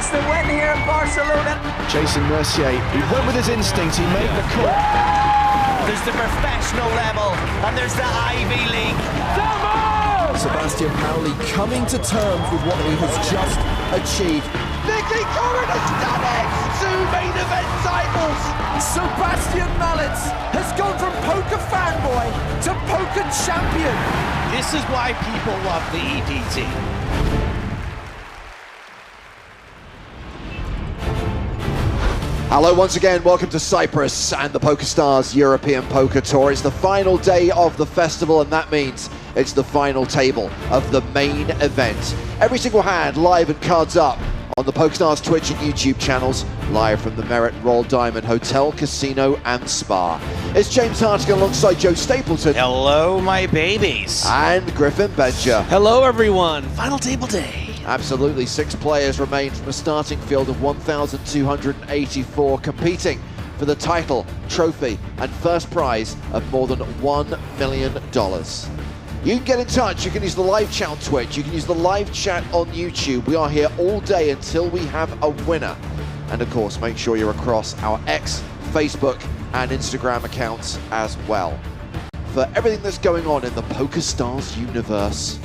gets the win here in Barcelona. Jason Mercier, he went with his instinct, he made the call. There's the professional level, and there's the Ivy League. Sebastian Pauli coming to terms with what he has just achieved. Nicky Corrin has done it! 2 main event titles! Sebastian Mallets has gone from poker fanboy to poker champion. This is why people love the EPT. Hello once again, welcome to Cyprus and the PokerStars European Poker Tour. It's the final day of the festival, and that means it's the final table of the main event. Every single hand live and cards up on the PokerStars Twitch and YouTube channels, live from the Merit Royal Diamond Hotel, Casino and Spa. It's James Hartigan alongside Joe Stapleton. Hello, my babies. And Griffin Benger. Hello, everyone. Final table day. Absolutely, 6 players remain from a starting field of 1,284 competing for the title, trophy and first prize of more than $1 million. You can get in touch, you can use the live chat on Twitch, you can use the live chat on YouTube. We are here all day until we have a winner. And of course, make sure you're across our X, Facebook and Instagram accounts as well. For everything that's going on in the PokerStars universe.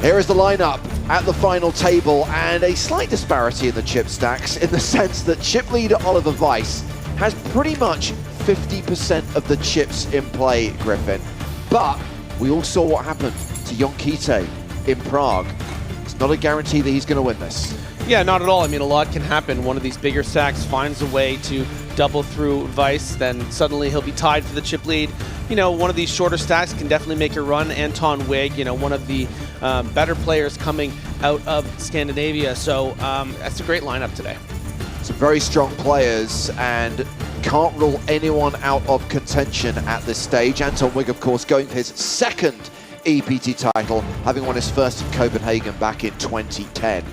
Here is the lineup at the final table, and a slight disparity in the chip stacks in the sense that chip leader Oliver Weis has pretty much 50% of the chips in play, Griffin. But we all saw what happened to Yonkite in Prague. It's not a guarantee that he's going to win this. Yeah, not at all. I mean, a lot can happen. One of these bigger stacks finds a way to double through Weis, then suddenly he'll be tied for the chip lead. You know, one of these shorter stacks can definitely make a run. Anton Wigg, you know, one of the better players coming out of Scandinavia. So that's a great lineup today. Some very strong players, and can't rule anyone out of contention at this stage. Anton Wigg, of course, going for his second EPT title, having won his first in Copenhagen back in 2010.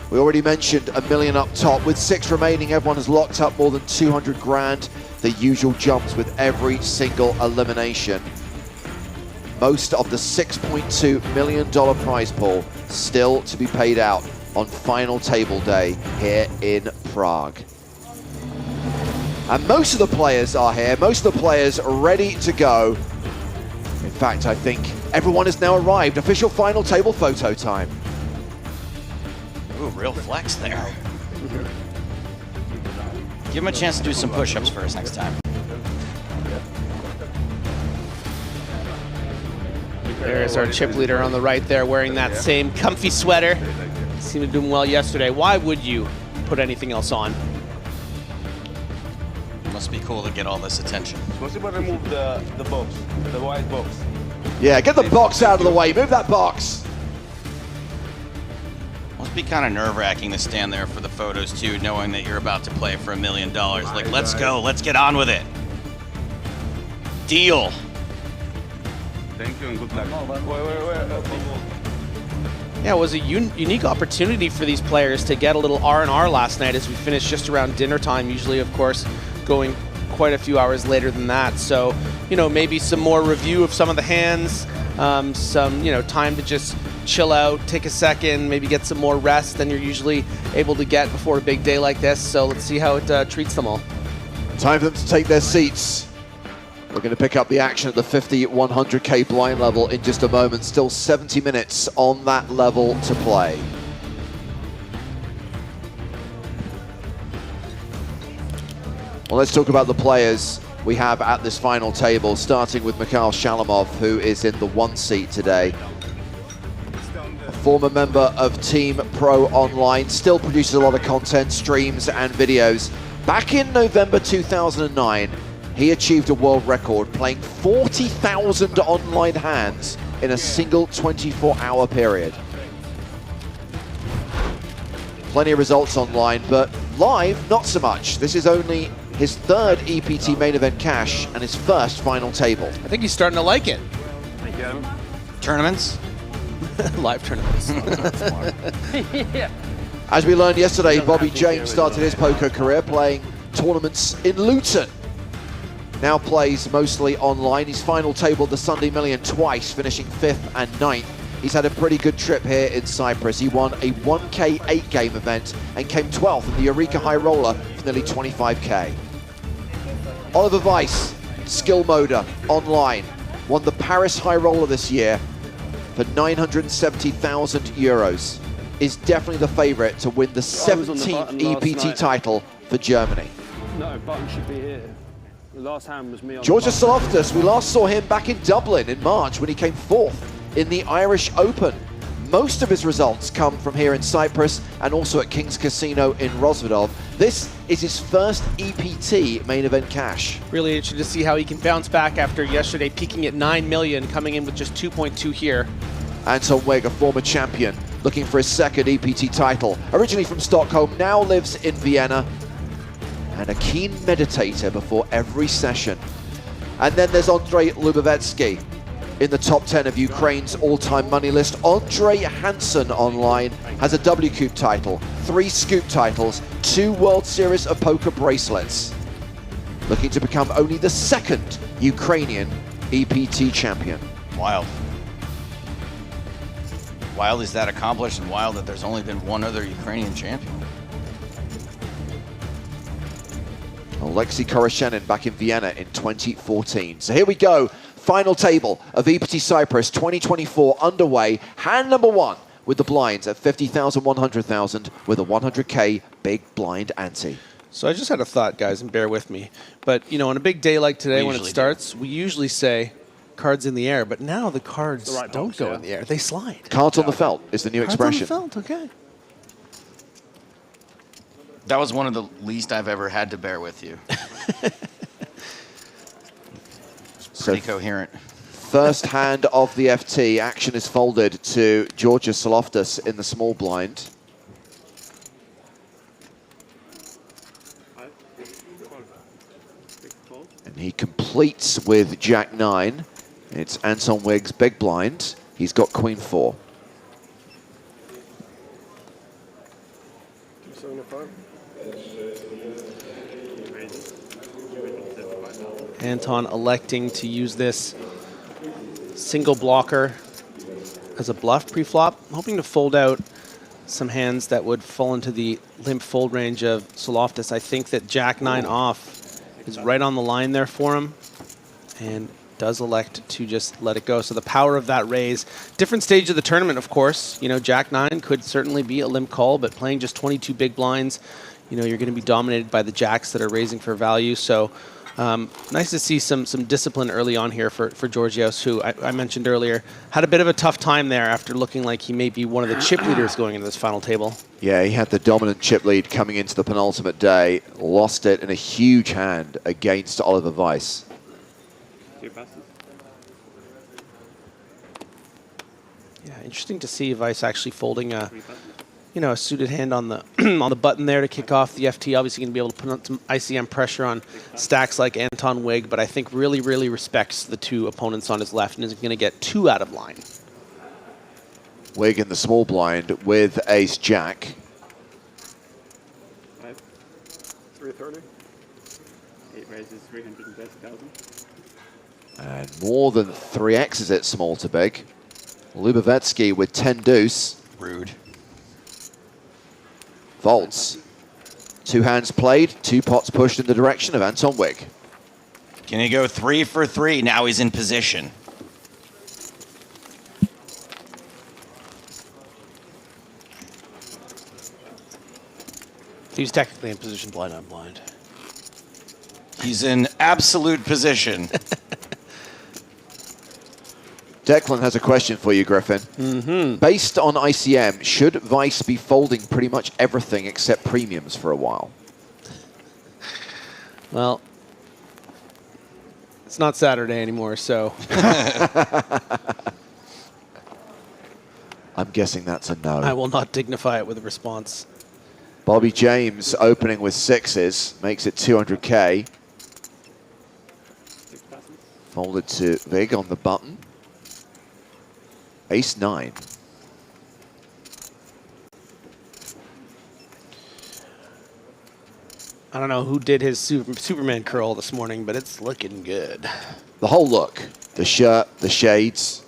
We already mentioned $1 million up top. With 6 remaining, everyone has locked up more than 200 grand. The usual jumps with every single elimination. Most of the $6.2 million prize pool still to be paid out on final table day here in Prague. And most of the players are here, most of the players are ready to go. In fact, I think everyone has now arrived. Official final table photo time. Ooh, real flex there. Give him a chance to do some push-ups first next time. There's our chip leader on the right there, wearing that same comfy sweater. Seemed to do him well yesterday. Why would you put anything else on? Must be cool to get all this attention. Possible remove the box, the white box. Yeah, get the box out of the way. Move that box. Must be kind of nerve-wracking to stand there for the photos too, knowing that you're about to play for $1 million. Like, let's go, let's get on with it. Deal. Thank you and good luck. Yeah, it was a unique opportunity for these players to get a little R&R last night as we finished just around dinner time, usually, of course, going quite a few hours later than that. So, you know, maybe some more review of some of the hands, some, you know, time to just chill out, take a second, maybe get some more rest than you're usually able to get before a big day like this. So let's see how it treats them all. Time for them to take their seats. We're going to pick up the action at the 50, 100k blind level in just a moment. Still 70 minutes on that level to play. Well, let's talk about the players we have at this final table, starting with Mikhail Shalamov, who is in the 1 seat today. A former member of Team Pro Online, still produces a lot of content, streams and videos. Back in November 2009, he achieved a world record, playing 40,000 online hands in a single 24-hour period. Plenty of results online, but live, not so much. This is only his 3rd EPT main event cash and his 1st final table. I think he's starting to like it. Tournaments? Live tournaments. Yeah. As we learned yesterday, Bobby James started his poker career playing tournaments in Luton. Now plays mostly online. He's final tabled the Sunday Million twice, finishing 5th and 9th. he's had a pretty good trip here in Cyprus. He won a 1K 8-game event and came 12th in the Eureka High Roller for nearly 25K. Oliver Weis, skill moder, online, won the Paris High Roller this year for 970,000 euros. Is definitely the favourite to win the 17th EPT title for Germany. No, button should be here. The last hand was me on Georgios Saloftas, we last saw him back in Dublin in March when he came 4th in the Irish Open. Most of his results come from here in Cyprus and also at King's Casino in Rozvadov. This is his first EPT main event cash. Really interested to see how he can bounce back after yesterday peaking at 9 million, coming in with just 2.2 here. Anton Wigg, a former champion, looking for his second EPT title. Originally from Stockholm, now lives in Vienna, and a keen meditator before every session. And then there's Andrei Lubovetsky in the top 10 of Ukraine's all-time money list. Andre Hansen online has a W-Cube title, 3 Scoop titles, 2 World Series of Poker bracelets. Looking to become only the 2nd Ukrainian EPT champion. Wild. Wild is that accomplished, and wild that there's only been one other Ukrainian champion. Alexei Koroshenin back in Vienna in 2014. So here we go. Final table of EPT Cyprus 2024 underway. Hand number 1 with the blinds at 50,000, 100,000 with a 100K big blind ante. So I just had a thought, guys, and bear with me. But, you know, on a big day like today when it starts, we usually say cards in the air, but now the cards don't go in the air. They slide. Cards on the felt is the new expression. Cards on the felt, okay. That was one of the least I've ever had to bear with you. It's pretty coherent. First hand of the FT. Action is folded to Georgios Saloftas in the small blind. And he completes with Jack 9. It's Anton Wigg's big blind. He's got Queen 4. Anton electing to use this single blocker as a bluff pre-flop, hoping to fold out some hands that would fall into the limp fold range of Saloftas. I think that Jack 9 off is right on the line there for him, and does elect to just let it go. So the power of that raise, different stage of the tournament, of course. You know, Jack 9 could certainly be a limp call, but playing just 22 big blinds, you know, you're going to be dominated by the jacks that are raising for value. So nice to see some discipline early on here for Georgios, who I mentioned earlier had a bit of a tough time there after looking like he may be one of the chip leaders going into this final table. Yeah, he had the dominant chip lead coming into the penultimate day, lost it in a huge hand against Oliver Weis. Yeah, interesting to see Weis actually folding a suited hand on the on the button there to kick off the FT. Obviously going to be able to put on some ICM pressure on stacks like Anton Wigg, but I think really respects the 2 opponents on his left and is going to get 2 out of line. Wigg in the small blind with ace jack. 330. 8 raises 330,000. And more than 3x's it small to big. Lubovetsky with 10 deuce. Rude. Folds. 2 hands played, 2 pots pushed in the direction of Anton Wigg. Can he go 3 for 3? Now he's in position. He's technically in position blind on blind. He's in absolute position. Declan has a question for you, Griffin. Based on ICM, should Weis be folding pretty much everything except premiums for a while? Well, it's not Saturday anymore, so. I'm guessing that's a no. I will not dignify it with a response. Bobby James opening with 6s, makes it 200K. Folded to Wigg on the button. Ace 9. I don't know who did his Superman curl this morning, but it's looking good. The whole look, the shirt, the shades,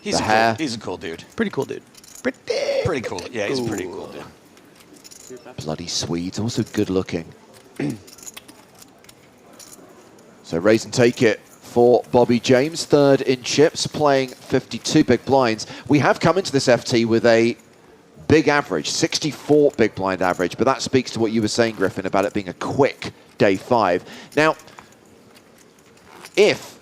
He's the hair. He's a cool dude. Pretty cool dude. Pretty cool. Yeah, he's a pretty cool dude. Bloody Swedes, also good looking. So raise and take it for Bobby James, third in chips, playing 52 big blinds. We have come into this FT with a big average, 64 big blind average, but that speaks to what you were saying, Griffin, about it being a quick day 5. Now, if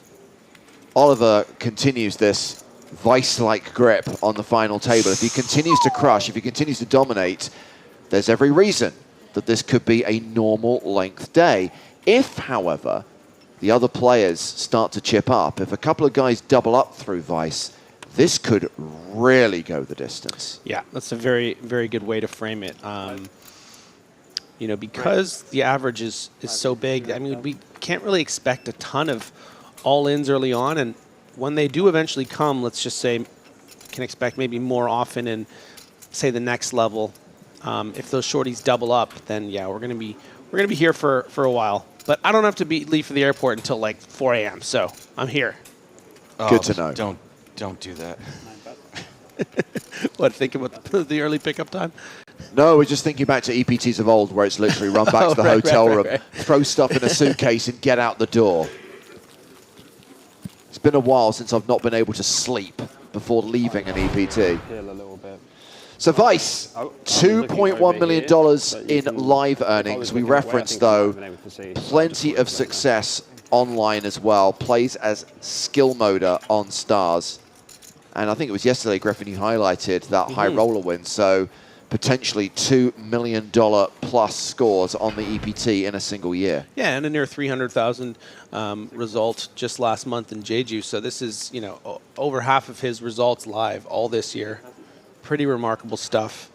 Oliver continues this Weis-like grip on the final table, if he continues to crush, if he continues to dominate, there's every reason that this could be a normal length day. If, however, the other players start to chip up, if a couple of guys double up through Weis, this could really go the distance. Yeah, that's a very, very good way to frame it. You know, because the average is so big, I mean, we can't really expect a ton of all-ins early on, and when they do eventually come, let's just say, can expect maybe more often in, say, the next level. If those shorties double up, then yeah, we're gonna be here for a while. But I don't have to leave for the airport until like 4 a.m. So I'm here. Good to know. Don't do that. What, think about the early pickup time? No, we're just thinking back to EPTs of old, where it's literally run back to the hotel room, throw stuff in a suitcase, and get out the door. It's been a while since I've not been able to sleep before leaving an EPT. So Weis, $2.1 million in live earnings. We referenced, though, plenty of success online as well. Plays as skill moder on Stars. And I think it was yesterday, Griffin, you highlighted that high roller win. So potentially $2 million plus scores on the EPT in a single year. Yeah, and a near 300,000 result just last month in Jeju. So this is, you know, over half of his results live all this year. Pretty remarkable stuff.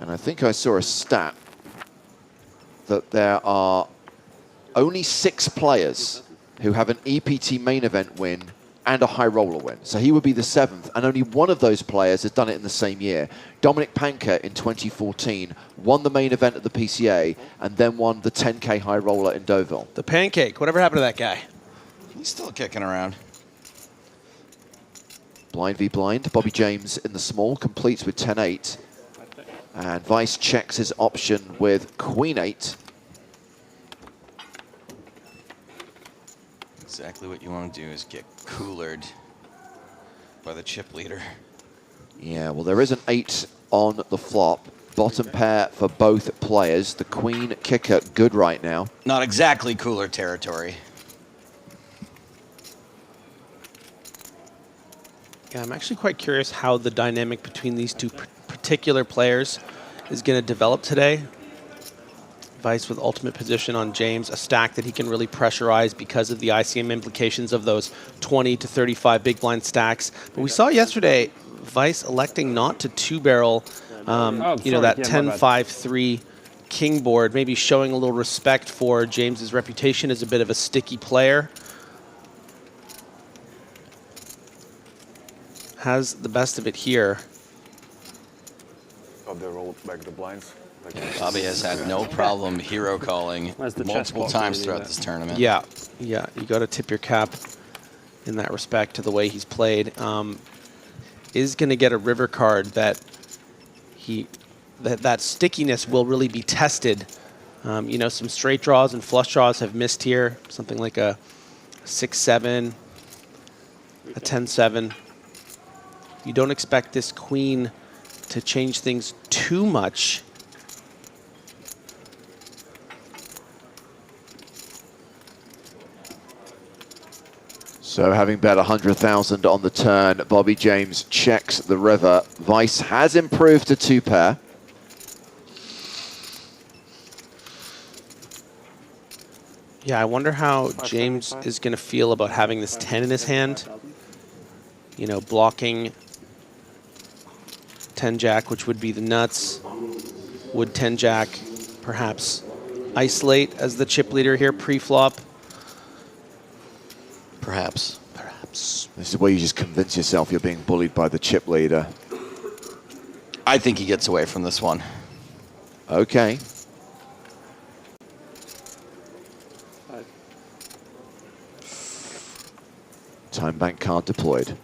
And I think I saw a stat that there are only 6 players who have an EPT main event win and a high roller win. So he would be the 7th, and only one of those players has done it in the same year. Dominic Panker in 2014 won the main event at the PCA and then won the 10K high roller in Deauville. The pancake, whatever happened to that guy? He's still kicking around. Blind v blind, Bobby James in the small, completes with 10-8. And Weis checks his option with Queen-8. Exactly what you want to do is get coolered by the chip leader. Yeah, well, there is an 8 on the flop. Bottom pair for both players. The Queen kicker good right now. Not exactly cooler territory. Yeah, I'm actually quite curious how the dynamic between these two particular players is going to develop today. Weis with ultimate position on James, a stack that he can really pressurize because of the ICM implications of those 20 to 35 big blind stacks. But we saw yesterday Weis electing not to two-barrel, you know, that 10-5-3 king board, maybe showing a little respect for James's reputation as a bit of a sticky player. Has the best of it here. Oh, they rolled back the blinds. Bobby has had no problem hero calling multiple times throughout this tournament. Yeah, you got to tip your cap in that respect to the way he's played. Is going to get a river card that that stickiness will really be tested. You know, some straight draws and flush draws have missed here. Something like a 6-7, a 10-7. You don't expect this queen to change things too much. So having bet 100,000 on the turn, Bobby James checks the river. Weis has improved to 2 pair. Yeah, I wonder how James is going to feel about having this 10 in his hand. You know, blocking 10-jack, which would be the nuts. Would 10-jack perhaps isolate as the chip leader here pre-flop? Perhaps. This is where you just convince yourself you're being bullied by the chip leader. I think he gets away from this one. Okay. Time bank card deployed.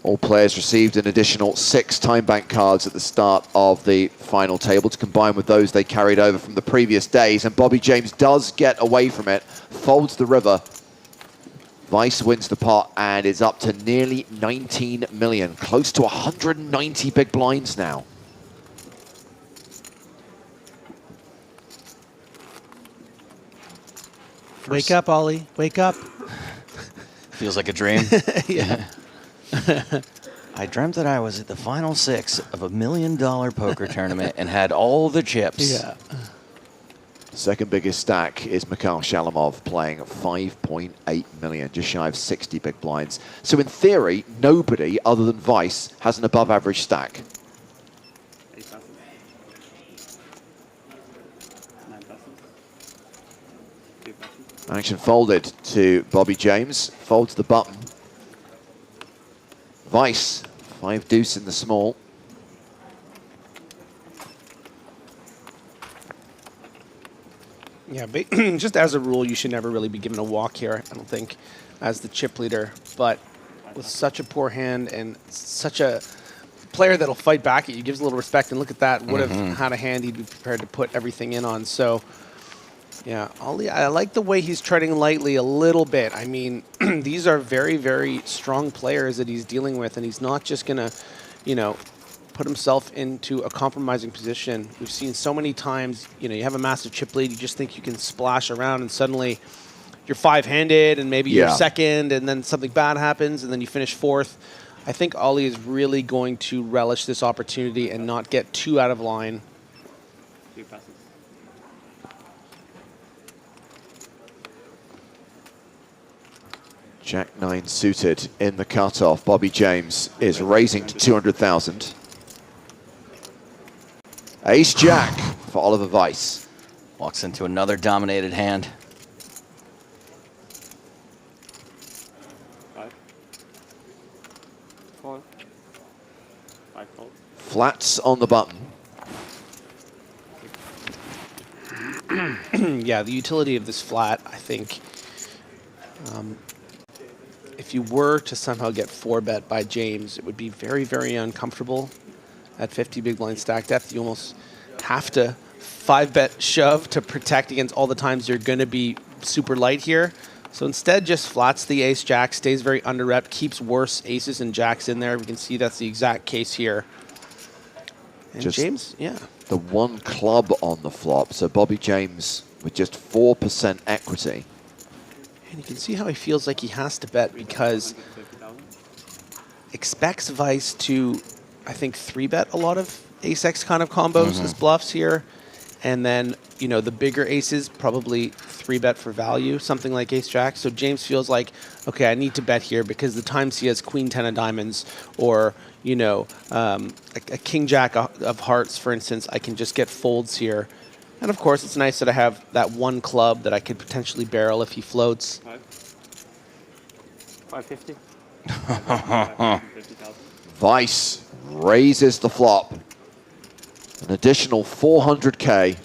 All players received an additional 6 time bank cards at the start of the final table to combine with those they carried over from the previous days. And Bobby James does get away from it, folds the river. Weis wins the pot and is up to nearly 19 million, close to 190 big blinds now. Wake up, Ollie. Wake up. Feels like a dream. Yeah. I dreamt that I was at the final 6 of $1 million poker tournament and had all the chips. Yeah. Second biggest stack is Mikhail Shalamov playing 5.8 million, just shy of 60 big blinds. So in theory, nobody other than Weis has an above average stack. Action folded to Bobby James, folds the button. Weis, 5 deuce in the small. Yeah, but just as a rule, you should never really be given a walk here, I don't think, as the chip leader. But with such a poor hand and such a player that'll fight back at you, gives a little respect. And look at that, would have had a hand he'd be prepared to put everything in on. So, yeah, Ollie, I like the way he's treading lightly a little bit. I mean, these are very, very strong players that he's dealing with, and he's not just going to, you know, put himself into a compromising position. We've seen so many times, you know, you have a massive chip lead, you just think you can splash around, and suddenly you're 5-handed, and maybe you're second, and then something bad happens, and then you finish 4th. I think Ollie is really going to relish this opportunity and not get too out of line. Jack-9 suited in the cutoff. Bobby James is raising to 200,000. Ace-Jack for Oliver Weis. Walks into another dominated hand. Flats on the button. Yeah, the utility of this flat, I think, if you were to somehow get 4-bet by James, it would be very, very uncomfortable at 50 big blind stack depth. You almost have to 5-bet shove to protect against all the times you're going to be super light here. So instead, just flats the ace-jack, stays very under-rep, keeps worse aces and jacks in there. We can see that's the exact case here. And just James, yeah. The 1 club on the flop, so Bobby James with just 4% equity. And you can see how he feels like he has to bet because expects Weis to, I think, 3-bet a lot of ace-x kind of combos as bluffs here. And then, you know, the bigger aces probably 3-bet for value, something like ace-jack. So James feels like, okay, I need to bet here because the times he has queen-10 of diamonds or, you know, a king-jack of hearts, for instance, I can just get folds here. And of course, it's nice that I have that 1 club that I could potentially barrel if he floats. 550. Weis raises the flop. An additional 400K.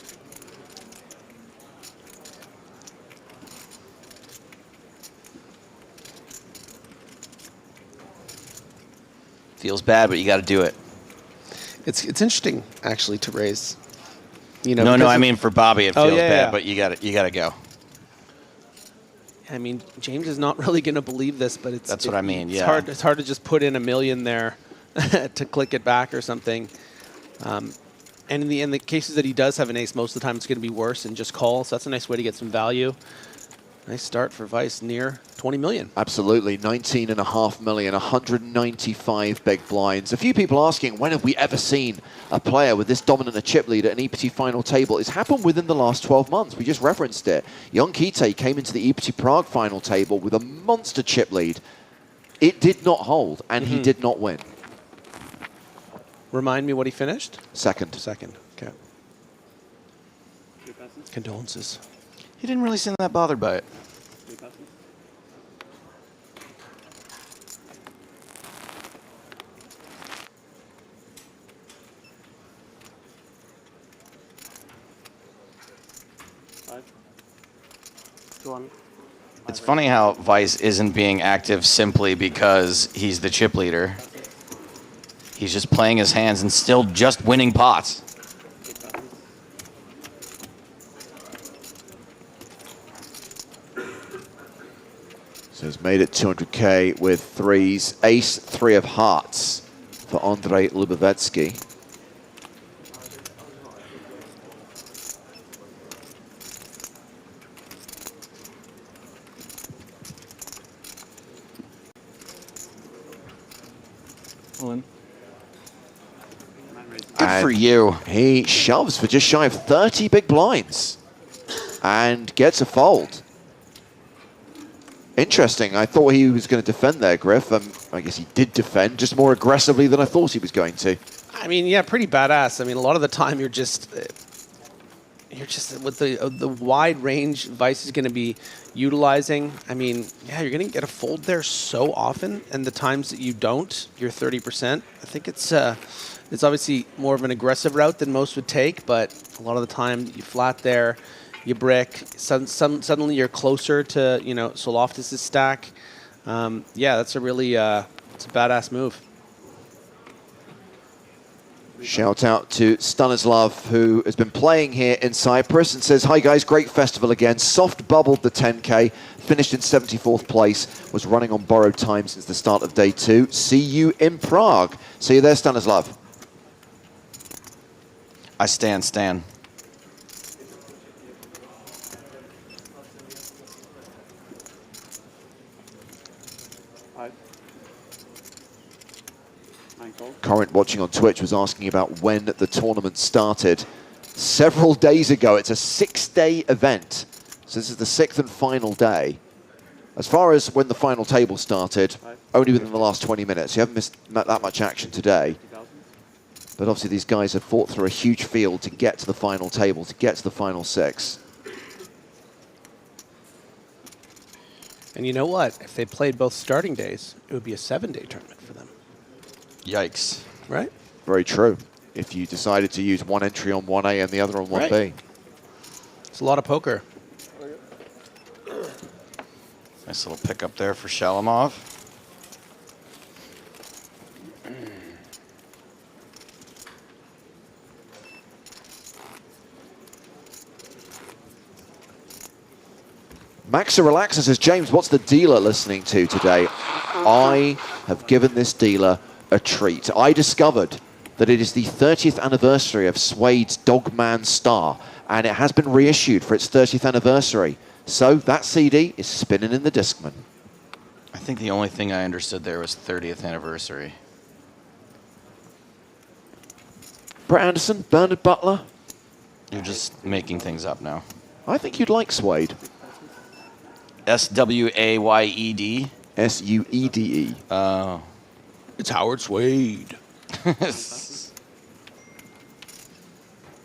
Feels bad, but you got to do it. It's interesting actually to raise. You know, no, I mean for Bobby it feels bad, yeah. but you got to go. I mean, James is not really going to believe this, but that's what I mean. It's hard. It's hard to just put in $1 million there to click it back or something. And in the cases that he does have an ace, most of the time it's going to be worse and just call. So that's a nice way to get some value. Nice start for Weis, near 20 million. Absolutely, 19.5 million, 195 big blinds. A few people asking, when have we ever seen a player with this dominant a chip lead at an EPT final table? It's happened within the last 12 months. We just referenced it. Jan Kite came into the EPT Prague final table with a monster chip lead. It did not hold, and he did not win. Remind me what he finished? Second. Second, okay. Condolences. He didn't really seem that bothered by it. It's funny how Weis isn't being active simply because he's the chip leader. He's just playing his hands and still just winning pots. So he's made it 200K with threes. Ace, 3 of hearts for Andrei Lubovetsky. Good for you. He shoves for just shy of 30 big blinds and gets a fold. Interesting. I thought he was going to defend there, Griff. I guess he did defend, just more aggressively than I thought he was going to. I mean, yeah, pretty badass. I mean, a lot of the time you're just with the wide range Weis is going to be utilizing. I mean, yeah, you're going to get a fold there so often, and the times that you don't, you're 30%. I think it's obviously more of an aggressive route than most would take, but a lot of the time you flat there, you brick, suddenly you're closer to, you know, Soloftis' stack. Yeah, that's a really it's a badass move. Shout out to Stanislav, who has been playing here in Cyprus and says, hi guys, great festival again. Soft bubbled the 10K, finished in 74th place, was running on borrowed time since the start of day 2. See you in Prague. See you there, Stanislav. I stand. Current watching on Twitch was asking about when the tournament started. Several days ago. It's a 6-day event. So this is the 6th and final day. As far as when the final table started, only within the last 20 minutes. You haven't missed that much action today. But obviously these guys have fought through a huge field to get to the final table, to get to the final 6. And you know what? If they played both starting days, it would be a 7-day tournament for them. Yikes. Right? Very true. If you decided to use one entry on 1A and the other on 1B. Right. It's a lot of poker. Nice little pickup there for Shalamov. Maxa Relaxer says, James, what's the dealer listening to today? I have given this dealer a treat. I discovered that it is the 30th anniversary of Suede's Dogman Star, and it has been reissued for its 30th anniversary. So that CD is spinning in the Discman. I think the only thing I understood there was 30th anniversary. Brett Anderson, Bernard Butler. You're just making things up now. I think you'd like Suede. S-W-A-Y-E-D? S-U-E-D-E. Oh. It's Howard Suede.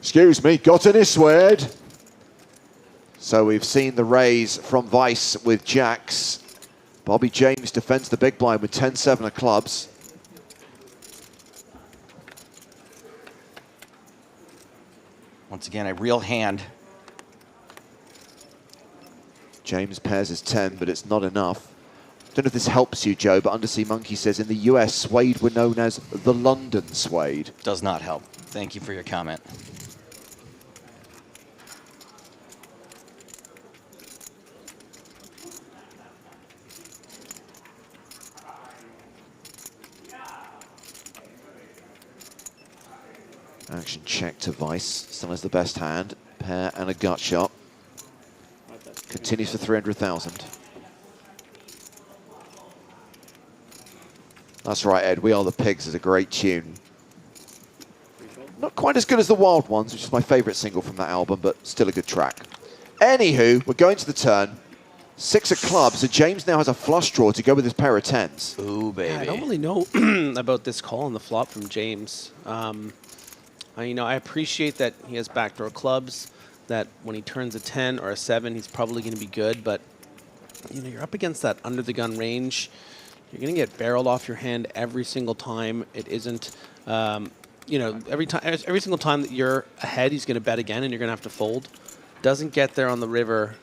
Excuse me, got any Suede? So we've seen the raise from Weis with jacks. Bobby James defends the big blind with 10-7 of clubs. Once again, a real hand. James pairs his 10, but it's not enough. Don't know if this helps you, Joe, but Undersea Monkey says in the US, Suede were known as the London Suede. Does not help. Thank you for your comment. Action check to Weis. Still has the best hand. Pair and a gut shot. Continues for 300,000. That's right, Ed. We Are the Pigs is a great tune. Not quite as good as The Wild Ones, which is my favourite single from that album, but still a good track. Anywho, we're going to the turn. 6 of clubs, so James now has a flush draw to go with his pair of 10s. Ooh, baby. Yeah, I don't really know about this call on the flop from James. You know, I appreciate that he has backdoor clubs, that when he turns a 10 or a 7, he's probably going to be good, but you know, you're up against that under the gun range. You're going to get barreled off your hand every single time. It isn't, you know, every single time that you're ahead, he's going to bet again, and you're going to have to fold. Doesn't get there on the river.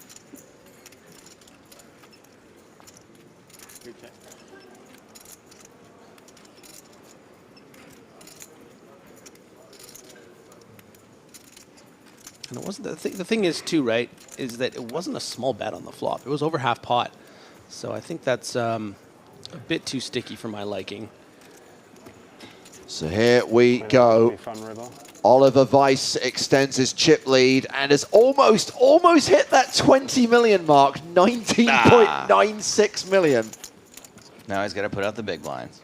And it wasn't the thing is too, right, is that it wasn't a small bet on the flop. It was over half pot. So I think that's a bit too sticky for my liking. So here we go. Oliver Weis extends his chip lead and has almost hit that 20 million mark, 19.96 million. Now he's got to put out the big blinds.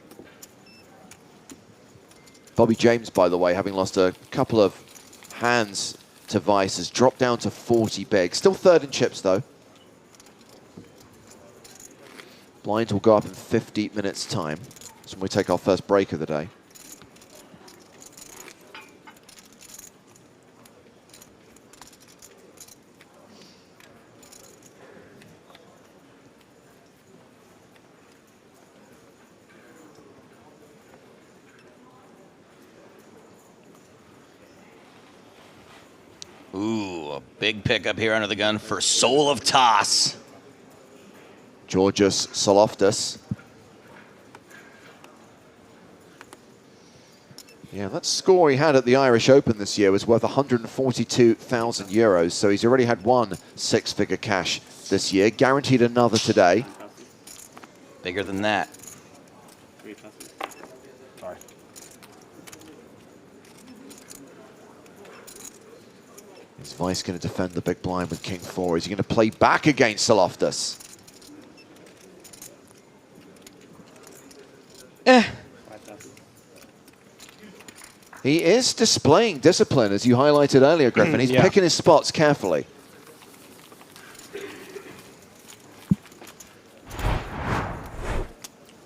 Bobby James, by the way, having lost a couple of hands to Weis, has dropped down to 40 big. Still third in chips, though. Blinds will go up in 50 minutes' time. That's when we take our first break of the day. Ooh, a big pickup here under the gun for Soul of Toss. Georgios Saloftis. Yeah, that score he had at the Irish Open this year was worth 142,000 euros, so he's already had one six-figure cash this year, guaranteed another today. Bigger than that. Sorry. Is Weis going to defend the big blind with King 4? Is he going to play back against Saloftis? He is displaying discipline, as you highlighted earlier, Griffin. He's picking his spots carefully.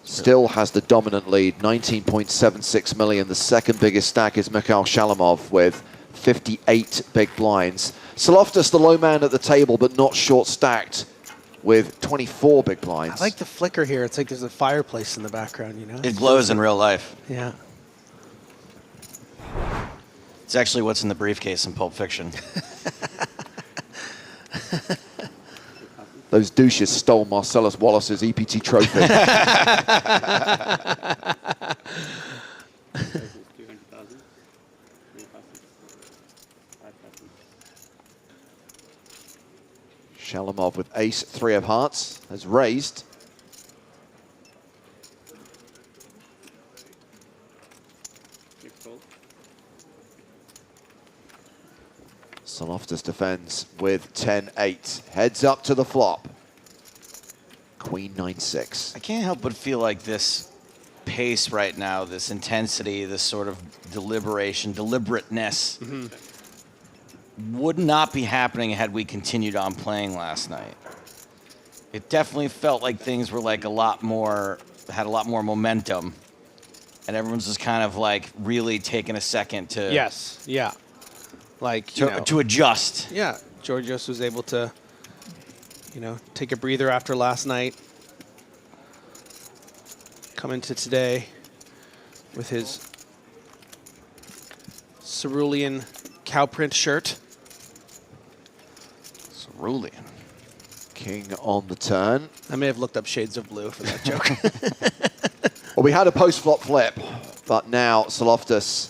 Still has the dominant lead, 19.76 million. The second biggest stack is Mikhail Shalamov with 58 big blinds. Saloftis, the low man at the table, but not short stacked, with 24 big blinds. I like the flicker here. It's like there's a fireplace in the background, you know? It glows in real life. Yeah. It's actually what's in the briefcase in Pulp Fiction. Those douches stole Marcellus Wallace's EPT trophy. Shalamov with ace, 3 of hearts, has raised. Saloftis defends with 10-8. Heads up to the flop. Queen 9-6. I can't help but feel like this pace right now, this intensity, this sort of deliberation, deliberateness, would not be happening had we continued on playing last night. It definitely felt like things were like had a lot more momentum, and everyone's just kind of like really taking a second to Like, to adjust. Yeah, Georgios was able to, take a breather after last night. Come into today with his cerulean cow print shirt. Cerulean. King on the turn. I may have looked up shades of blue for that joke. Well, we had a post-flop flip, but now Saloftis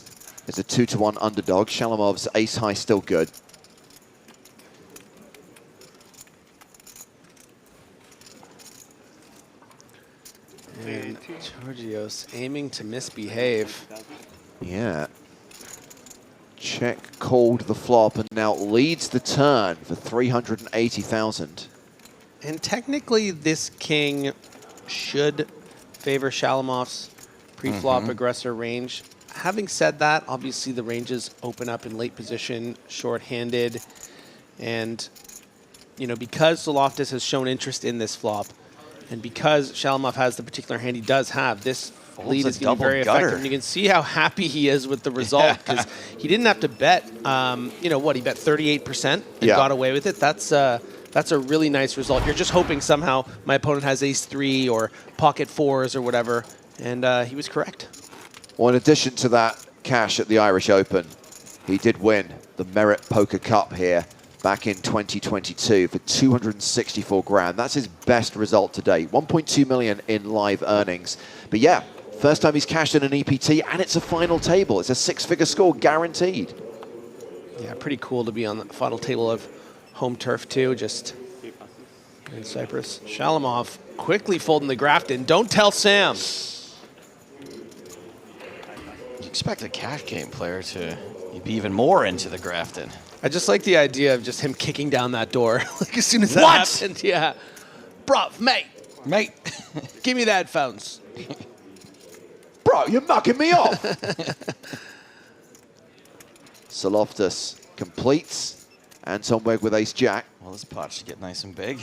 is a 2-1 underdog. Shalamov's ace high still good. And Georgios aiming to misbehave. Yeah. Check called the flop and now leads the turn for 380,000. And technically, this king should favor Shalamov's pre-flop aggressor range. Having said that, obviously the ranges open up in late position, short-handed, and because Saloftis has shown interest in this flop, and because Shalamov has the particular hand he does have, this lead is going to be very effective. And you can see how happy he is with the result because he didn't have to bet. He bet 38% and got away with it. That's a really nice result. You're just hoping somehow my opponent has ace-3 or pocket 4s or whatever, and he was correct. Well, in addition to that cash at the Irish Open, he did win the Merit Poker Cup here back in 2022 for 264 grand. That's his best result to date. 1.2 million in live earnings. But yeah, first time he's cashed in an EPT, and it's a final table. It's a 6-figure score guaranteed. Yeah, pretty cool to be on the final table of home turf too, just in Cyprus. Shalamov quickly folding the Grafton. Don't tell Sam. You expect a cash game player to be even more into the Grafton. I just like the idea of just him kicking down that door like as soon as that What? happened. Yeah. Bruv, mate, give me the headphones. Bro, you're mucking me off. Saloftis completes. Anton Wigg with ace-jack. Well, this pot should get nice and big.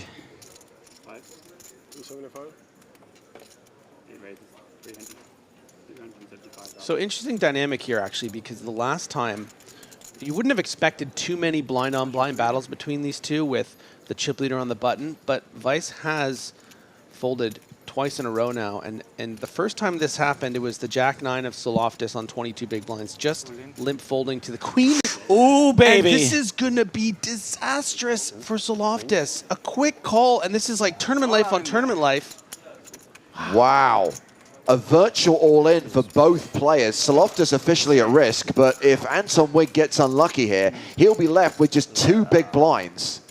So interesting dynamic here, actually, because the last time, you wouldn't have expected too many blind-on-blind battles between these two with the chip leader on the button, but Weis has folded twice in a row now, and the first time this happened, it was the Jack-9 of Saloftis on 22 big blinds, just limp folding to the queen. Ooh, baby. And this is going to be disastrous for Saloftis. A quick call, and this is like tournament life on tournament life. Wow. A virtual all-in for both players. Saloftis officially at risk, but if Anton Wigg gets unlucky here, he'll be left with just 2 big blinds.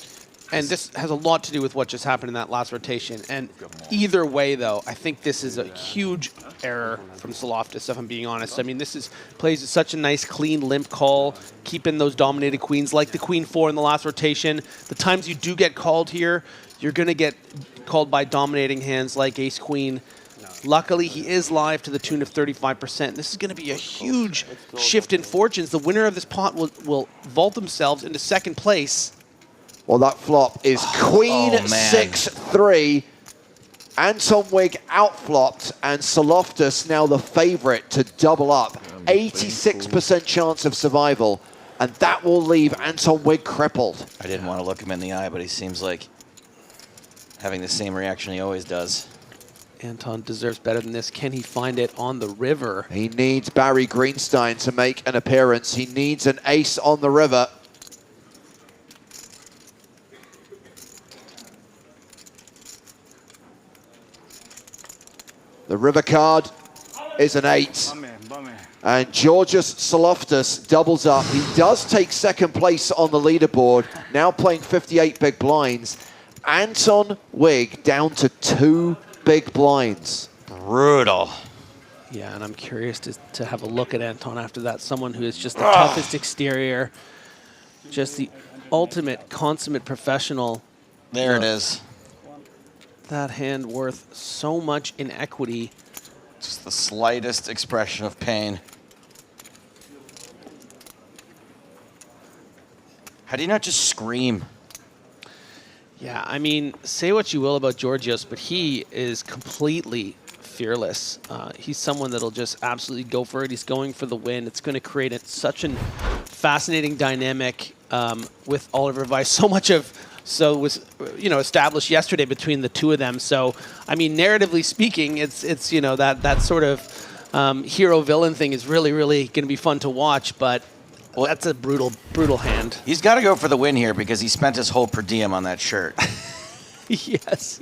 And this has a lot to do with what just happened in that last rotation. And either way, though, I think this is a huge error from Saloftis, if I'm being honest. I mean, this plays such a nice, clean, limp call, keeping those dominated queens like the queen 4 in the last rotation. The times you do get called here, you're going to get called by dominating hands like ace-queen. Luckily, he is live to the tune of 35%. This is going to be a huge shift in fortunes. The winner of this pot will vault themselves into second place. Well, that flop is queen 6-3. Anton Wigg outflopped, and Saloftis now the favorite to double up. 86% chance of survival, and that will leave Anton Wigg crippled. I didn't want to look him in the eye, but he seems like having the same reaction he always does. Anton deserves better than this. Can he find it on the river? He needs Barry Greenstein to make an appearance. He needs an ace on the river. The river card is an 8. And Georgios Saloftis doubles up. He does take second place on the leaderboard, now playing 58 big blinds. Anton Wigg down to 2 big blinds. Brutal. Yeah, and I'm curious to have a look at Anton after that. Someone who is just the toughest exterior, just the ultimate, consummate professional. There it is. That hand worth so much in equity. Just the slightest expression of pain. How do you not just scream? Yeah, I mean, say what you will about Georgios, but he is completely fearless. He's someone that'll just absolutely go for it. He's going for the win. It's going to create such a fascinating dynamic with Oliver Weis. So was established yesterday between the two of them. So I mean, narratively speaking, it's that sort of hero villain thing is really going to be fun to watch. But well, that's a brutal hand. He's got to go for the win here because he spent his whole per diem on that shirt. yes.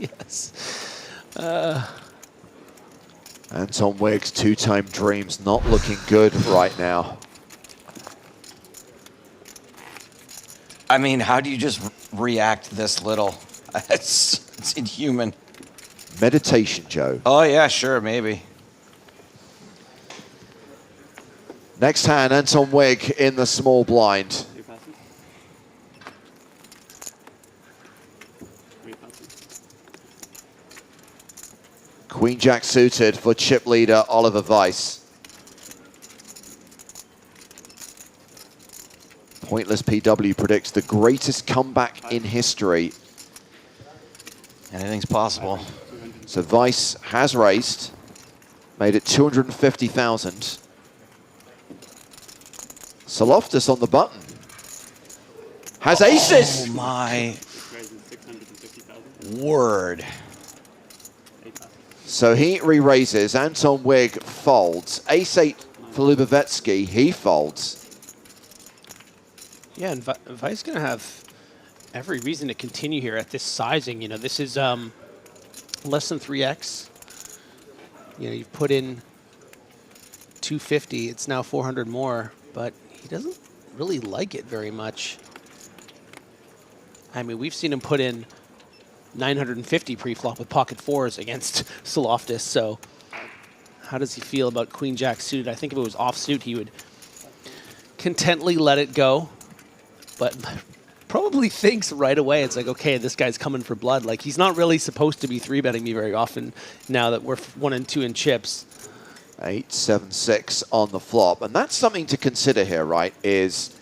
Anton Wigg's 2-time dreams not looking good right now. I mean, how do you just react this little? It's inhuman. Meditation, Joe. Oh, yeah, sure, maybe. Next hand, Anton Wigg in the small blind. Queen Jack suited for chip leader Oliver Weis. Pointless PW predicts the greatest comeback in history. Anything's possible. So Weis has raised, made it 250,000. Saloftis on the button. Has aces! Oh my word. So he re-raises, Anton Wigg folds. Ace-8 for Lubavetsky, he folds. Yeah, and Weis going to have every reason to continue here at this sizing. You know, this is less than 3x. You know, you've put in 250. It's now 400 more, but he doesn't really like it very much. I mean, we've seen him put in 950 pre-flop with pocket fours against Saloftis, so how does he feel about Queen Jack suited? I think if it was offsuit, he would contently let it go, but probably thinks right away, it's like, okay, this guy's coming for blood. Like, he's not really supposed to be 3-betting me very often now that we're 1 and 2 in chips. 8, 7, 6 on the flop. And that's something to consider here, right, is,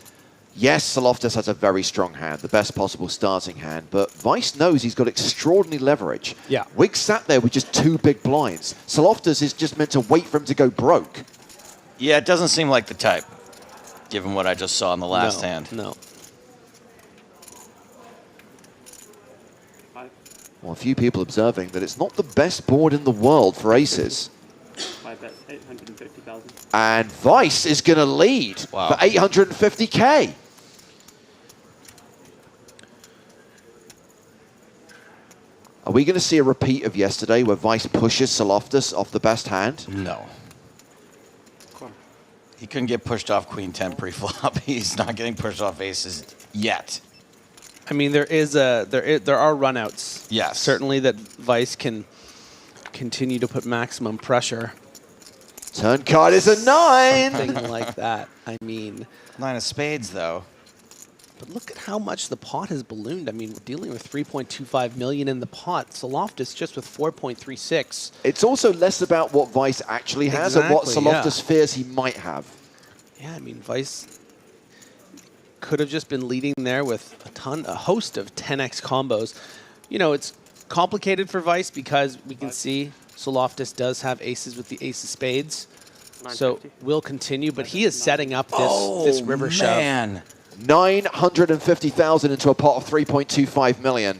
yes, Saloftis has a very strong hand, the best possible starting hand, but Weis knows he's got extraordinary leverage. Yeah. Wigg sat there with just 2 big blinds. Saloftis is just meant to wait for him to go broke. Yeah, it doesn't seem like the type, given what I just saw in the last hand. No. Well, a few people observing that it's not the best board in the world for aces. 5 bets, 850,000. And Weis is going to lead for 850K. Are we going to see a repeat of yesterday where Weis pushes Saloftis off the best hand? No. He couldn't get pushed off Queen 10 pre-flop. He's not getting pushed off aces yet. I mean, there are runouts. Yes. Certainly that Weis can continue to put maximum pressure. Turn card is a 9. Something like that. I mean, 9 of spades, though. but look at how much the pot has ballooned. I mean, we're dealing with 3.25 million in the pot. Saloftis just with 4.36. It's also less about what Weis actually has and what Exactly, Saloftis fears he might have. Yeah, I mean, Weis could have just been leading there with a host of 10x combos. You know, it's complicated for Weis because we can see Saloftis does have aces with the ace of spades. So we'll continue, but he is setting up this river shove. 950,000 into a pot of 3.25 million.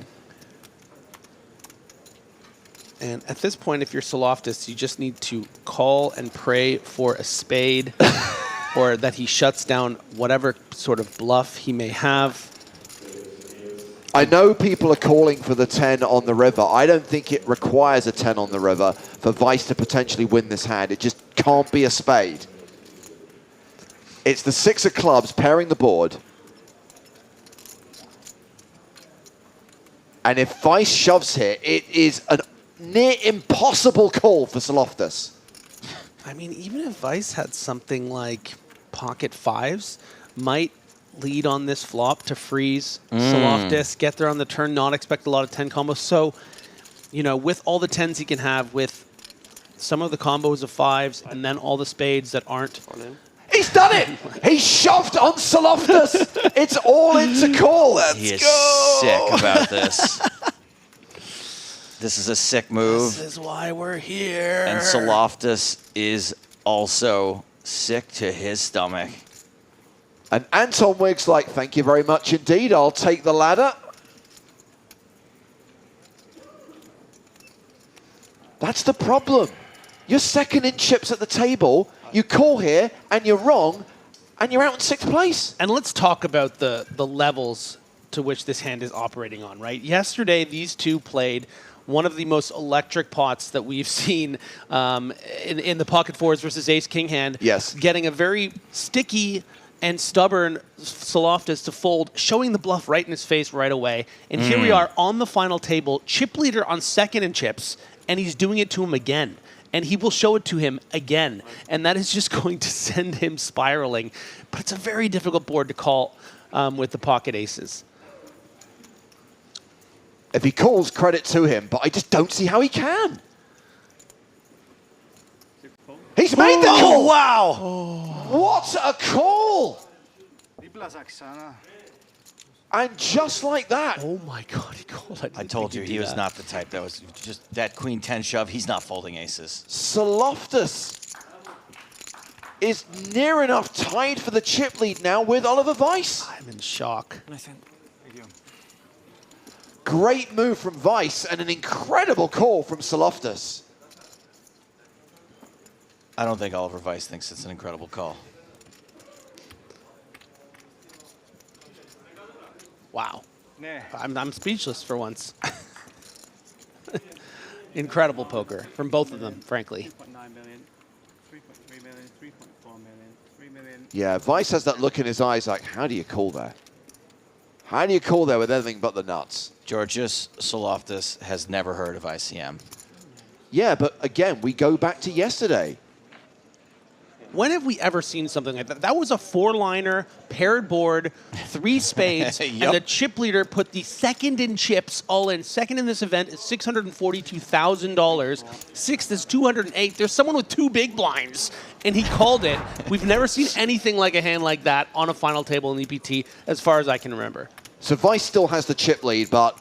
And at this point, if you're Saloftis, you just need to call and pray for a spade or that he shuts down whatever sort of bluff he may have. I know people are calling for the 10 on the river. I don't think it requires a 10 on the river for Weis to potentially win this hand. It just can't be a spade. It's the 6 of clubs pairing the board. And if Weis shoves here, it is a near impossible call for Saloftis. I mean, even if Weis had something like pocket fives, might lead on this flop to freeze Saloftis, get there on the turn, not expect a lot of 10 combos. So, you know, with all the 10s he can have, with some of the combos of fives, and then all the spades that aren't. He's done it! He shoved on Saloftis! It's all into call. He is sick about this. This is a sick move. This is why we're here. And Saloftis is also sick to his stomach. And Anton Wigg's like, thank you very much indeed. I'll take the ladder. That's the problem. You're second in chips at the table. You call here, and you're wrong, and you're out in 6th place. And let's talk about the levels to which this hand is operating on, right? Yesterday, these two played one of the most electric pots that we've seen in the pocket fours versus ace-king hand. Yes. Getting a very sticky and stubborn Saloftis to fold, showing the bluff right in his face right away. And here we are on the final table, chip leader on second in chips, and he's doing it to him again. And he will show it to him again. And that is just going to send him spiraling. But it's a very difficult board to call with the pocket aces. If he calls, credit to him, but I just don't see how he can. He's made the call! Wow! What a call! And just like that. Oh my God, he called. I told you he was not the type that was just that Queen 10 shove. He's not folding aces. Saloftis is near enough tied for the chip lead now with Oliver Weis. I'm in shock. Great move from Weis and an incredible call from Saloftis. I don't think Oliver Weis thinks it's an incredible call. Wow. I'm speechless for once. Incredible poker from both of them, frankly. 3.3 million, 3.4 million, 3 million. Yeah, Weis has that look in his eyes like, how do you call there? How do you call there with anything but the nuts? Georgios Saloftis has never heard of ICM. Yeah, but again, we go back to yesterday. When have we ever seen something like that? That was a 4-liner, paired board, 3 spades, Yep. and the chip leader put the second in chips all in. Second in this event is $642,000. Sixth is 208. There's someone with 2 big blinds, and he called it. We've never seen anything like a hand like that on a final table in EPT, as far as I can remember. So Weis still has the chip lead, but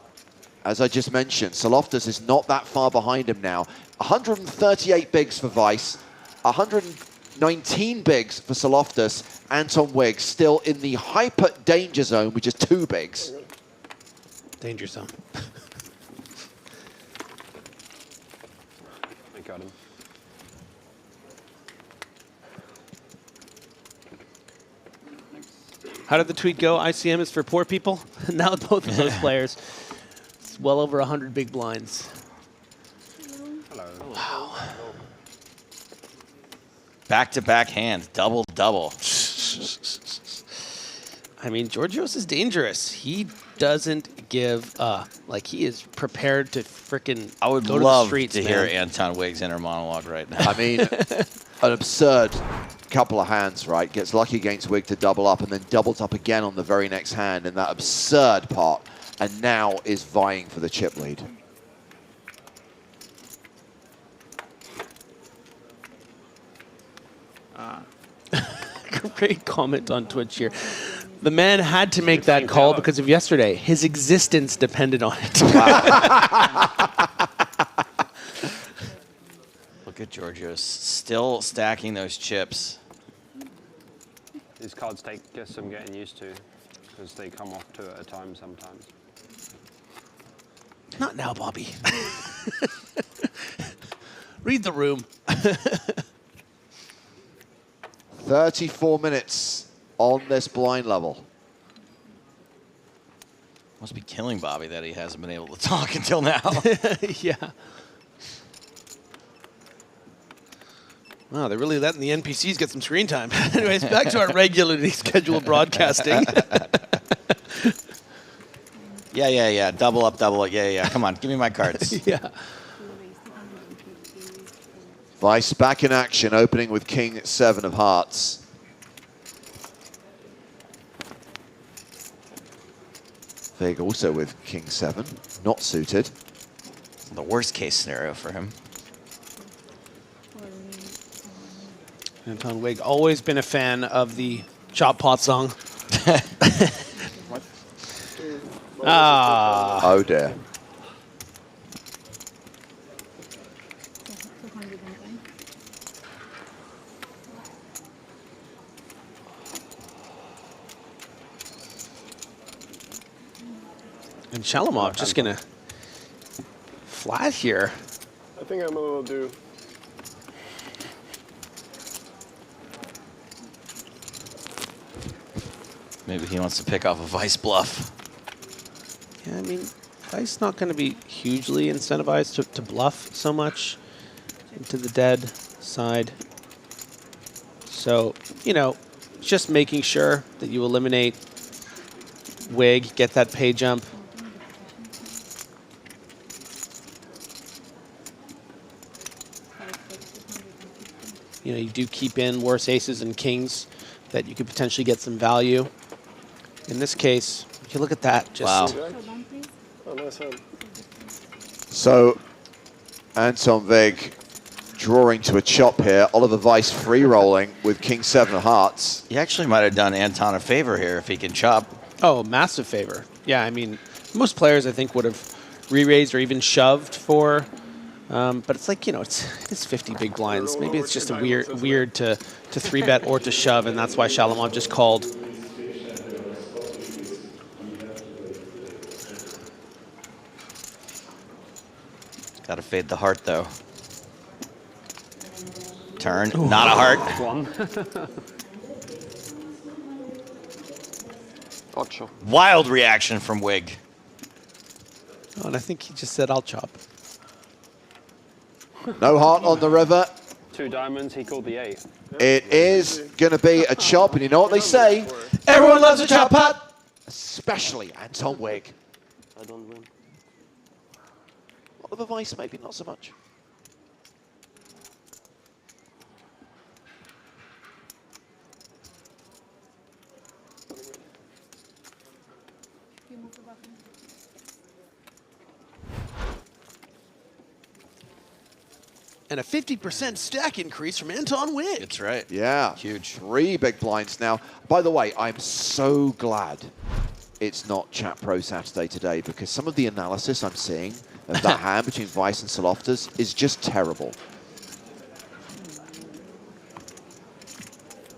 as I just mentioned, Saloftis is not that far behind him now. 138 bigs for Weis, 119 bigs for Saloftis. Anton Wigg still in the hyper danger zone with just 2 bigs. Danger zone. I got him. How did the tweet go? ICM is for poor people? Now both of those players. It's well over 100 big blinds. Hello. Wow. Back-to-back hand, double-double. I mean, Georgios is dangerous. He doesn't give up. Like, he is prepared to frickin' I would go to the love streets, to man. hear Anton Wigg's inner monologue right now. I mean, an absurd couple of hands, right? Gets lucky against Wigg to double up and then doubles up again on the very next hand in that absurd pot, and now is vying for the chip lead. Great comment on Twitch here. The man had to make that call because of yesterday. His existence depended on it. Look at Georgios still stacking those chips. These cards take some getting used to because they come off 2 at a time sometimes. Not now, Bobby. Read the room. 34 minutes on this blind level. Must be killing Bobby that he hasn't been able to talk until now. Yeah. Wow, they're really letting the NPCs get some screen time. Anyways, back to our regularly scheduled broadcasting. Yeah. Double up. Yeah. Come on, give me my cards. Yeah. Weis back in action, opening with King 7 of hearts. Wigg also with King 7, not suited. The worst case scenario for him. Anton Wigg, always been a fan of the Chop Pot song. Oh dear. And Shalamov just gonna flat here. I think I'm a little due. Maybe he wants to pick off a Vice bluff. Yeah, I mean, Weis not going to be hugely incentivized to bluff so much into the dead side. So, you know, just making sure that you eliminate Wigg, get that pay jump. You know, you do keep in worse aces and kings that you could potentially get some value. In this case, you look at that. Just Wow. Oh, nice hand. So, Anton Wigg drawing to a chop here. Oliver Weis free rolling with King 7 of hearts. He actually might have done Anton a favor here if he can chop. Oh, massive favor. Yeah, I mean, most players I think would have re-raised or even shoved for, but it's like, you know, it is 50 big blinds. Maybe it's just a weird to 3-bet or to shove, and that's why Shalamov just called. Got to fade the heart though. Turn, not a heart. One. Ocho. Wild reaction from Wigg. Oh, and I think he just said, I'll chop. No heart on the river. 2 diamonds, he called the 8. It is going to be a chop, and you know what they say? Everyone loves a chop pot. Especially Anton Wigg. I don't win. Oliver Weis, maybe not so much. And a 50% stack increase from Anton Wigg. That's right. Yeah. Huge. 3 big blinds now. By the way, I'm so glad it's not Chat Pro Saturday today, because some of the analysis I'm seeing of that hand between Weis and Saloftas is just terrible.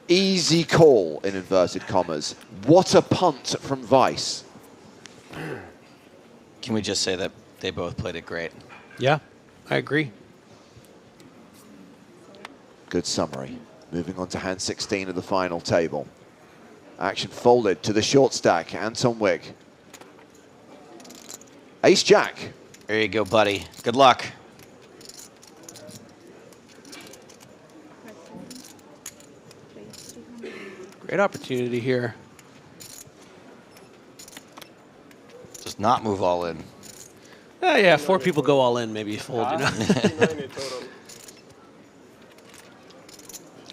Easy call, in inverted commas. What a punt from Weis. Can we just say that they both played it great? Yeah, I agree. Good summary. Moving on to hand 16 of the final table. Action folded to the short stack, Anton Wigg. Ace-Jack. There you go, buddy. Good luck. Great opportunity here. Just not move all in. Oh, yeah, 4 people go all in, maybe you fold, you know. 90 total.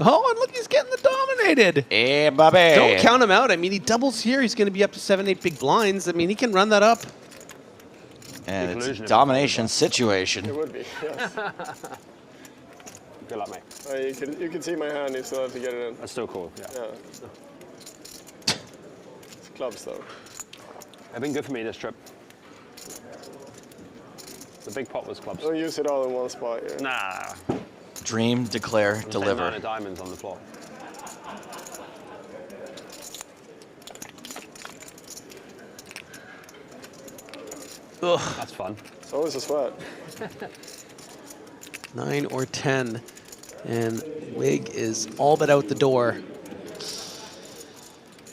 Oh, and look, he's getting the dominated. Hey, Bobby. Don't count him out. I mean, he doubles here. He's going to be up to 7, 8 big blinds. I mean, he can run that up. And it's a domination situation. It would be, yes. Good luck, mate. You can see my hand, you still have to get it in. That's still cool, yeah. Yeah. It's clubs, though. They've been good for me this trip. The big pot was clubs. Don't use it all in one spot, yeah. Nah. Dream, declare, deliver. 9 of diamonds on the floor. Ugh. That's fun. It's always a sweat. 9 or 10. And Wigg is all but out the door.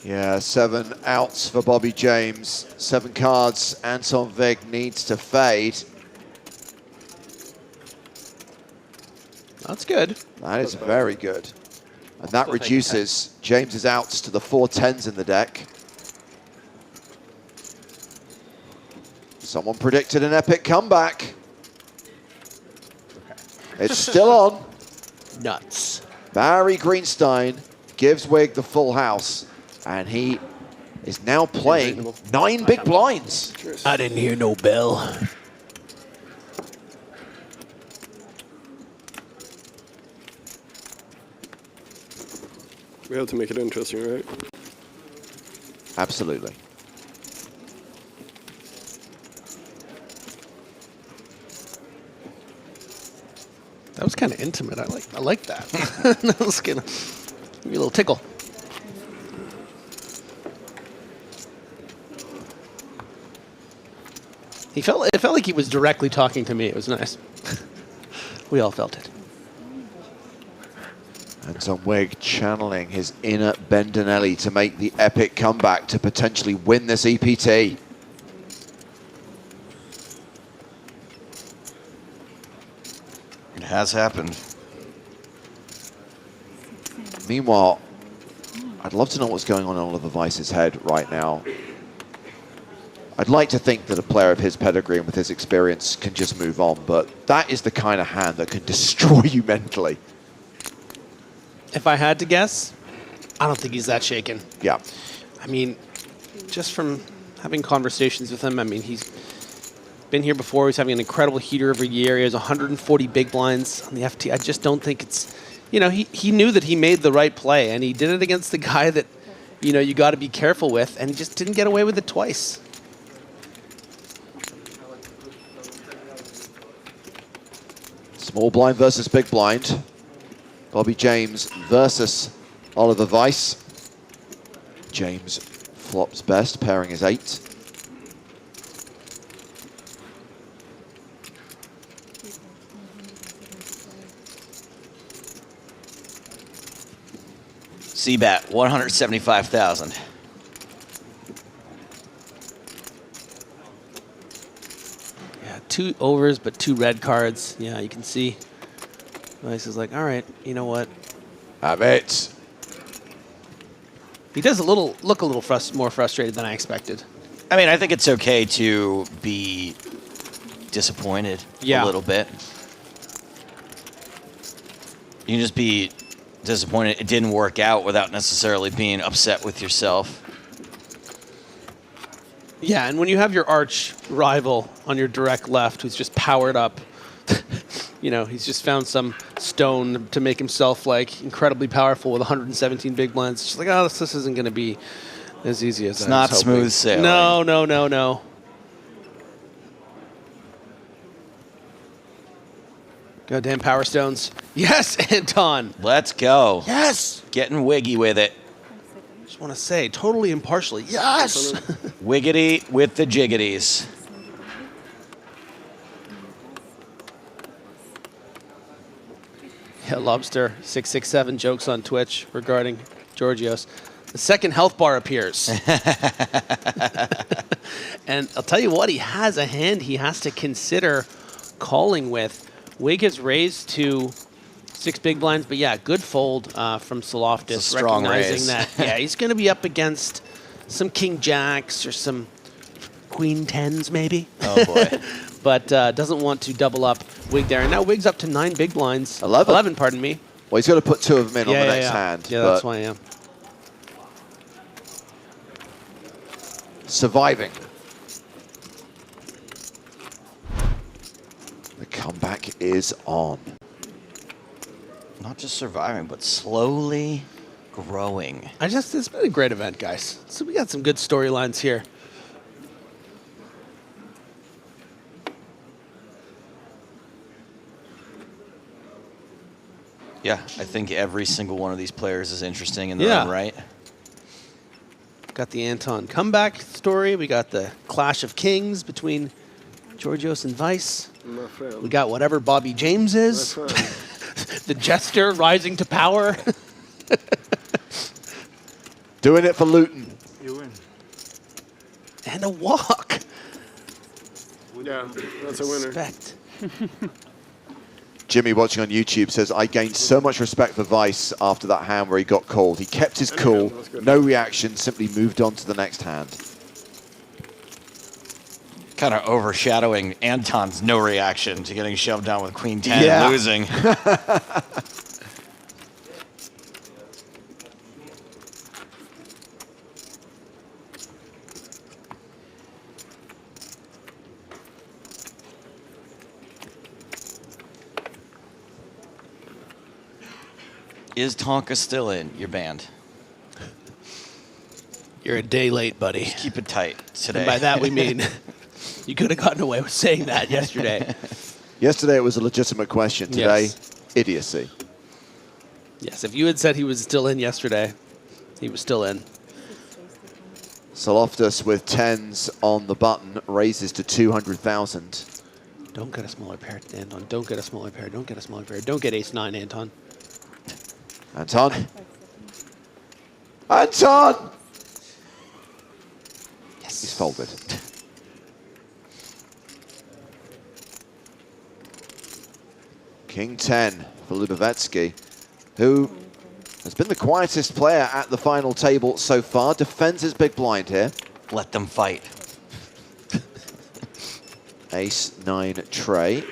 Yeah, 7 outs for Bobby James. 7 cards Anton Wigg needs to fade. That's good. That is very good. And that reduces James's outs to the 4 10s in the deck. Someone predicted an epic comeback. It's still on. Nuts. Barry Greenstein gives Wigg the full house, and he is now playing 9 big blinds. I didn't hear no bell. We have to make it interesting, right? Absolutely. That was kind of intimate. I like that. That was gonna give me a little tickle. It felt like he was directly talking to me. It was nice. We all felt it. Anton Wigg channeling his inner Bendinelli to make the epic comeback to potentially win this EPT. It has happened. Meanwhile, I'd love to know what's going on in Oliver Weiss's head right now. I'd like to think that a player of his pedigree and with his experience can just move on, but that is the kind of hand that can destroy you mentally. If I had to guess, I don't think he's that shaken. Yeah. I mean, just from having conversations with him, I mean, he's been here before. He's having an incredible heater every year. He has 140 big blinds on the FT. I just don't think it's, you know, he knew that he made the right play, and he did it against the guy that, you know, you got to be careful with, and he just didn't get away with it twice. Small blind versus big blind. Bobby James versus Oliver Weis. James flops best, pairing his 8. CBAT, 175,000. Yeah, 2 overs, but 2 red cards. Yeah, you can see Weis is like, all right, you know what? Have it. He does look a little more frustrated than I expected. I mean, I think it's okay to be disappointed a little bit. You can just be disappointed it didn't work out without necessarily being upset with yourself. Yeah, and when you have your arch rival on your direct left who's just powered up, you know, he's just found some stone to make himself like incredibly powerful with 117 big blinds. It's just like, oh, this isn't going to be as easy as it's not smooth sailing. No, no, no, no. Goddamn Power Stones. Yes, Anton. Let's go. Yes. Getting wiggy with it. Just want to say, totally impartially, yes. Wiggity with the jiggities. Yeah, Lobster667 jokes on Twitch regarding Georgios. The second health bar appears. And I'll tell you what, he has a hand he has to consider calling with. Wigg has raised to 6 big blinds, but yeah, good fold from Soloftis, recognizing raise. that yeah, he's going to be up against some king jacks or some queen tens maybe. Oh boy. But doesn't want to double up Wigg there. And now Wigg's up to 9 big blinds. 11, pardon me. Well, he's got to put 2 of them in on the next hand. Yeah, that's why, yeah. Surviving. The comeback is on. Not just surviving, but slowly growing. It's been a great event, guys. So we got some good storylines here. Yeah, I think every single one of these players is interesting in their own right. Got the Anton comeback story. We got the clash of kings between Georgios and Weis. We got whatever Bobby James is. The jester rising to power. Doing it for Luton. You win. And a walk. Yeah, that's a winner. Respect. Jimmy watching on YouTube says, I gained so much respect for Weis after that hand where he got called. He kept his cool, no reaction, simply moved on to the next hand. Kind of overshadowing Anton's no reaction to getting shoved down with Queen 10 and losing. Is Tonka still in your band? You're a day late, buddy. Just keep it tight today. And by that we mean you could have gotten away with saying that yesterday. Yesterday it was a legitimate question. Today, idiocy. Yes, if you had said he was still in yesterday, he was still in. Soloftis with 10s on the button raises to 200,000. Don't get a smaller pair, Anton. Don't get a smaller pair. Don't get a smaller pair. Don't get ace-9, Anton. Anton. Anton! Yes. He's folded. King 10 for Lubavetsky, who has been the quietest player at the final table so far. Defends his big blind here. Let them fight. Ace-9 tray.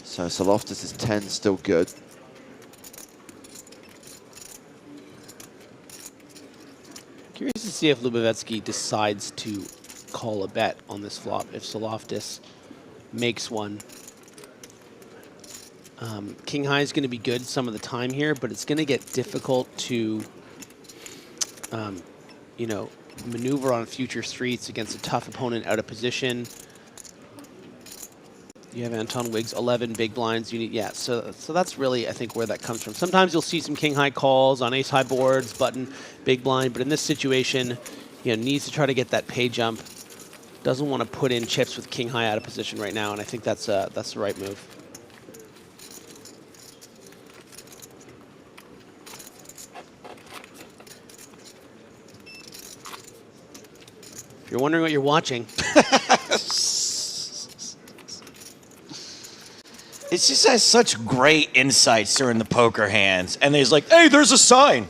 So Soloftis' 10 still good. Curious to see if Lubavetsky decides to call a bet on this flop. If Soloftis makes one. King high is going to be good some of the time here, but it's going to get difficult to, you know, maneuver on future streets against a tough opponent out of position. You have Anton Wigg's 11 big blinds. You need, so that's really, I think, where that comes from. Sometimes you'll see some king high calls on ace high boards, button, big blind, but in this situation, you know, needs to try to get that pay jump. Doesn't want to put in chips with king high out of position right now, and I think that's the right move. If you're wondering what you're watching. It just has such great insights during the poker hands. And he's like, hey, there's a sign.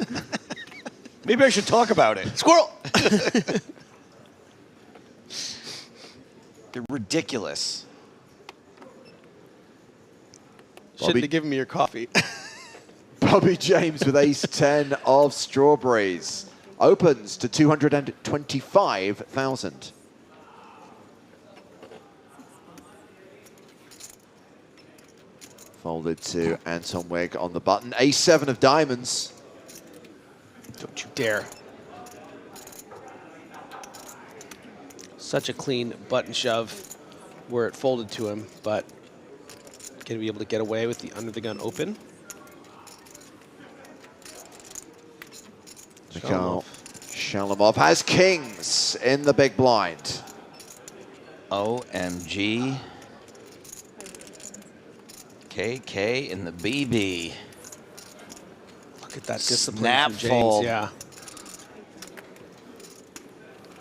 Maybe I should talk about it. Squirrel! They're ridiculous. Shouldn't have given me your coffee. Bobby James with ace-10 of strawberries. Opens to 225,000. Folded to Anton Wigg on the button. Ace-7 of diamonds. Don't you dare. Such a clean button shove where it folded to him, but going to be able to get away with the under the gun open. Mikhail Shalamov has kings in the big blind. OMG. KK in the BB. Look at that discipline Snap from James. fold. Yeah.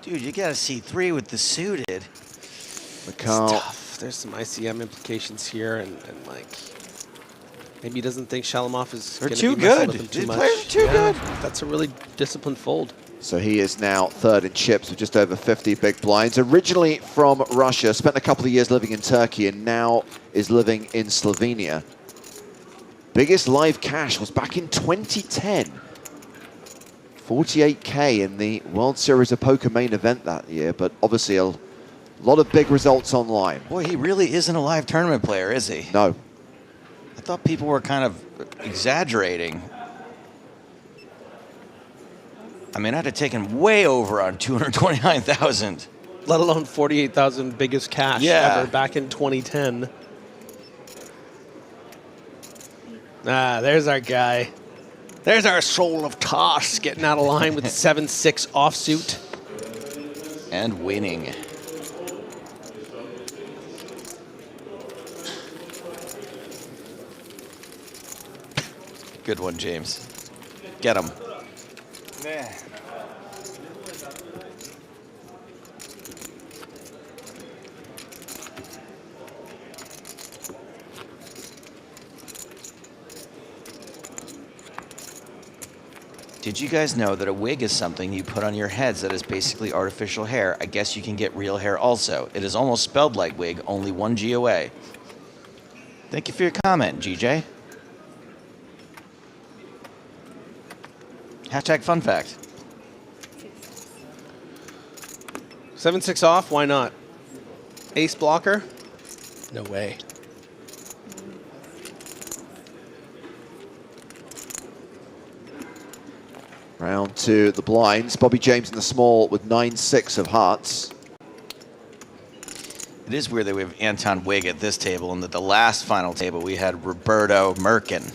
Dude, you got to see 3 with the suited. Mikhail. It's tough. There's some ICM implications here, and like maybe he doesn't think Shalamov is They're going too to be messing good. with him too These much. players are too good. That's a really disciplined fold. So he is now third in chips with just over 50 big blinds. Originally from Russia, spent a couple of years living in Turkey, and now is living in Slovenia. Biggest live cash was back in 2010. 48K in the World Series of Poker main event that year, but obviously a lot of big results online. Boy, he really isn't a live tournament player, is he? No. I thought people were kind of exaggerating. I mean, I'd have taken way over on 229,000. Let alone 48,000 biggest cash ever back in 2010. Ah, there's our guy. There's our soul of toss getting out of line with 7-6 offsuit. And winning. Good one, James. Get him. Yeah. Did you guys know that a wig is something you put on your heads that is basically artificial hair? I guess you can get real hair also. It is almost spelled like wig, only 1 G away. Thank you for your comment, GJ. Hashtag fun fact. 7-6 off, why not? Ace blocker? No way. Round 2, the blinds. Bobby James in the small with 9-6 of hearts. It is weird that we have Anton Wigg at this table and that the last final table we had Roberto Merkin.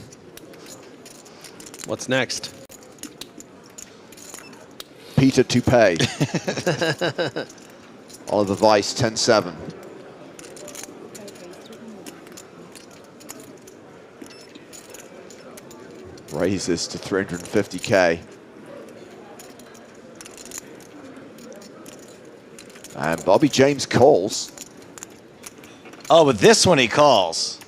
What's next? Peter Toupé. Oliver Weis, 10-7. Raises to 350K. And Bobby James calls. Oh, but this one he calls.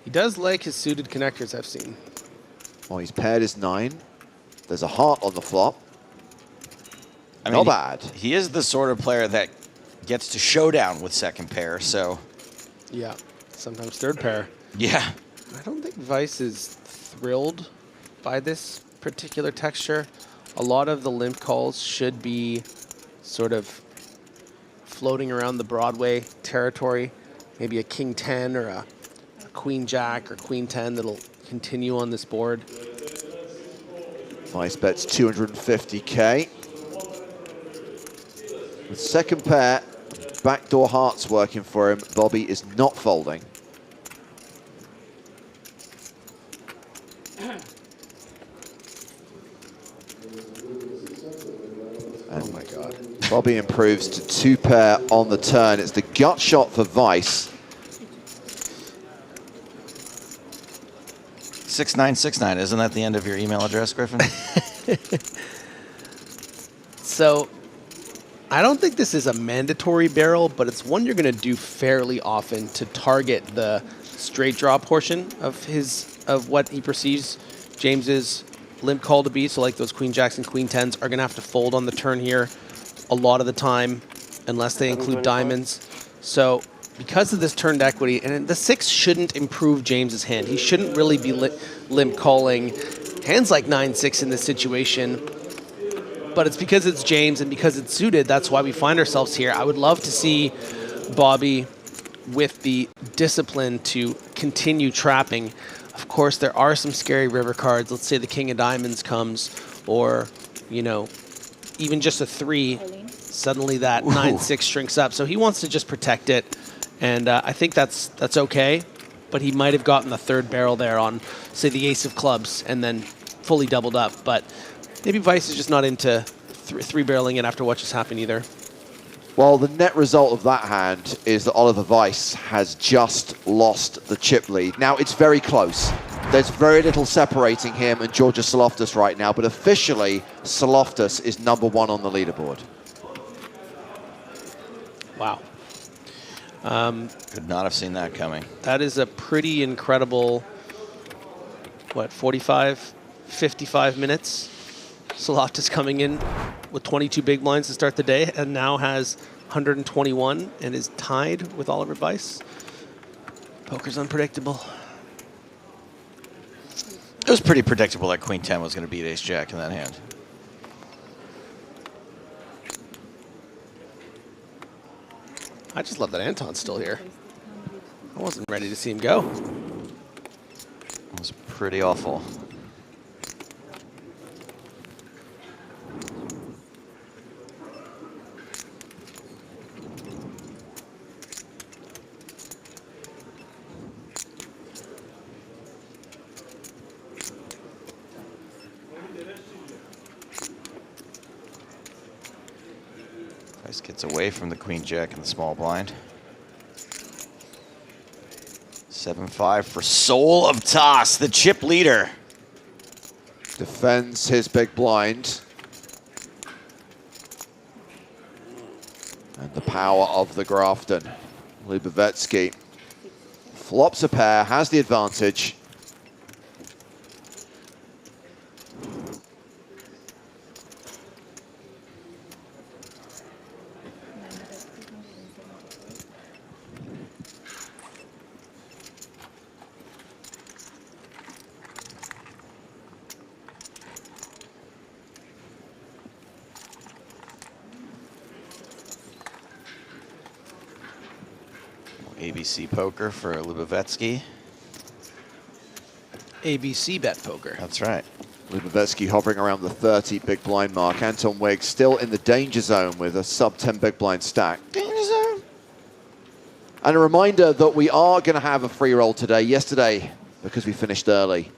He does like his suited connectors, I've seen. Well, he's paired his 9. There's a heart on the flop. I mean, Not bad. He is the sort of player that gets to showdown with second pair, so. Yeah, sometimes third pair. Yeah. I don't think Weis is thrilled by this particular texture. A lot of the limp calls should be sort of floating around the Broadway territory. Maybe a king 10 or a queen jack or queen 10 that'll continue on this board. Weis bets 250K. With second pair, backdoor hearts working for him. Bobby is not folding. Oh my God. Bobby improves to 2 pair on the turn. It's the gut shot for Weis. 6969, isn't that the end of your email address, Griffin? So I don't think this is a mandatory barrel, but it's one you're going to do fairly often to target the straight draw portion of what he perceives James's limp call to be. So like those queen jacks and queen tens are going to have to fold on the turn here a lot of the time, unless they include diamonds. So because of this turned equity, and the 6 shouldn't improve James's hand. He shouldn't really be limp calling hands like 9-6 in this situation. But it's because it's James and because it's suited, that's why we find ourselves here. I would love to see Bobby with the discipline to continue trapping. Of course, there are some scary river cards. Let's say the king of diamonds comes, or, you know, even just a 3. Suddenly that 9-6 shrinks up. So he wants to just protect it. And I think that's okay. But he might have gotten the 3rd barrel there on, say, the ace of clubs and then fully doubled up. But maybe Weis is just not into 3-barreling it after what just happened either. Well, the net result of that hand is that Oliver Weis has just lost the chip lead. Now, it's very close. There's very little separating him and Georgios Saloftis right now, but officially, Saloftis is #1 on the leaderboard. Wow. Could not have seen that coming. That is a pretty incredible, what, 45, 55 minutes? Saloftis coming in with 22 big blinds to start the day and now has 121 and is tied with Oliver Weis. Poker's unpredictable. It was pretty predictable that Queen 10 was going to beat Ace Jack in that hand. I just love that Anton's still here. I wasn't ready to see him go. It was pretty awful. Weis gets away from the Queen Jack in the small blind. 7-5 for Soul of Toss, the chip leader. Defends his big blind. And the power of the Grafton. Lubovetsky flops a pair, has the advantage. ABC poker for Lubovetsky. ABC bet poker. That's right. Lubovetsky hovering around the 30 big blind mark. Anton Wigg still in the danger zone with a sub-10 big blind stack. Danger zone. And a reminder that we are going to have a free roll today. Yesterday, because we finished early,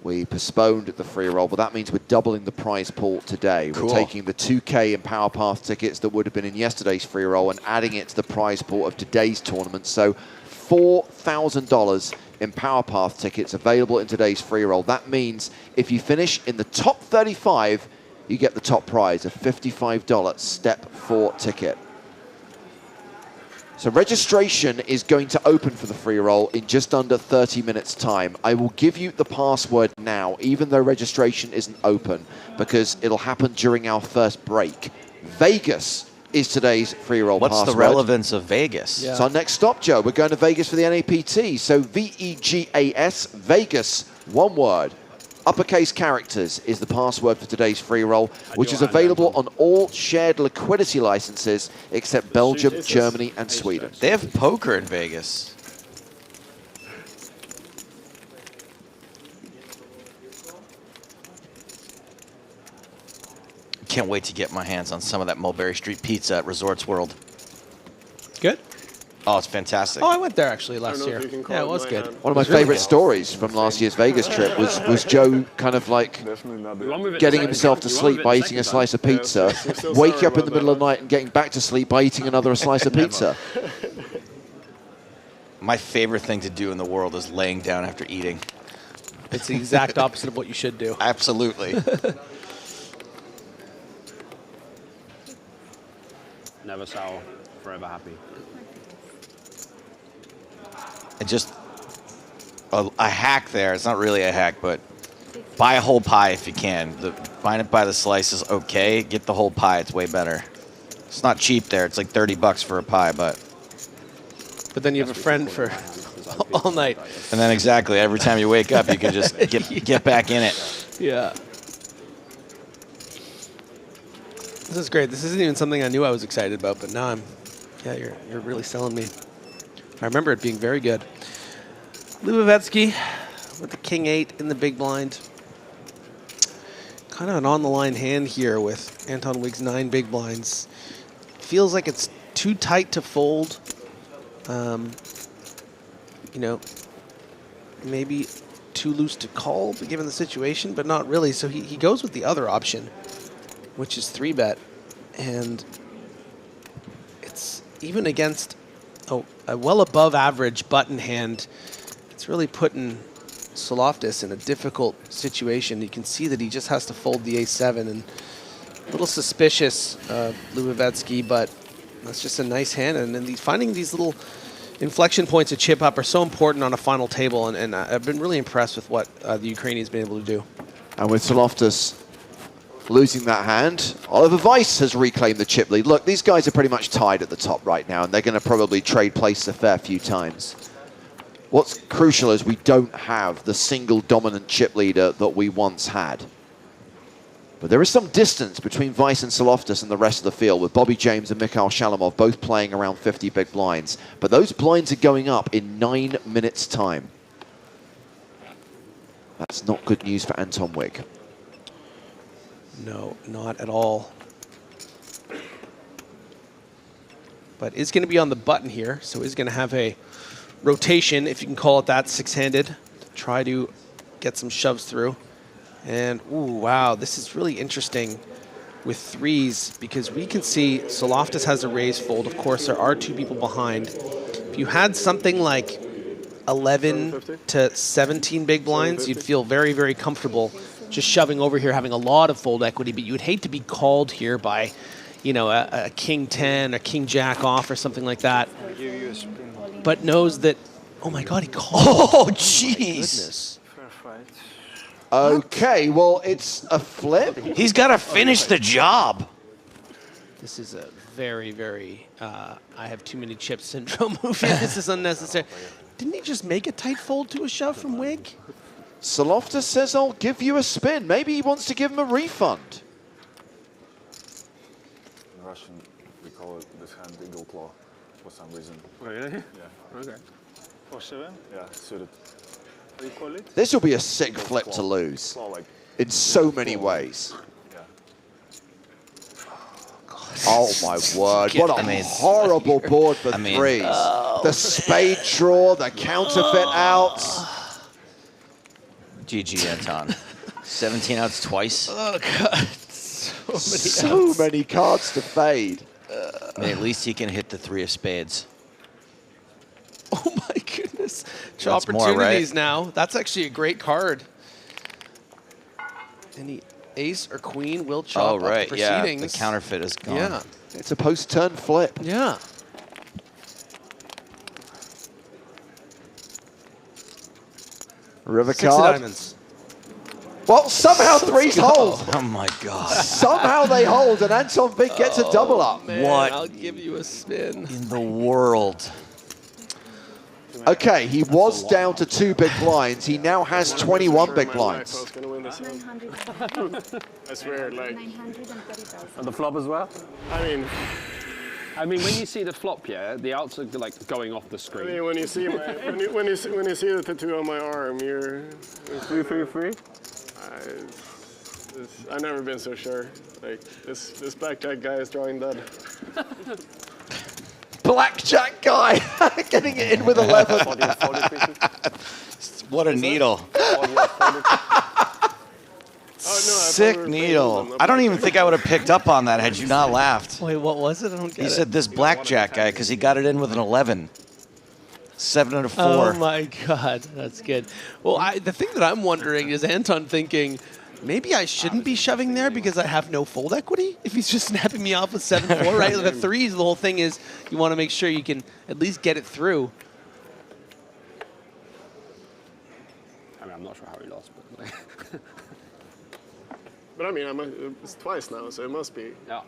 we postponed the free roll, but that means we're doubling the prize pool today. Cool. We're taking the 2K and Power Path tickets that would have been in yesterday's free roll and adding it to the prize pool of today's tournament. So $4,000 in Power Path tickets available in today's free roll. That means if you finish in the top 35, you get the top prize, a $55 Step 4 ticket. So registration is going to open for the free roll in just under 30 minutes time. I will give you the password now, even though registration isn't open, because it'll happen during our first break. Vegas is today's free roll password. What's the relevance of Vegas? Yeah. It's our next stop, Joe. We're going to Vegas for the NAPT. So VEGAS, Vegas, one word. Uppercase characters is the password for today's free roll, which is available on all shared liquidity licenses except Belgium, Germany, and Sweden. They have poker in Vegas. Can't wait to get my hands on some of that Mulberry Street pizza at Resorts World. Good? Oh, it's fantastic. Oh, I went there actually last year. Yeah, it was good. One of my favorite stories from last year's Vegas trip was Joe kind of like getting himself to sleep by eating a slice of pizza, waking up in the middle of the night and getting back to sleep by eating another slice of pizza. My favorite thing to do in the world is laying down after eating. It's the exact opposite of what you should do. Absolutely. never sour, forever happy. It just a hack there. It's not really a hack, but buy a whole pie if you can. Buying it by the slice is okay. Get the whole pie. It's way better. It's not cheap there. It's like 30 bucks for a pie, but then you have a friend for all night. And then exactly every time you wake up, you can just get back in it. Yeah. This is great. This isn't even something I knew I was excited about, but now you're really selling me. I remember it being very good. Lubovetsky with the king-8 in the big blind. Kind of an on-the-line hand here with Anton Wigg's 9 big blinds. Feels like it's too tight to fold. You know, maybe too loose to call, given the situation, but not really. So he goes with the other option, which is 3-bet. And it's even against a well above average button hand. It's really putting Soloftis in a difficult situation. You can see that he just has to fold the A7, and a little suspicious, Lubovetsky, but that's just a nice hand. And then finding these little inflection points of chip up are so important on a final table, and I've been really impressed with what the Ukrainian's been able to do. And with Soloftis losing that hand, Oliver Weis has reclaimed the chip lead. Look, these guys are pretty much tied at the top right now, and they're going to probably trade places a fair few times. What's crucial is we don't have the single dominant chip leader that we once had. But there is some distance between Weis and Soloftis and the rest of the field, with Bobby James and Mikhail Shalamov both playing around 50 big blinds. But those blinds are going up in 9 minutes' time. That's not good news for Anton Wigg. No, not at all. But is going to be on the button here, so is going to have a rotation, if you can call it that, six-handed, to try to get some shoves through. And, ooh, wow, this is really interesting with threes, because we can see Soloftis has a raise fold. Of course, there are 2 people behind. If you had something like 11 to 17 big blinds, you'd feel very, very comfortable just shoving over here, having a lot of fold equity, but you would hate to be called here by, you know, a king 10, a king jack off or something like that. But knows that, oh my God, he called. Oh, jeez. Okay, well, it's a flip. He's got to finish the job. This is a very, very, I have too many chips syndrome move here. This is unnecessary. Didn't he just make a tight fold to a shove from Wigg? Soloftis says, I'll give you a spin. Maybe he wants to give him a refund. In Russian, we call it this hand eagle claw for some reason. Really? Yeah. Okay. 4-7? Yeah, suited. How do you call it? This will be a sick flip to lose in so many ways. Yeah. Oh my word, what a horrible board for threes. The spade draw, the counterfeit outs. GG, Anton. 17 outs twice. Oh, God. So many cards to fade. I mean, at least he can hit the 3 of spades. Oh, my goodness. That's Opportunities more, right? now. That's actually a great card. Any ace or queen will chop up the proceedings. Yeah, the counterfeit is gone. Yeah. It's a post-turn flip. Yeah. River 6 of card. diamonds. Well, somehow threes hold. Oh my God. Somehow they hold, and Anton Wigg gets a double up. Man, What? I'll give you a spin. In the world. Okay, he was down to 2 big blinds. He now has 21 big blinds. I swear, like. And the flop as well? I mean, when you see the flop, yeah, the outs are like going off the screen. I mean, when you see my, when you see the tattoo on my arm, you're 3-3-3. I've never been so sure. Like this blackjack guy is drawing dead. Blackjack guy getting it in with 11. What a needle. Sick needle. I don't even think I would have picked up on that had you not laughed. Wait, what was it? I don't get it. He said this blackjack guy because he got it in with an 11. 7 and a 4. Oh my God, that's good. Well, the thing that I'm wondering is Anton thinking, maybe I shouldn't be shoving there because I have no fold equity if he's just snapping me off with 7-4, right? The threes, the whole thing is you want to make sure you can at least get it through. I mean, I'm not sure how he lost, but... But I mean, it's twice now, so it must be. Yeah.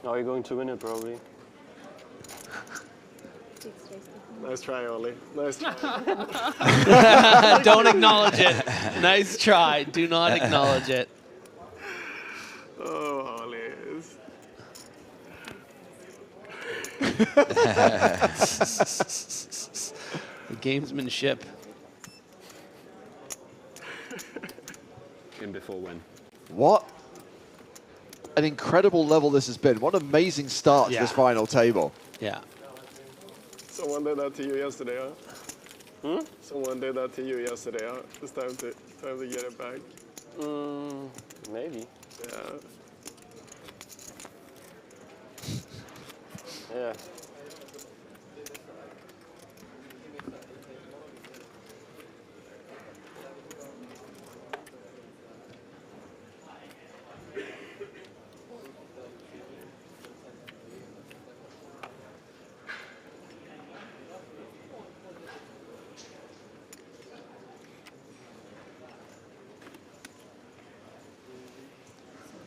Now you're going to win it, probably. Nice try, Ollie. Nice try. Don't acknowledge it. Nice try. Do not acknowledge it. Oh, Ollie. The gamesmanship. In before win. What an incredible level this has been. What an amazing start to this final table. Yeah. Someone did that to you yesterday, huh? Hmm? Someone did that to you yesterday, huh? It's time to get it back. Maybe. Yeah. Yeah.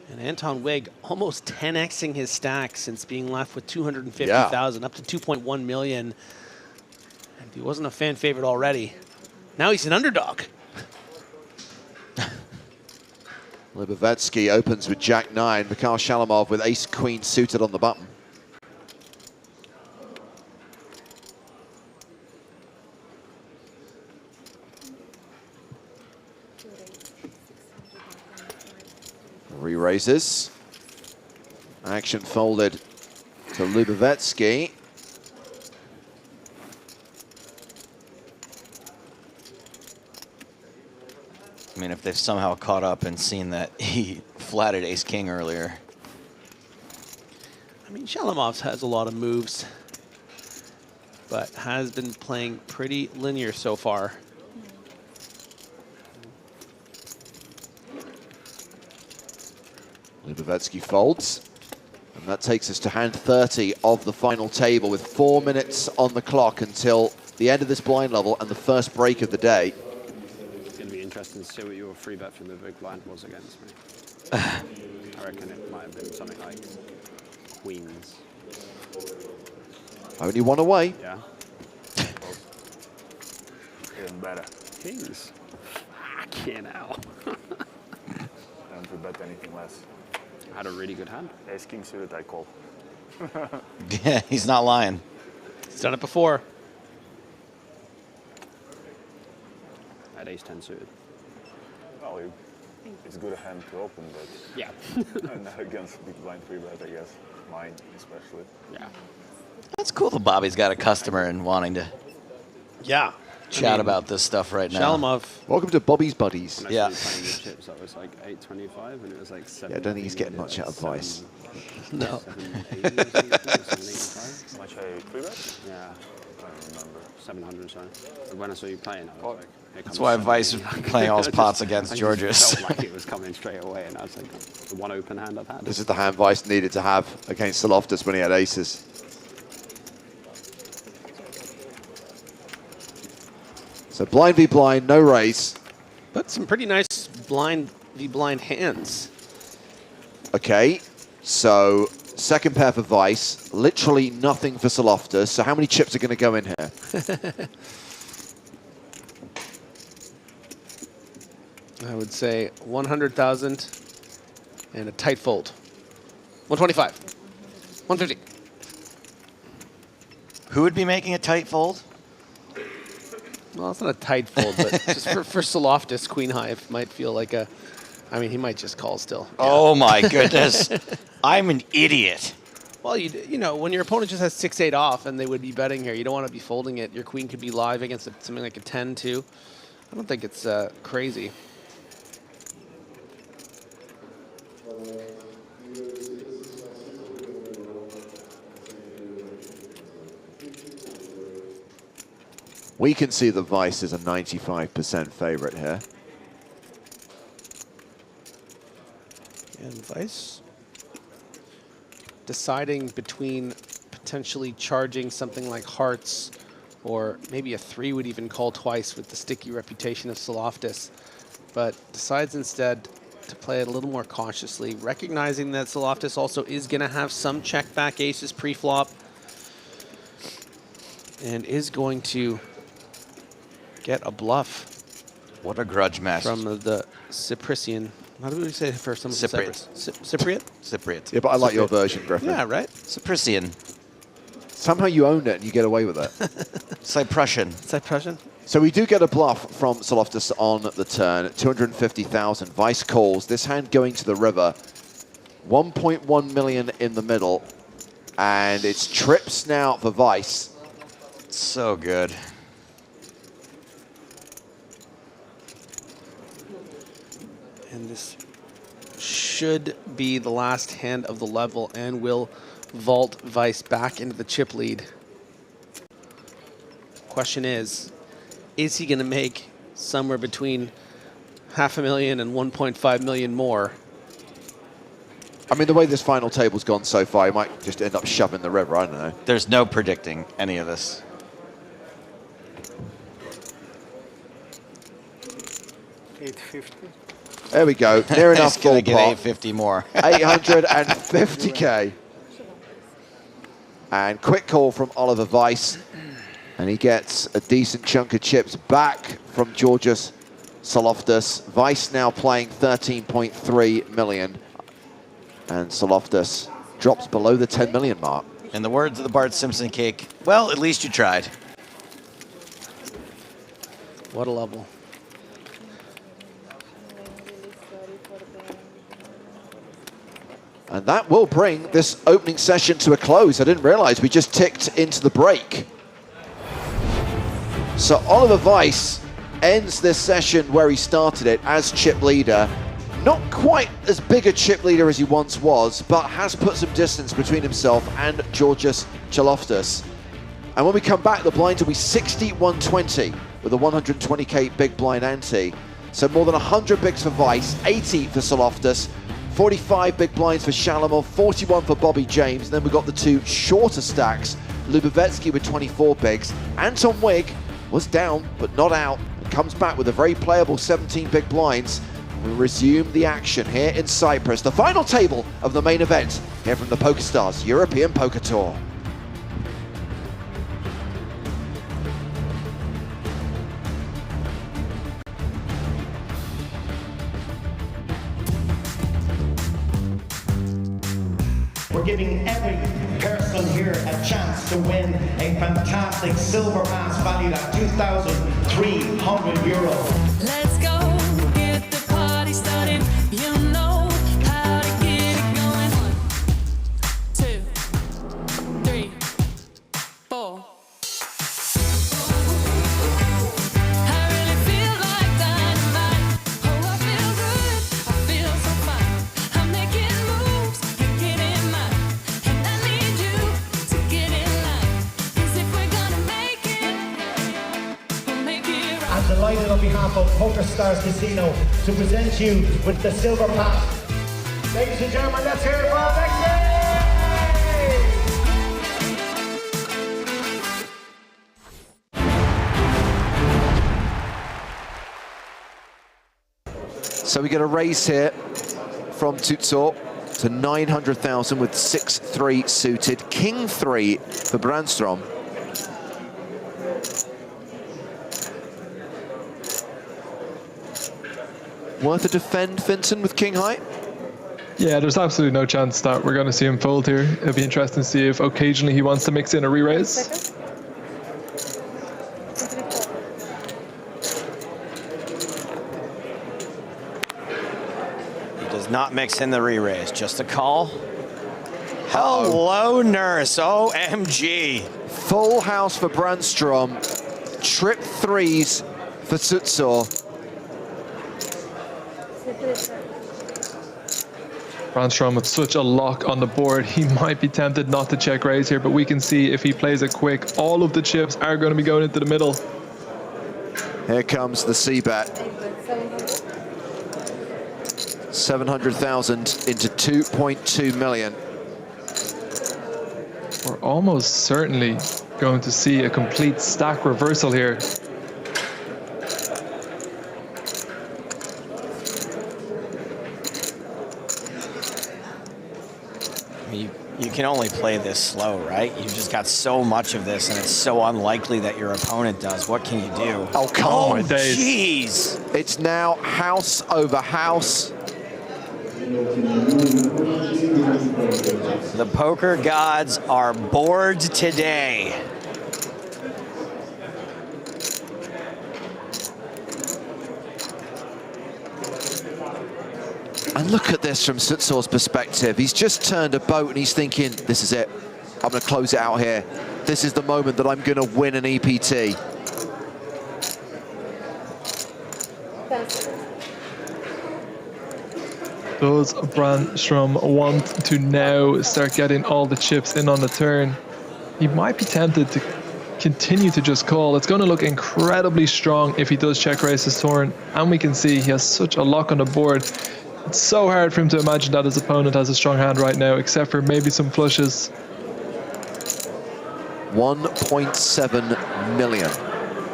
And Anton Wigg almost 10xing his stack since being left with 250,000 up to 2.1 million. And he wasn't a fan favorite already. Now he's an underdog. Libovetsky opens with Jack-9. Mikhail Shalamov with ace-queen suited on the button. Re-raises. Action folded to Libovetsky. I mean, if they've somehow caught up and seen that he flatted ace-king earlier. I mean, Shalamov has a lot of moves, but has been playing pretty linear so far. Libovetsky folds, and that takes us to hand 30 of the final table with 4 minutes on the clock until the end of this blind level and the first break of the day. It's going to be interesting to see what your free bet from the big blind was against me. I reckon it might have been something like queens. Only one away. Yeah. Even better. Kings. Fucking hell. Don't free bet anything less. I had a really good hand. Ace king suited, I call. Yeah, he's not lying. He's done it before. I had ace 10 suited. Well, it's good a hand to open, but yeah, not against big blind free bet, I guess. Mine especially. Yeah. That's cool that Bobby's got a customer and wanting to chat about this stuff right now. Shalamov. Welcome to Bobby's Buddies. When I Yeah. started playing the chips, that was like 825, and it was like 7. Yeah, I don't think he's getting much out of Weis. No. 785. Much a free bet? Yeah, I don't remember. 700, sorry. And when I saw you playing, I was like, here That's comes why 7. Weiss was playing all his pots against I just Georges. felt like it was coming straight away, and I was like, the one open hand I've had. This is the hand Weiss needed to have against Loftus when he had aces. So blind v blind, no raise. But some pretty nice blind v blind hands. Okay, so second pair for Weiss, literally nothing for Loftus. So how many chips are going to go in here? I would say 100,000 and a tight fold. 125. 150. Who would be making a tight fold? Well, it's not a tight fold, but just for Loftus, queen high might feel like a. I mean, he might just call still. Oh my goodness, I'm an idiot. Well, you know, when your opponent just has 6-8 off and they would be betting here, you don't want to be folding it. Your queen could be live against something like a 10 too. I don't think it's crazy. We can see that Weiss is a 95% favorite here. And Weis deciding between potentially charging something like hearts, or maybe a 3 would even call twice with the sticky reputation of Saloftis, but decides instead to play it a little more cautiously, recognizing that Saloftis also is going to have some check back aces pre-flop, and is going to get a bluff. What a grudge match. From the Cyprian. How do we say it for someone from Cypriot. Cyprus? Cypriot? Cypriot. Yeah, but I like your Cypriot. version, Griffin. Yeah, right? Cyprician. Somehow you own it and you get away with it. Cyprussian. Cyprussian? So we do get a bluff from Saloftis on the turn. 250,000. Weis calls. This hand going to the river. 1.1 million in the middle. And it's trips now for Weis. So good. And this should be the last hand of the level and will vault Weis back into the chip lead. Question is he going to make somewhere between $500,000 and 1.5 million more? I mean, the way this final table's gone so far, he might just end up shoving the river. I don't know. There's no predicting any of this. $850. There we go. Near enough. He's going to get 850 more. 850K. And quick call from Oliver Weis. And he gets a decent chunk of chips back from Georgios Saloftis. Weis now playing 13.3 million. And Saloftis drops below the 10 million mark. In the words of the Bart Simpson cake, well, at least you tried. What a level. And that will bring this opening session to a close. I didn't realize we just ticked into the break. So Oliver Weis ends this session where he started it as chip leader. Not quite as big a chip leader as he once was, but has put some distance between himself and Georgios Saloftis. And when we come back, the blind will be 60-120 with a 120K big blind ante. So more than 100 bigs for Weis, 80 for Saloftis, 45 big blinds for Shalamov, 41 for Bobby James. And then we've got the two shorter stacks, Lubovetsky with 24 bigs. Anton Wigg was down, but not out, and comes back with a very playable 17 big blinds. We resume the action here in Cyprus, the final table of the main event here from the PokerStars European Poker Tour. We're giving every person here a chance to win a fantastic silver pass valued at €2,300. Let's go, get the party started. You know how to get it going. 1, 2, 3, 4. I really feel like dynamite. Oh, I feel good. I feel so fine. I'm making moves, you're getting mine. And I need you to get in line. 'Cause if we're gonna make it, we'll make it right. I'm delighted on behalf of PokerStars Casino to present you with the silver pass. Ladies and gentlemen, let's hear it for Alexei! So we get a raise here from Tutsor to 900,000 with 6-3 suited, King 3 for Brandstrom. Worth a defend, Finton, with King High? Yeah, there's absolutely no chance that we're going to see him fold here. It'll be interesting to see if occasionally he wants to mix in a re-raise. He does not mix in the re-raise, just a call. Hello, Nurse, OMG. Full house for Brandstrom, trip threes for Tutsor. Brandstrom with such a lock on the board, he might be tempted not to check raise here, but we can see if he plays it quick, all of the chips are going to be going into the middle. Here comes the C-bet. 700,000 into 2.2 million. We're almost certainly going to see a complete stack reversal here. You can only play this slow, right? You've just got so much of this, and it's so unlikely that your opponent does. What can you do? Oh, come on. my days. Jeez. It's now house over house. The poker gods are bored today. And look at this from Sutsor's perspective. He's just turned a boat and he's thinking, this is it. I'm going to close it out here. This is the moment that I'm going to win an EPT. Does Brandstrom want to now start getting all the chips in on the turn? He might be tempted to continue to just call. It's going to look incredibly strong if he does check raise his turn, and we can see he has such a lock on the board. It's so hard for him to imagine that his opponent has a strong hand right now, except for maybe some flushes. 1.7 million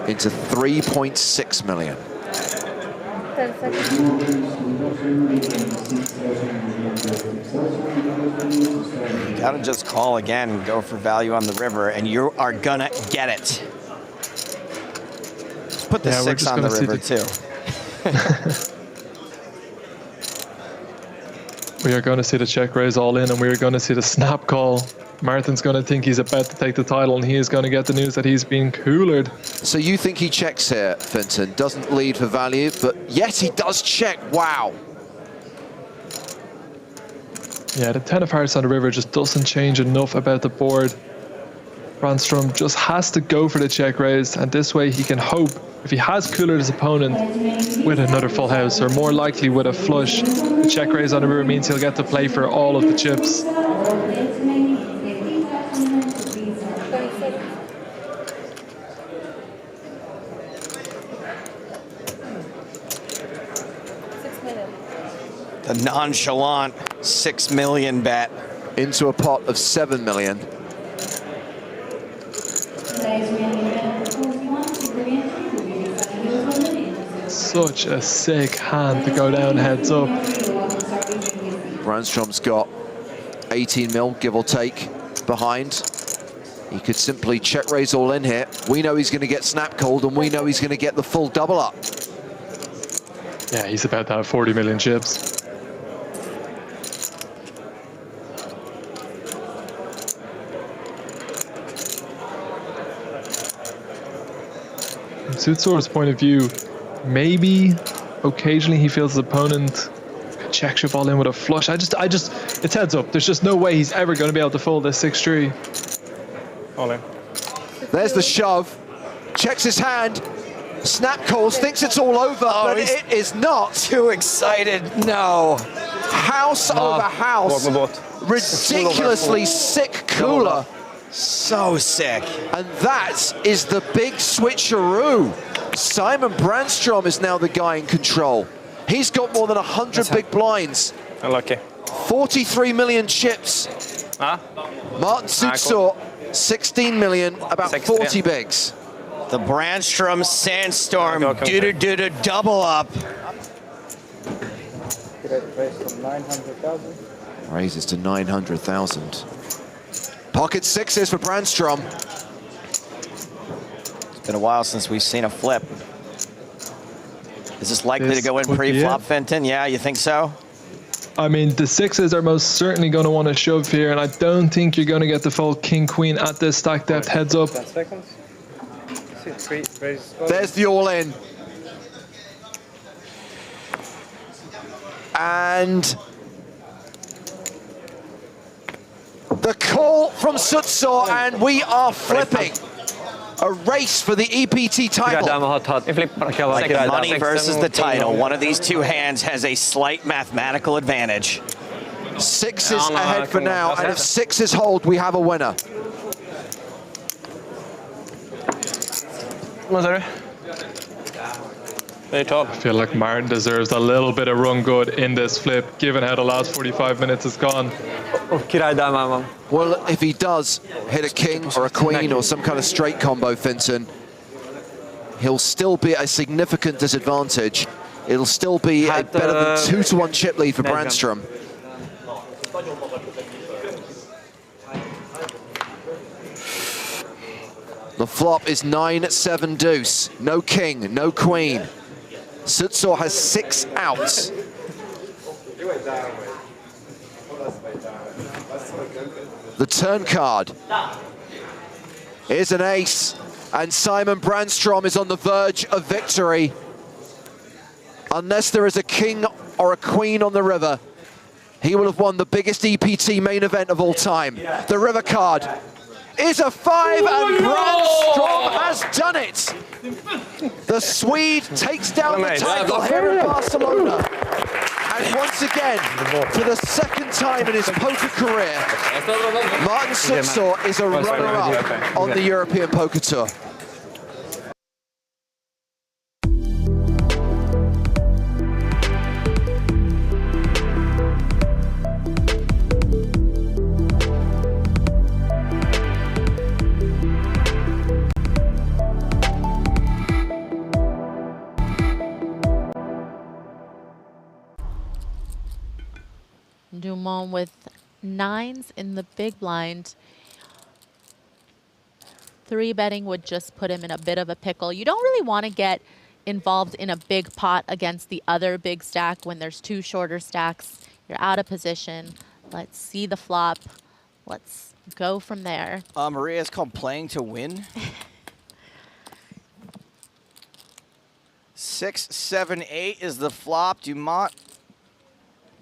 into 3.6 million. 10 seconds. You gotta just call again and go for value on the river, and you are gonna get it. Just put the 6 on the river too. We are going to see the check raise all in, and we are going to see the snap call. Martin's going to think he's about to take the title, and he is going to get the news that he's being coolered. So you think he checks here, Finton? Doesn't lead for value, but yes, he does check. Wow. Yeah, the 10 of hearts on the river just doesn't change enough about the board. Brandstrom just has to go for the check raise, and this way he can hope, if he has coolered his opponent with another full house, or more likely with a flush, the check raise on the river means he'll get to play for all of the chips. The nonchalant 6 million bet. Into a pot of 7 million. Such a sick hand to go down heads up. Brandstrom's got 18 mil, give or take, behind. He could simply check raise all in here. We know he's going to get snap called, and we know he's going to get the full double up. Yeah, he's about to have 40 million chips. From Sutsor's point of view, maybe occasionally he feels his opponent check shove all in with a flush. It's heads up. There's just no way he's ever going to be able to fold this 6-3. All in. There's the shove. Checks his hand. Snap calls, thinks it's all over, but it is not. Too excited. No. House over house. Ridiculously sick cooler. So sick. And that is the big switcheroo. Simon Brandstrom is now the guy in control. He's got more than 100 big blinds. Unlucky. 43 million chips. Martin Sutsor, 16 million, about 40 bigs. The Brandstrom Sandstorm doo-doo-doo-doo double up. Raises to 900,000. Pocket sixes for Brandstrom. It's been a while since we've seen a flip. Is this likely to go in pre-flop, Fenton? Yeah, you think so? I mean, the sixes are most certainly going to want to shove here, and I don't think you're going to get the full king-queen at this stack depth heads up. There's the all-in. And the call from Sutsor, and we are flipping. A race for the EPT title. Like money versus the title. One of these two hands has a slight mathematical advantage. Sixes ahead for now, and if sixes hold, we have a winner. I feel like Martin deserves a little bit of run good in this flip, given how the last 45 minutes has gone. Well, if he does hit a king or a queen or some kind of straight combo, Finton, he'll still be at a significant disadvantage. It'll still be a better than 2-1 chip lead for Brandstrom. The flop is 9-7 deuce. No king, no queen. Sutsor has 6 outs. The turn card is an ace, and Simon Brandstrom is on the verge of victory. Unless there is a king or a queen on the river, he will have won the biggest EPT main event of all time. The river card is a 5, and Brandstrom has done it. The Swede takes down the title here in Barcelona. And once again, for the second time in his poker career, Martin Sutsor is a runner-up on the European Poker Tour. Dumont with 9s in the big blind. 3-betting would just put him in a bit of a pickle. You don't really want to get involved in a big pot against the other big stack when there's 2 shorter stacks. You're out of position. Let's see the flop. Let's go from there. Maria, it's called playing to win. 6, 7, 8 is the flop. Dumont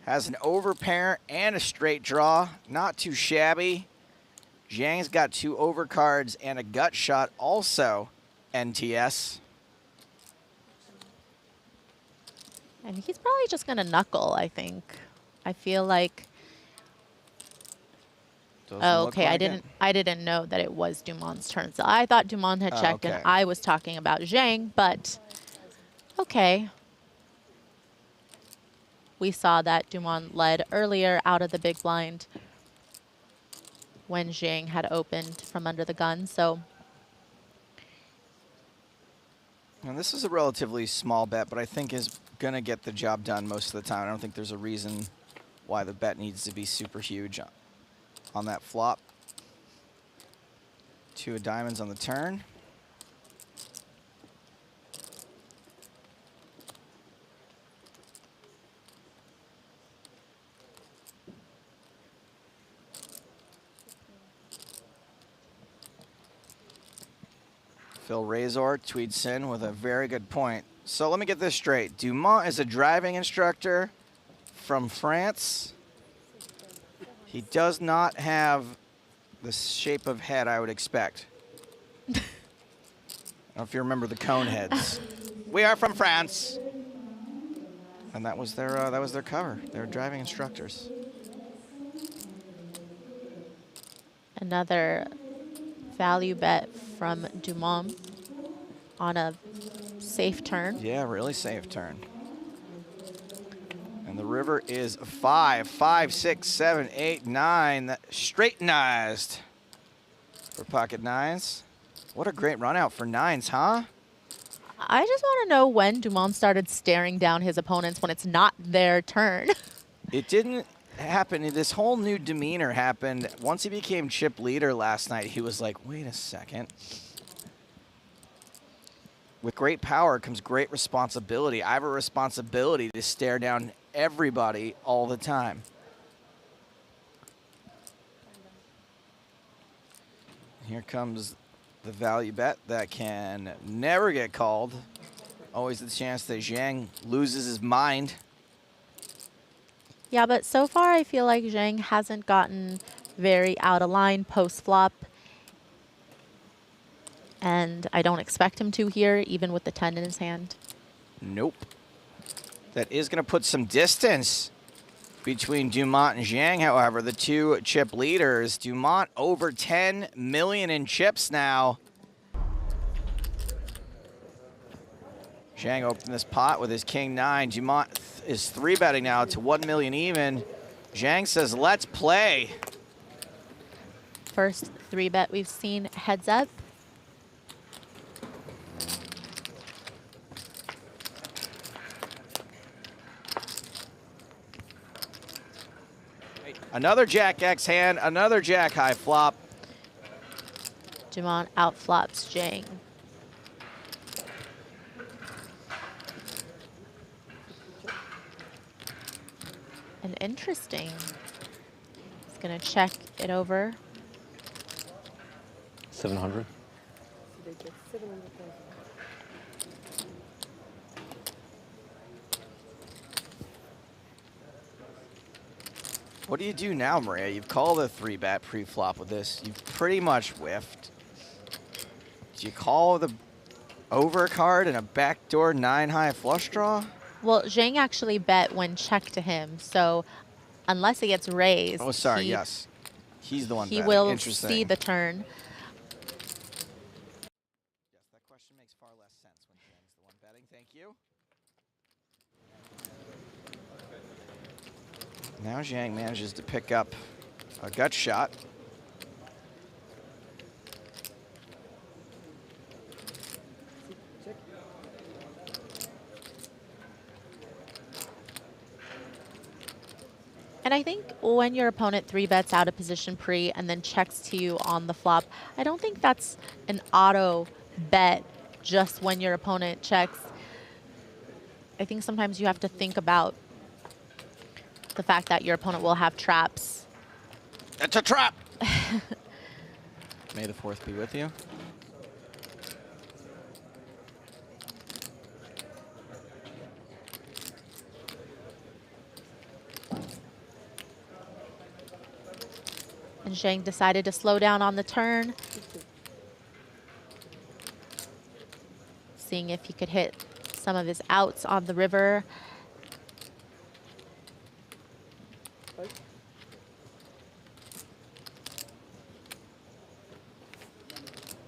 has an overpair and a straight draw. Not too shabby. Zhang's got 2 overcards and a gut shot, also NTS. And he's probably just going to knuckle, I think. I feel like... Oh, okay. I didn't know that it was Dumont's turn. So I thought Dumont had checked, and I was talking about Zhang, but okay. We saw that Dumont led earlier out of the big blind when Zhang had opened from under the gun, so. And this is a relatively small bet, but I think is going to get the job done most of the time. I don't think there's a reason why the bet needs to be super huge on that flop. 2 of diamonds on the turn. Phil Razor tweets in with a very good point. So let me get this straight. Dumont is a driving instructor from France. He does not have the shape of head I would expect. I don't know if you remember the cone heads. We are from France. And that was their cover. They were driving instructors. Another value bet from Dumont on a safe turn. Yeah, really safe turn. And the river is 5, 5, 6, 7, 8, 9. That straightenized for pocket 9s. What a great run out for 9s, huh? I just want to know when Dumont started staring down his opponents when it's not their turn. It didn't happen. This whole new demeanor happened once he became chip leader last night. He was like, wait a second. With great power comes great responsibility. I have a responsibility to stare down everybody all the time. Here comes the value bet that can never get called. Always the chance that Zhang loses his mind. Yeah, but so far I feel like Zhang hasn't gotten very out of line post-flop. And I don't expect him to here, even with the 10 in his hand. Nope. That is going to put some distance between Dumont and Zhang, however. The 2 chip leaders. Dumont over 10 million in chips now. Zhang opened this pot with his king-9. Dumont is 3-betting now to 1 million even. Zhang says, let's play. First 3-bet we've seen heads up. Another Jack X hand, another Jack high flop. Dumont outflops Zhang. And interesting. He's gonna check it over. 700. What do you do now, Maria? You've called a 3-bet pre-flop with this. You've pretty much whiffed. Do you call the over card and a backdoor 9-high flush draw? Well, Zhang actually bet when checked to him, so unless it gets raised, Oh, sorry, yes. He's the one he betting. will Interesting. see the turn. Yes, that question makes far less sense when Zhang's the one betting. Thank you. Now Zhang manages to pick up a gut shot. And I think when your opponent 3-bets out of position pre and then checks to you on the flop, I don't think that's an auto bet just when your opponent checks. I think sometimes you have to think about the fact that your opponent will have traps. It's a trap! May the 4th be with you. And Zhang decided to slow down on the turn, seeing if he could hit some of his outs on the river.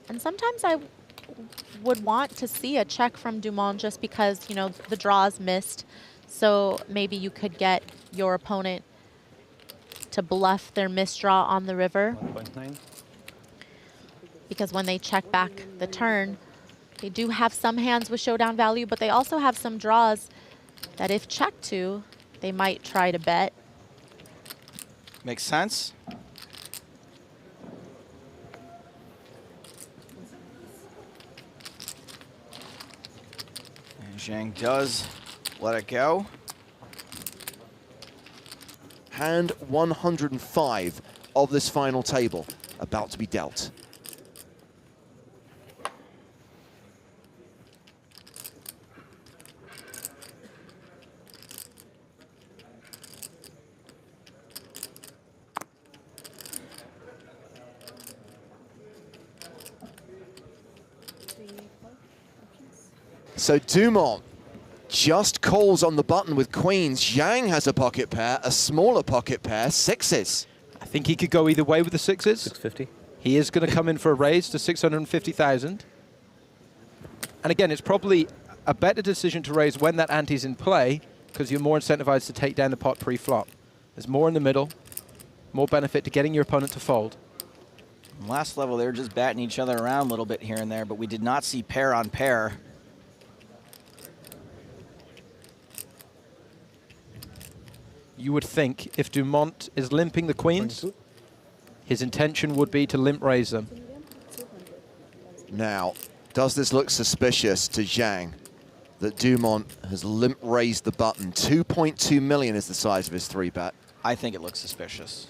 And sometimes I would want to see a check from Dumont just because, you know, the draw's missed. So maybe you could get your opponent to bluff their misdraw on the river. 1.9. Because when they check back the turn, they do have some hands with showdown value, but they also have some draws that if checked to, they might try to bet. Makes sense. And Zhang does let it go. Hand 105 of this final table about to be dealt. So Dumont just calls on the button with queens. Zhang has a pocket pair, a smaller pocket pair, sixes. I think he could go either way with the sixes. 650. He is going to come in for a raise to 650,000. And again, it's probably a better decision to raise when that ante's in play because you're more incentivized to take down the pot pre-flop. There's more in the middle, more benefit to getting your opponent to fold. Last level, they were just batting each other around a little bit here and there, but we did not see pair on pair. You would think if Dumont is limping the queens, his intention would be to limp raise them. Now, does this look suspicious to Zhang that Dumont has limp raised the button? 2.2 million is the size of his 3-bet. I think it looks suspicious.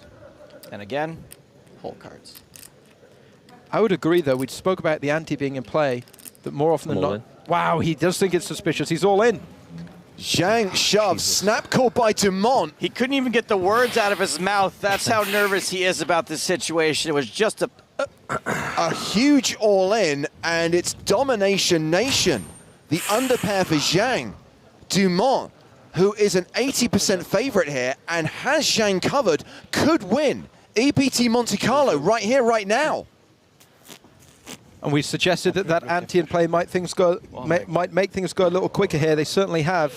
And again, hole cards. I would agree, though. We spoke about the ante being in play, that more often than not... Wow, he does think it's suspicious. He's all in. Zhang shoves, snap call by Dumont. He couldn't even get the words out of his mouth. That's how nervous he is about this situation. It was just a huge all-in, and it's domination nation. The underpair for Zhang. Dumont, who is an 80% favorite here and has Zhang covered, could win EPT Monte Carlo right here, right now. And we suggested that that ante in play might make things go a little quicker here. They certainly have.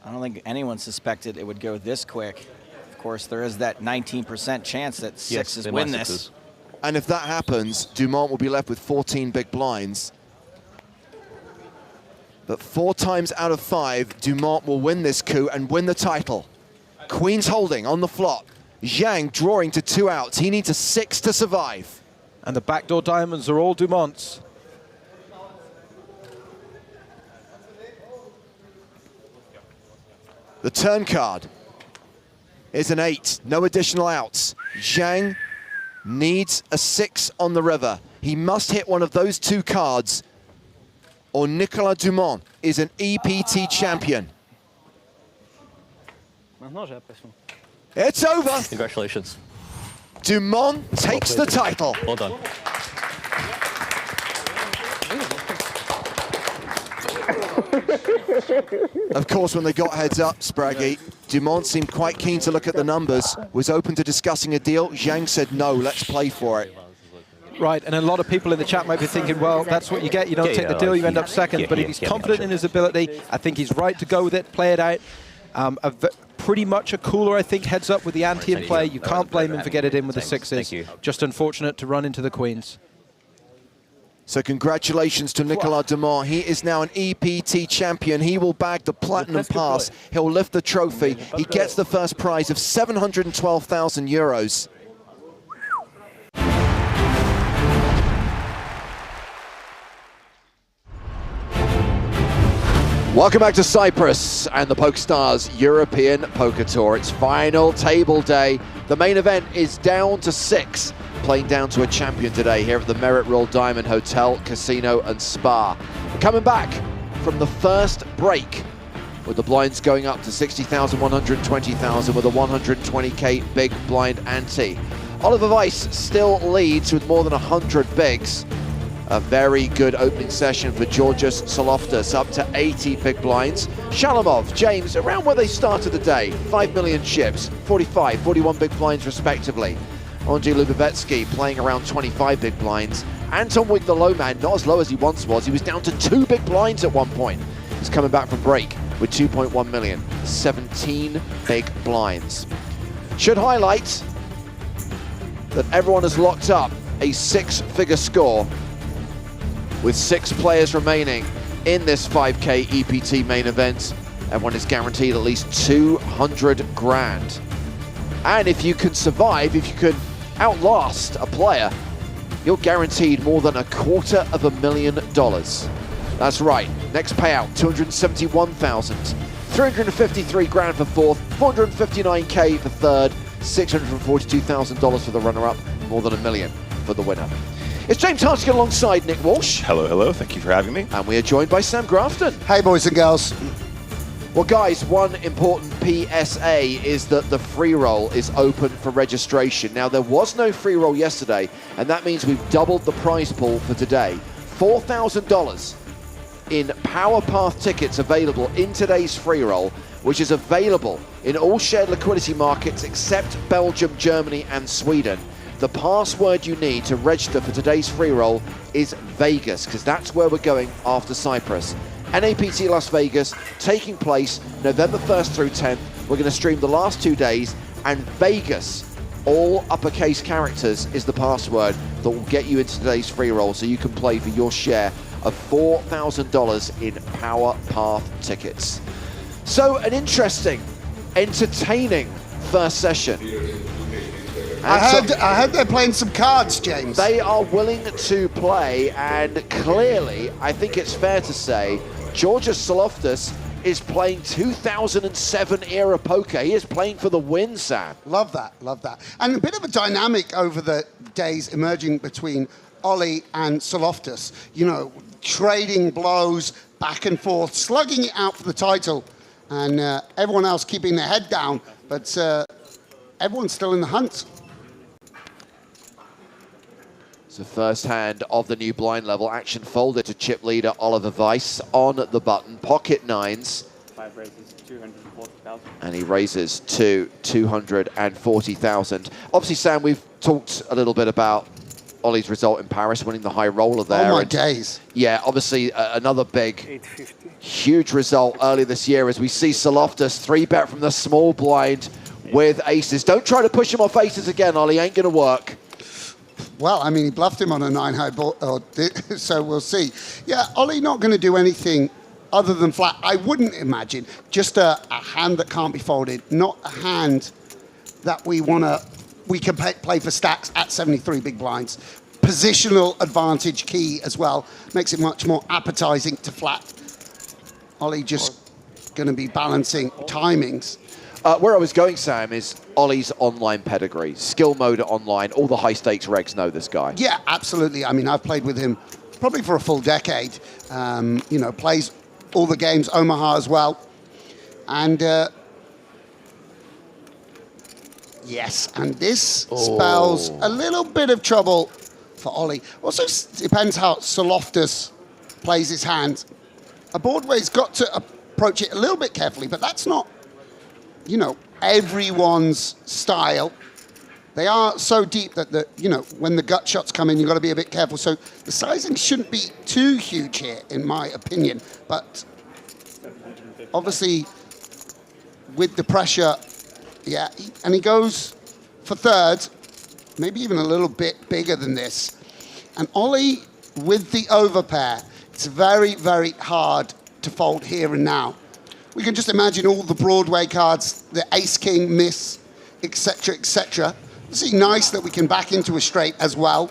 I don't think anyone suspected it would go this quick. Of course, there is that 19% chance that sixes win this. And if that happens, Dumont will be left with 14 big blinds. But 4 times out of 5, Dumont will win this coup and win the title. Queen's holding on the flop. Zhang drawing to 2 outs. He needs a 6 to survive. And the backdoor diamonds are all Dumont's. The turn card is an 8, no additional outs. Zhang needs a 6 on the river. He must hit one of those 2 cards, or Nicolas Dumont is an EPT champion. It's over. Congratulations. Dumont takes the title. Well done. Of course, when they got heads up, Spraggy, Dumont seemed quite keen to look at the numbers, was open to discussing a deal. Zhang said, no, let's play for it. Right, and a lot of people in the chat might be thinking, well, that's what you get. You don't take the deal, you end up second. But if he's confident in his ability, I think he's right to go with it, play it out. Pretty much a cooler, I think, heads up with the ante in play. You can't blame him for getting it in with the 6s. Just unfortunate to run into the queens. So congratulations to Nicolas Dumont. He is now an EPT champion. He will bag the platinum pass. He'll lift the trophy. He gets the first prize of 712,000 euros. Welcome back to Cyprus and the PokerStars European Poker Tour. It's final table day. The main event is down to 6. Playing down to a champion today here at the Merit Royal Diamond Hotel, Casino and Spa. We're coming back from the first break with the blinds going up to 60,000, 120,000 with a 120k big blind ante. Oliver Weis still leads with more than 100 bigs. A very good opening session for Georgios Saloftas, up to 80 big blinds. Shalamov, James, around where they started the day. 5 million chips, 45, 41 big blinds respectively. Andrzej Lubavetsky playing around 25 big blinds. Anton Wigg, the low man, not as low as he once was. He was down to 2 big blinds at one point. He's coming back from break with 2.1 million, 17 big blinds. Should highlight that everyone has locked up a 6-figure score with 6 players remaining in this 5K EPT main event. Everyone is guaranteed at least 200 grand. And if you can survive, if you can outlast a player, you're guaranteed more than $250,000. That's right, next payout, 271,000. 353 grand for fourth, 459k for third, $642,000 for the runner-up, more than $1 million for the winner. It's James Hartigan alongside Nick Walsh. Hello, hello. Thank you for having me. And we are joined by Sam Grafton. Hey, boys and girls. Well, guys, one important PSA is that the free roll is open for registration. Now, there was no free roll yesterday, and that means we've doubled the prize pool for today. $4,000 in Power Path tickets available in today's free roll, which is available in all shared liquidity markets except Belgium, Germany, and Sweden. The password you need to register for today's free roll is Vegas, because that's where we're going after Cyprus. NAPT Las Vegas, taking place November 1st through 10th. We're going to stream the last 2 days, and Vegas, all uppercase characters, is the password that will get you into today's free roll, so you can play for your share of $4,000 in Power Path tickets. So, an interesting, entertaining first session. I heard they're playing some cards, James. They are willing to play, and clearly, I think it's fair to say, Georgios Saloftas is playing 2007 era poker. He is playing for the win, Sam. Love that, love that. And a bit of a dynamic over the days emerging between Ollie and Saloftas. You know, trading blows back and forth, slugging it out for the title, and everyone else keeping their head down, but everyone's still in the hunt. The first hand of the new blind level. Action folded to chip leader Oliver Weis on the button. Pocket nines. 5 raises, 240,000. And he raises to 240,000. Obviously, Sam, we've talked a little bit about Ollie's result in Paris, winning the high roller there. Oh my And days. yeah, obviously another big, huge result earlier this year as we see Saloftas 3-bet from the small blind with aces. Don't try to push him off aces again, Ollie. Ain't going to work. Well, I mean, he bluffed him on a 9-high board, so we'll see. Yeah, Ollie not going to do anything other than flat. I wouldn't imagine. Just a hand that can't be folded, not a hand that we can play for stacks at 73 big blinds. Positional advantage key as well. Makes it much more appetizing to flat. Ollie just going to be balancing timings. Where I was going, Sam, is Ollie's online pedigree. Skill mode online. All the high-stakes regs know this guy. Yeah, absolutely. I mean, I've played with him probably for a full decade. You know, plays all the games, Omaha as well. And yes, and this spells a little bit of trouble for Ollie. Also depends how Saloftas plays his hand. A Broadway's got to approach it a little bit carefully, but that's not, you know, everyone's style. They are so deep that you know, when the gut shots come in, you've got to be a bit careful. So the sizing shouldn't be too huge here, in my opinion. But obviously, with the pressure, yeah, and he goes for third, maybe even a little bit bigger than this. And Ollie, with the overpair, it's very, very hard to fold here and now. We can just imagine all the Broadway cards, the ace-king miss, etc., etc. It's nice that we can back into a straight as well.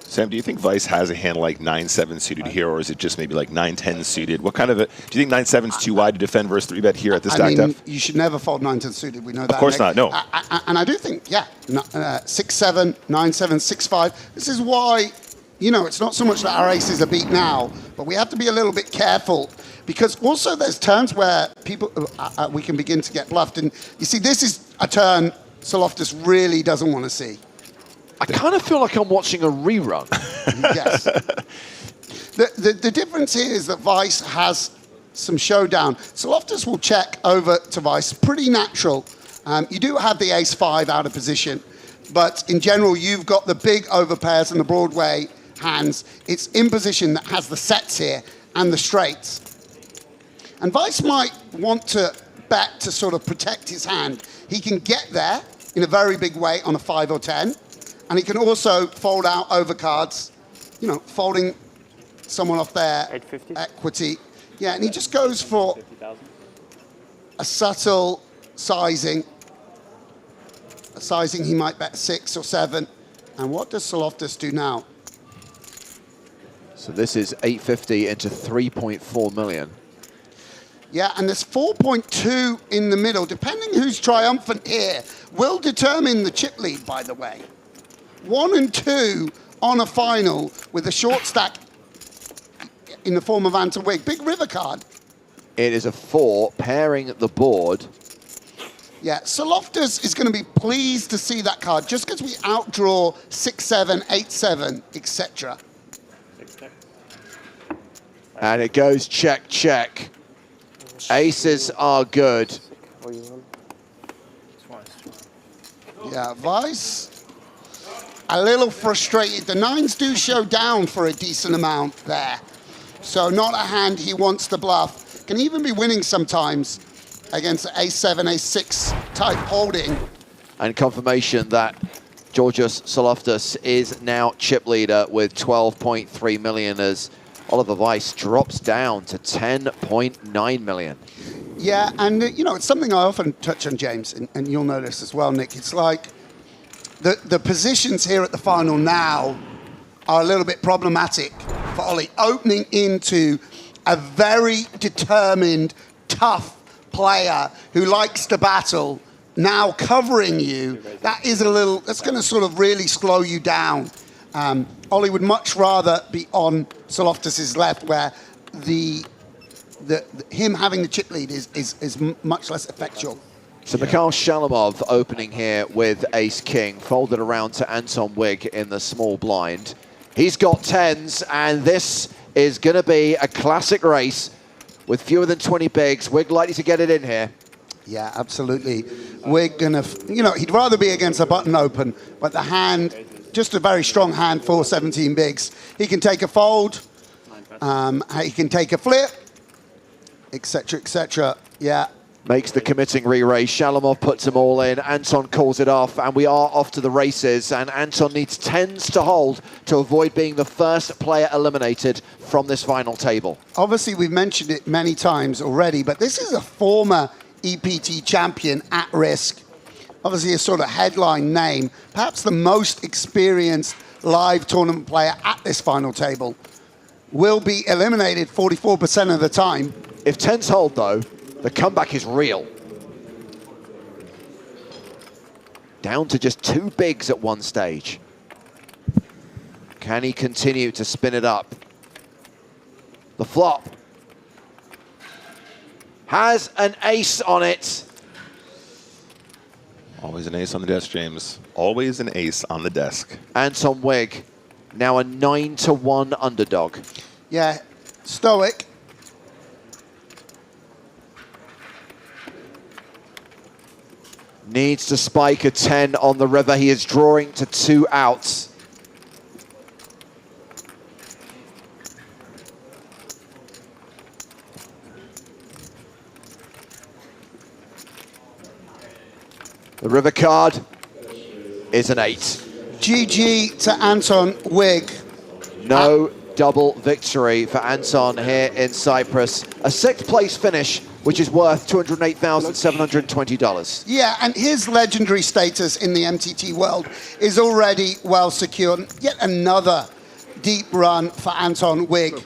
Sam, do you think Weis has a hand like 9-7 suited here, or is it just maybe like 9-10 suited? What kind of a, do you think 9-7's too wide to defend versus 3-bet here at this stack depth? You should never fold 9-10 suited. We know that. Of course not, no. And I do think, yeah, 6-7, 9-7, 6-5. This is why, you know, it's not so much that our aces are beat now, but we have to be a little bit careful because also there's turns where people we can begin to get bluffed. And you see, this is a turn Saloftas really doesn't want to see. I kind of feel like I'm watching a rerun. Yes. The difference here is that Weis has some showdown. Saloftas will check over to Weis. Pretty natural. You do have the ace-5 out of position, but in general, you've got the big overpairs and the Broadway hands. It's in position that has the sets here and the straights. And Weis might want to bet to sort of protect his hand. He can get there in a very big way on a 5 or 10. And he can also fold out overcards, you know, folding someone off their equity. Yeah, and he just goes for a subtle sizing. A sizing he might bet 6 or 7. And what does Saloftas do now? So this is 850 into 3.4 million. Yeah, and there's 4.2 in the middle. Depending who's triumphant here will determine the chip lead, by the way. 1 and 2 on a final with a short stack in the form of Anton Wigg. Big river card. It is a 4, pairing the board. Yeah, Saloftas is going to be pleased to see that card just because we outdraw 6-7, 8-7, etc. And it goes check, check. Aces are good. Yeah, Weis, a little frustrated. The 9s do show down for a decent amount there. So not a hand he wants to bluff. Can even be winning sometimes against ace-7, ace-6 type holding. And confirmation that Georgios Saloftas is now chip leader with 12.3 million as Oliver Weis drops down to 10.9 million. Yeah, and you know, it's something I often touch on, James, and you'll notice as well, Nick. It's like the positions here at the final now are a little bit problematic for Ollie. Opening into a very determined, tough player who likes to battle, now covering you, that's going to sort of really slow you down. Ollie would much rather be on Saloftas' left, where him having the chip lead is much less effectual. So Mikhail Shalamov opening here with ace-king, folded around to Anton Wigg in the small blind. He's got 10s, and this is going to be a classic race with fewer than 20 bigs. Wigg likely to get it in here. Yeah, absolutely. We're going to, you know, he'd rather be against a button open, but the hand just a very strong hand for 17 bigs. He can take a fold, he can take a flip, etc., etc. Yeah. Makes the committing re-raise. Shalamov puts them all in. Anton calls it off, and we are off to the races. And Anton needs 10s to hold to avoid being the first player eliminated from this final table. Obviously, we've mentioned it many times already, but this is a former EPT champion at risk. Obviously, a sort of headline name, perhaps the most experienced live tournament player at this final table. Will be eliminated 44% of the time. If 10s hold, though, the comeback is real. Down to just 2 bigs at one stage. Can he continue to spin it up? The flop has an ace on it. Always an ace on the desk, James. Always an ace on the desk. Anton Wigg, now a 9-1 underdog. Yeah, stoic. Needs to spike a 10 on the river. He is drawing to 2 outs. The river card is an 8. GG to Anton Wigg. No double victory for Anton here in Cyprus. A 6th place finish, which is worth $208,720. Yeah, and his legendary status in the MTT world is already well secured. Yet another deep run for Anton Wigg.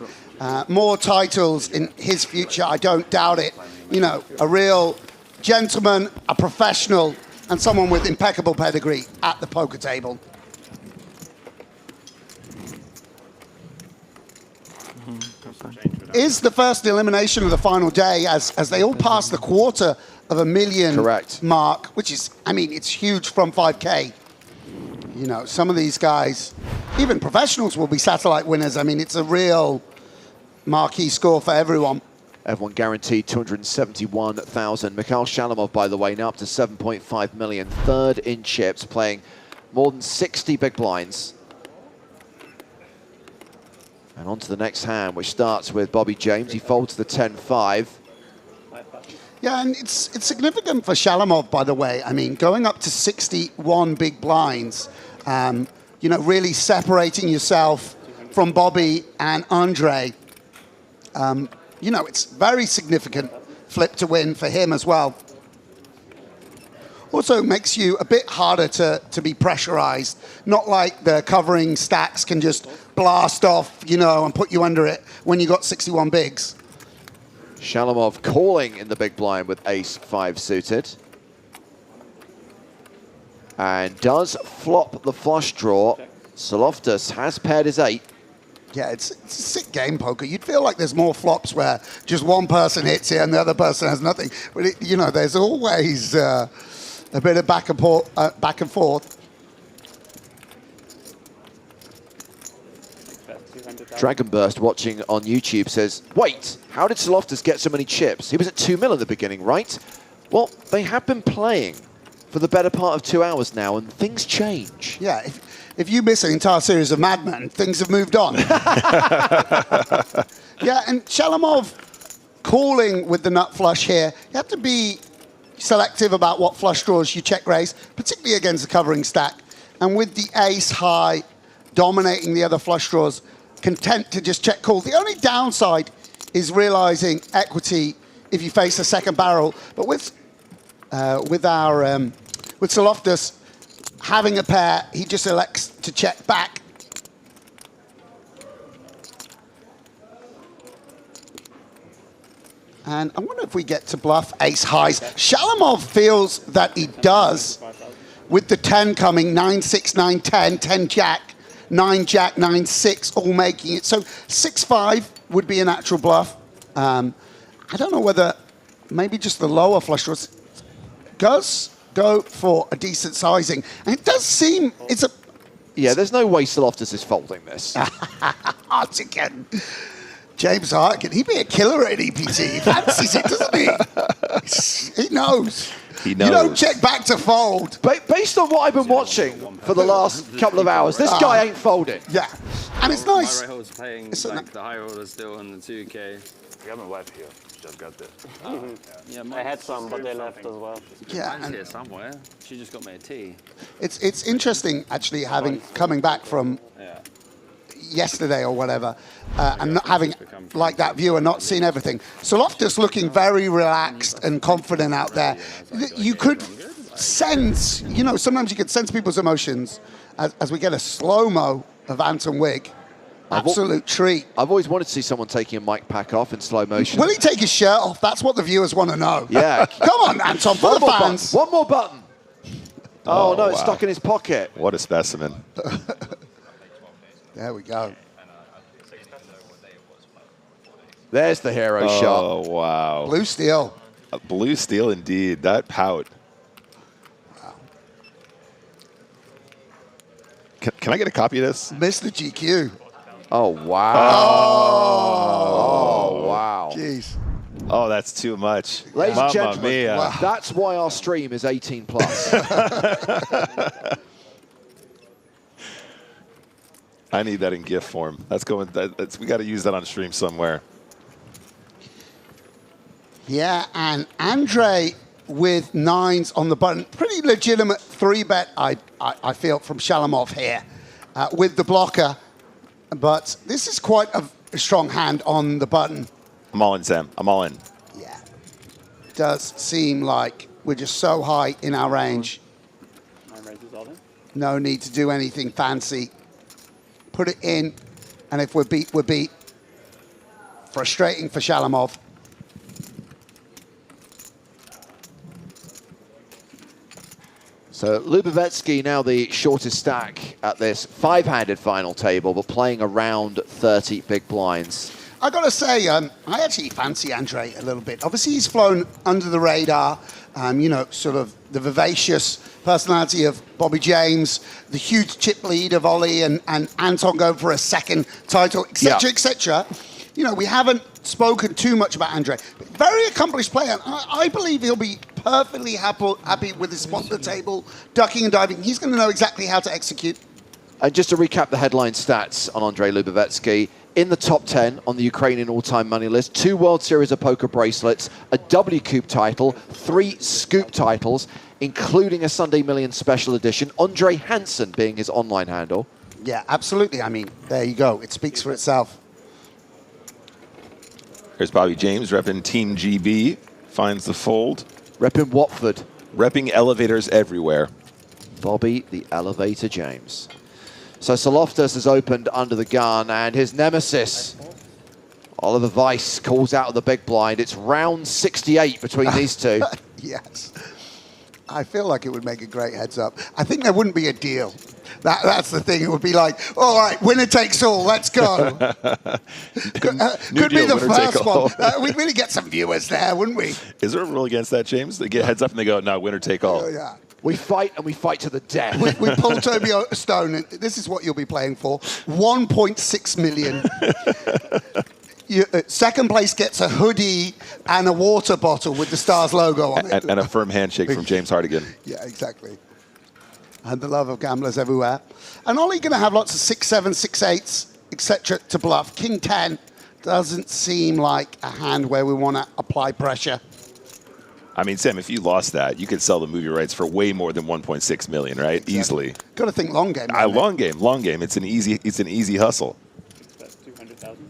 More titles in his future, I don't doubt it. You know, a real gentleman, a professional, and someone with impeccable pedigree at the poker table. Is the first elimination of the final day as they all pass the $250,000 mark, which is, I mean, it's huge from 5K. You know, some of these guys, even professionals, will be satellite winners. I mean, it's a real marquee score for everyone. Everyone guaranteed 271,000. Mikhail Shalamov, by the way, now up to 7.5 million. 3rd in chips, playing more than 60 big blinds. And on to the next hand, which starts with Bobby James. He folds the 10-5. Yeah, and it's significant for Shalamov, by the way. I mean, going up to 61 big blinds, you know, really separating yourself from Bobby and Andre. You know, it's very significant flip to win for him as well. Also makes you a bit harder to be pressurized. Not like the covering stacks can just blast off, you know, and put you under it when you got 61 bigs. Shalamov calling in the big blind with ace-5 suited. And does flop the flush draw. Soloftus has paired his 8. Yeah, it's a sick game, poker. You'd feel like there's more flops where just one person hits it and the other person has nothing. But, you know, there's always a bit of back and forth. Dragonburst watching on YouTube says, wait, how did Soloftus get so many chips? He was at 2 mil in the beginning, right? Well, they have been playing for the better part of 2 hours now, and things change. Yeah, if you miss an entire series of Mad Men, things have moved on. Yeah, and Shalamov calling with the nut flush here. You have to be selective about what flush draws you check raise, particularly against the covering stack. And with the ace high dominating the other flush draws, content to just check call. The only downside is realizing equity if you face a second barrel. But with Soloftus having a pair, he just elects to check back. And I wonder if we get to bluff ace highs. Shalamov feels that he does with the 10 coming, 9-6, 9-10, 10 jack, 9 jack, 9-6, all making it. So 6-5 would be a natural bluff. I don't know whether maybe just the lower flush draws does go for a decent sizing. And it does seem it's a... Yeah, there's no way Soloftus is folding this. Hartigan. James Hartigan, he'd be a killer at EPT. He fancies it, doesn't he? He knows. He knows. You don't check back to fold. Based on what I've been watching for the last couple of hours, this guy ain't folding. Yeah, and it's nice. My right hold's playing like the high roller still on the 2K. We have my wife here. Just got this. Yeah, I had some, but they left as well. Yeah, Mine's and here somewhere. She just got me a tea. it's interesting actually coming back from yesterday or whatever, and not having like that view and not seeing everything. So Loftus looking very relaxed and confident out there. You could sense, sometimes you could sense people's emotions as we get a slow-mo of Anton Wigg. Absolute treat. I've always wanted to see someone taking a mic pack off in slow motion. Will he take his shirt off? That's what the viewers want to know. Yeah. Come on, Anton, for the fans. One more button. Oh, no, it's wow. stuck in his pocket. What a specimen. There we go. There's the hero shot. Oh, wow. Blue steel. Blue steel indeed. That pout. Wow. Can I get a copy of this? Mr. GQ. Oh, wow. Oh, wow. Jeez. Oh, that's too much. Ladies and Mamma gentlemen, mia. that's why our stream is 18 plus. I need that in GIF form. That's going. We got to use that on stream somewhere. Yeah, and Andre with 9s on the button. Pretty legitimate 3-bet, I feel, from Shalamov here with the blocker. But this is quite a strong hand on the button. I'm all in, Sam. I'm all in. Yeah. Does seem like we're just so high in our range. No need to do anything fancy. Put it in, and if we're beat, we're beat. Frustrating for Shalamov. So Lubavetsky now the shortest stack at this 5-handed final table, but playing around 30 big blinds. I got to say, I actually fancy Andre a little bit. Obviously, he's flown under the radar, sort of the vivacious personality of Bobby James, the huge chip lead of Ollie and Anton going for a second title, etc., etc. We haven't spoken too much about Andre. But very accomplished player. I believe he'll be perfectly happy with his spot at the table, ducking and diving. He's going to know exactly how to execute. And just to recap the headline stats on Andrei Lubavetsky, in the top 10 on the Ukrainian all-time money list, 2 World Series of Poker bracelets, a W Coupe title, 3 Scoop titles, including a Sunday Million special edition, Andre Hansen being his online handle. Yeah, absolutely. I mean, there you go. It speaks for itself. Here's Bobby James repping Team GB. Finds the fold. Repping Watford. Repping elevators everywhere. Bobby the Elevator James. So Soloftus has opened under the gun, and his nemesis, Oliver Weis, calls out of the big blind. It's round 68 between these two. Yes. I feel like it would make a great heads up. I think there wouldn't be a deal. That's the thing. It would be like, all right, winner takes all. Let's go. Could be the first one. We'd really get some viewers there, wouldn't we? Is there a rule against that, James? They get heads up and they go, no, winner take all. Oh, yeah. We fight, and we fight to the death. We pull Toby Stone, and this is what you'll be playing for. 1.6 million. Second place gets a hoodie and a water bottle with the Stars logo on it. And a firm handshake from James Hartigan. Yeah, exactly. And the love of gamblers everywhere. And Ollie going to have lots of 6-7, 6-8s, etc. to bluff. King 10 doesn't seem like a hand where we want to apply pressure. I mean, Sam, if you lost that, you could sell the movie rights for way more than 1.6 million, right? Exactly. Easily. Got to think long game. Long game. It's an easy hustle. That's 200,000.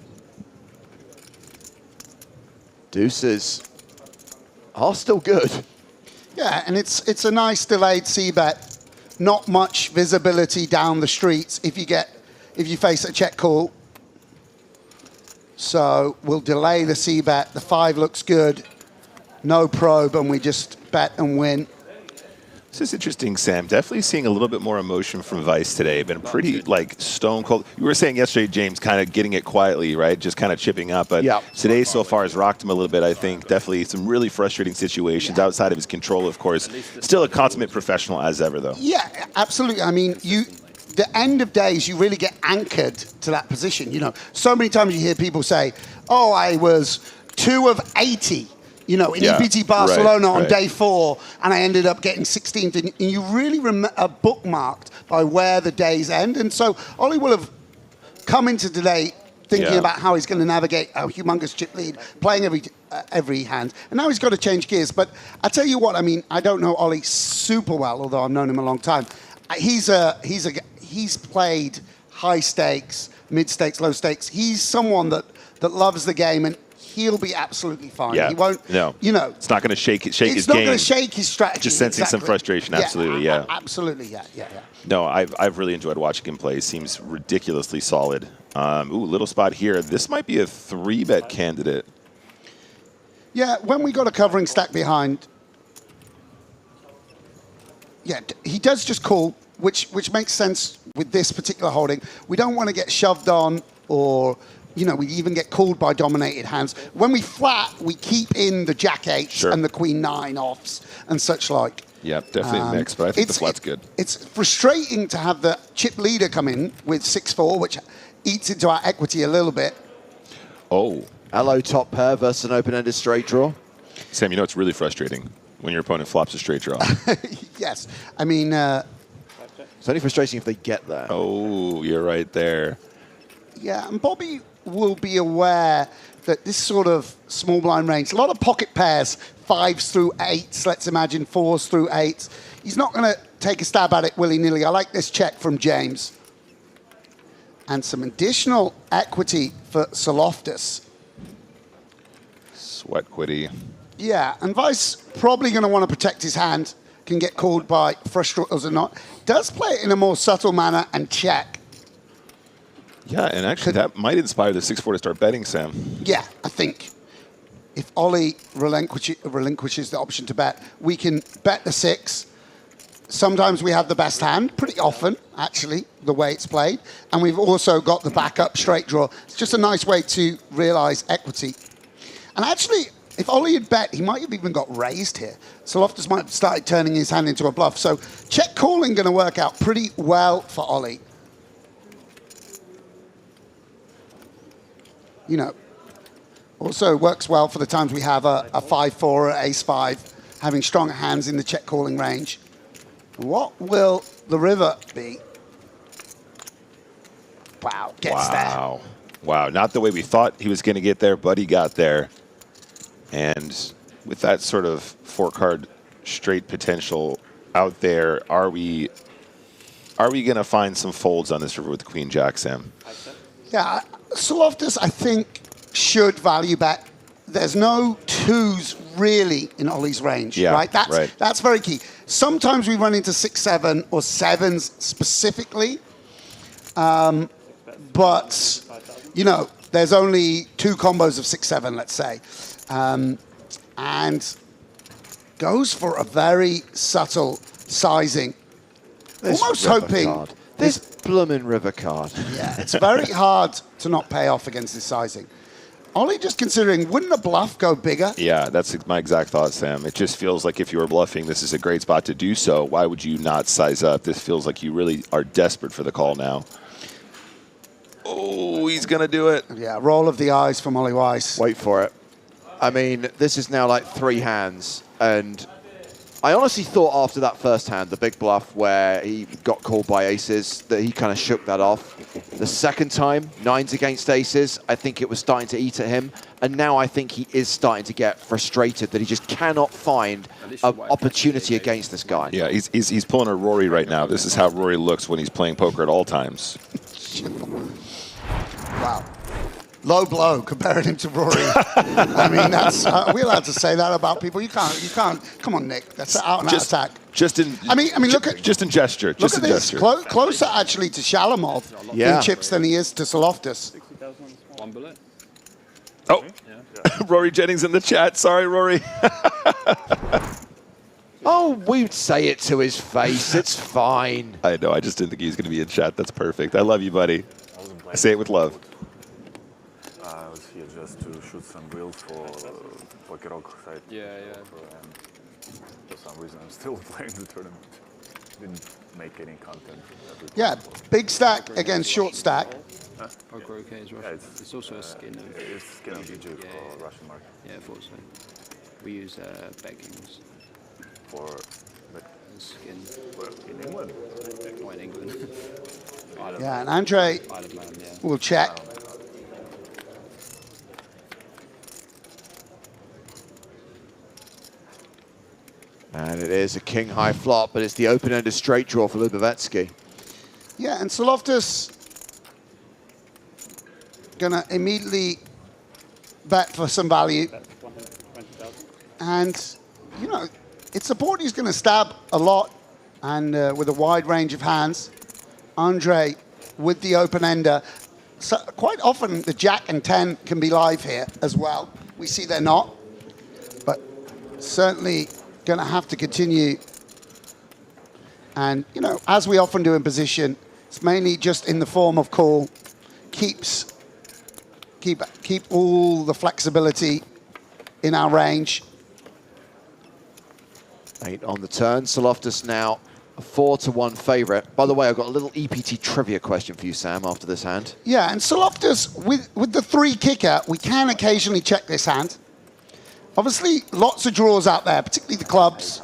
Deuces are still good. Yeah, and it's a nice delayed c-bet. Not much visibility down the streets if you face a check call. So we'll delay the c-bet. The 5 looks good. No probe, and we just bet and win. This is interesting, Sam. Definitely seeing a little bit more emotion from Weis today. Been pretty, stone cold. You were saying yesterday, James, kind of getting it quietly, right? Just kind of chipping up. But today so far has rocked him a little bit, I think. Definitely some really frustrating situations outside of his control, of course. Still a consummate professional as ever, though. Yeah, absolutely. I mean, the end of days, you really get anchored to that position. So many times you hear people say, oh, I was 2 of 80. you know, in Yeah, EPT Barcelona on right. day 4, and I ended up getting 16th, and you really are bookmarked by where the days end. And so Ollie will have come into today thinking about how he's going to navigate a humongous chip lead, playing every hand, and now he's got to change gears. But I tell you what, I mean, I don't know Ollie super well, although I've known him a long time. He's played high stakes, mid stakes, low stakes. He's someone that loves the game, and he'll be absolutely fine. Yeah. He won't, No. you know. It's not going to shake his It's not game. going to shake his strategy. Just sensing some frustration, absolutely, yeah. Absolutely, yeah. No, I've really enjoyed watching him play. He seems ridiculously solid. Little spot here. This might be a 3-bet candidate. Yeah, when we got a covering stack behind, yeah, he does just call, which makes sense with this particular holding. We don't want to get shoved on, or, you know, we even get called by dominated hands. When we flat, we keep in the Jack 8s and the Queen 9 offs and such like. Yeah, definitely a mix, but I think the flat's good. It's frustrating to have the chip leader come in with 6-4, which eats into our equity a little bit. Oh. Hello, top pair versus an open-ended straight draw. Sam, you know it's really frustrating when your opponent flops a straight draw. Yes. I mean... it's only frustrating if they get there. Oh, you're right there. Yeah, and Bobby will be aware that this sort of small blind range, a lot of pocket pairs, 5s through 8s, let's imagine 4s through 8s. He's not going to take a stab at it willy-nilly. I like this check from James. And some additional equity for Soloftus. Sweat quitty. Yeah, and Weis probably going to want to protect his hand, can get called by frustrators or not. Does play it in a more subtle manner and check. Yeah, and actually that might inspire the 6-4 to start betting, Sam. Yeah, I think if Ollie relinquishes the option to bet, we can bet the 6. Sometimes we have the best hand, pretty often, actually, the way it's played. And we've also got the backup straight draw. It's just a nice way to realize equity. And actually, if Ollie had bet, he might have even got raised here. So Loftus might have started turning his hand into a bluff. So check calling going to work out pretty well for Ollie. You know, also works well for the times we have a 5-4 or ace-5, having stronger hands in the check calling range. What will the river be? Wow, gets there. Wow, not the way we thought he was going to get there, but he got there. And with that sort of 4-card straight potential out there, are we going to find some folds on this river with Queen Jack, Sam? Yeah, Soloftus, I think, should value bet. There's no 2s really in Ollie's range, right? That's very key. Sometimes we run into 6-7 or 7s specifically, but, you know, there's only 2 combos of 6-7, let's say, and goes for a very subtle sizing, almost hoping... This bloomin' river card. Yeah, it's very hard to not pay off against this sizing. Ollie just considering, wouldn't a bluff go bigger? Yeah, that's my exact thought, Sam. It just feels like if you were bluffing, this is a great spot to do so. Why would you not size up? This feels like you really are desperate for the call now. Oh, he's going to do it. Yeah, roll of the eyes from Ollie Weis. Wait for it. I mean, this is now like 3 hands, and I honestly thought after that first hand, the big bluff where he got called by aces, that he kind of shook that off. The second time, 9s against aces, I think it was starting to eat at him. And now I think he is starting to get frustrated that he just cannot find an opportunity against this guy. Yeah, he's pulling a Rory right now. This is how Rory looks when he's playing poker at all times. Wow. Low blow comparing him to Rory. I mean, that's are we allowed to say that about people? You can't. Come on, Nick. That's an out-and-out attack. I mean, look at just in gesture. Look at this. Closer actually to Shalamov in chips than he is to Soloftus. 1 bullet. Oh, Rory Jennings in the chat. Sorry, Rory. Oh, we'd say it to his face. It's fine. I know. I just didn't think he was going to be in chat. That's perfect. I love you, buddy. I say it with love. I was here just to shoot some reels for Poker Rock site. Yeah. For some reason, I'm still playing the tournament. Didn't make any content. Yeah, big stack against short stack. Poker OK is Russian. Yeah, it's also a skin of... It's skin of DJ for Russian market. Yeah, I thought so. We use beggings for skin. In England? Or in England. Yeah, and Andre Isle of Man, yeah. will check. And it is a king high flop, but it's the open-ended straight draw for Lubavetsky. Yeah, and Soloftus gonna immediately bet for some value. And, you know, it's a board he's gonna stab a lot and with a wide range of hands. Andre with the open-ender. So quite often the Jack and 10 can be live here as well. We see they're not, but certainly going to have to continue. And, you know, as we often do in position, it's mainly just in the form of call. Keep all the flexibility in our range. 8 on the turn. Soloftus now a 4-1 favourite. By the way, I've got a little EPT trivia question for you, Sam, after this hand. Yeah, and Soloftus, with the 3 kicker, we can occasionally check this hand. Obviously, lots of draws out there, particularly the clubs,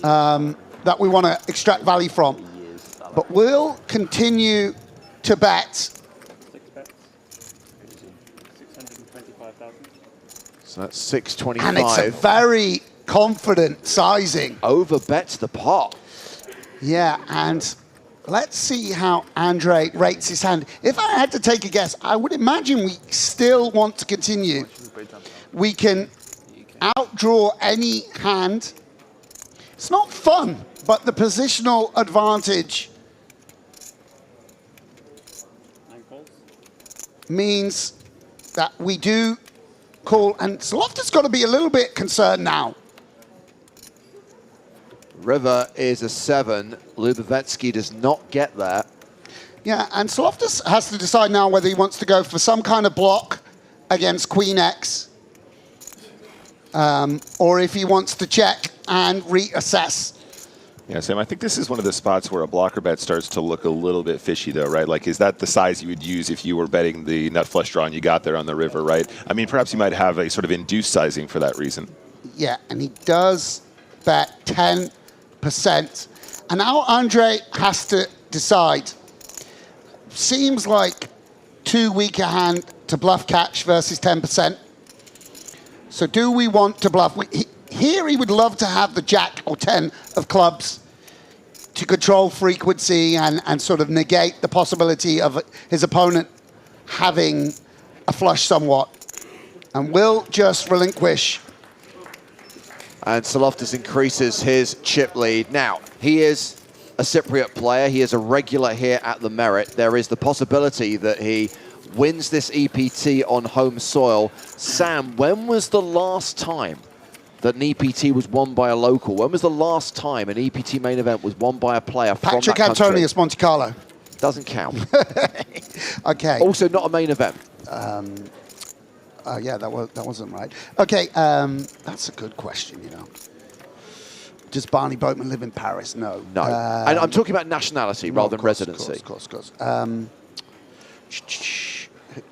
that we want to extract value from. But we'll continue to bet. 6 bets. 625,000. So that's 625. And it's a very confident sizing. Over bets the pot. Yeah, and let's see how Andre rates his hand. If I had to take a guess, I would imagine we still want to continue. We can outdraw any hand. It's not fun, but the positional advantage means that we do call, and Soloftus got to be a little bit concerned now. River is a 7. Lubavetsky does not get that. Yeah, and Soloftus has to decide now whether he wants to go for some kind of block against Queen X, or if he wants to check and reassess. Yeah, Sam, I think this is one of the spots where a blocker bet starts to look a little bit fishy, though, right? Like, is that the size you would use if you were betting the nut flush draw and you got there on the river, right? I mean, perhaps you might have a sort of induced sizing for that reason. Yeah, and he does bet 10%. And now Andre has to decide. Seems like too weak a hand to bluff catch versus 10%. So do we want to bluff? Here he would love to have the Jack or 10 of clubs to control frequency and sort of negate the possibility of his opponent having a flush somewhat. And will just relinquish. And Soloftus increases his chip lead. Now, he is a Cypriot player. He is a regular here at the Merit. There is the possibility that he wins this EPT on home soil. Sam, when was the last time that an EPT was won by a local? When was the last time an EPT main event was won by a player from that country? Patrick Antonius, Monte Carlo. Doesn't count. Okay. Also not a main event. Yeah, that wasn't right. Okay, that's a good question, you know. Does Barney Boatman live in Paris? No. No. And I'm talking about nationality rather than residency. Of course.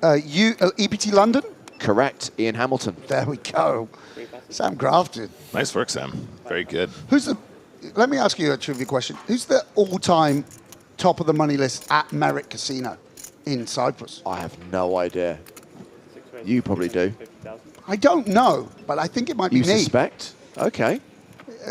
EPT London? Correct. Ian Hamilton. There we go. Sam Grafton. Nice work, Sam. Very good. Let me ask you a trivia question. Who's the all-time top of the money list at Merit Casino in Cyprus? I have no idea. You probably do. I don't know, but I think it might be me. You suspect? Okay.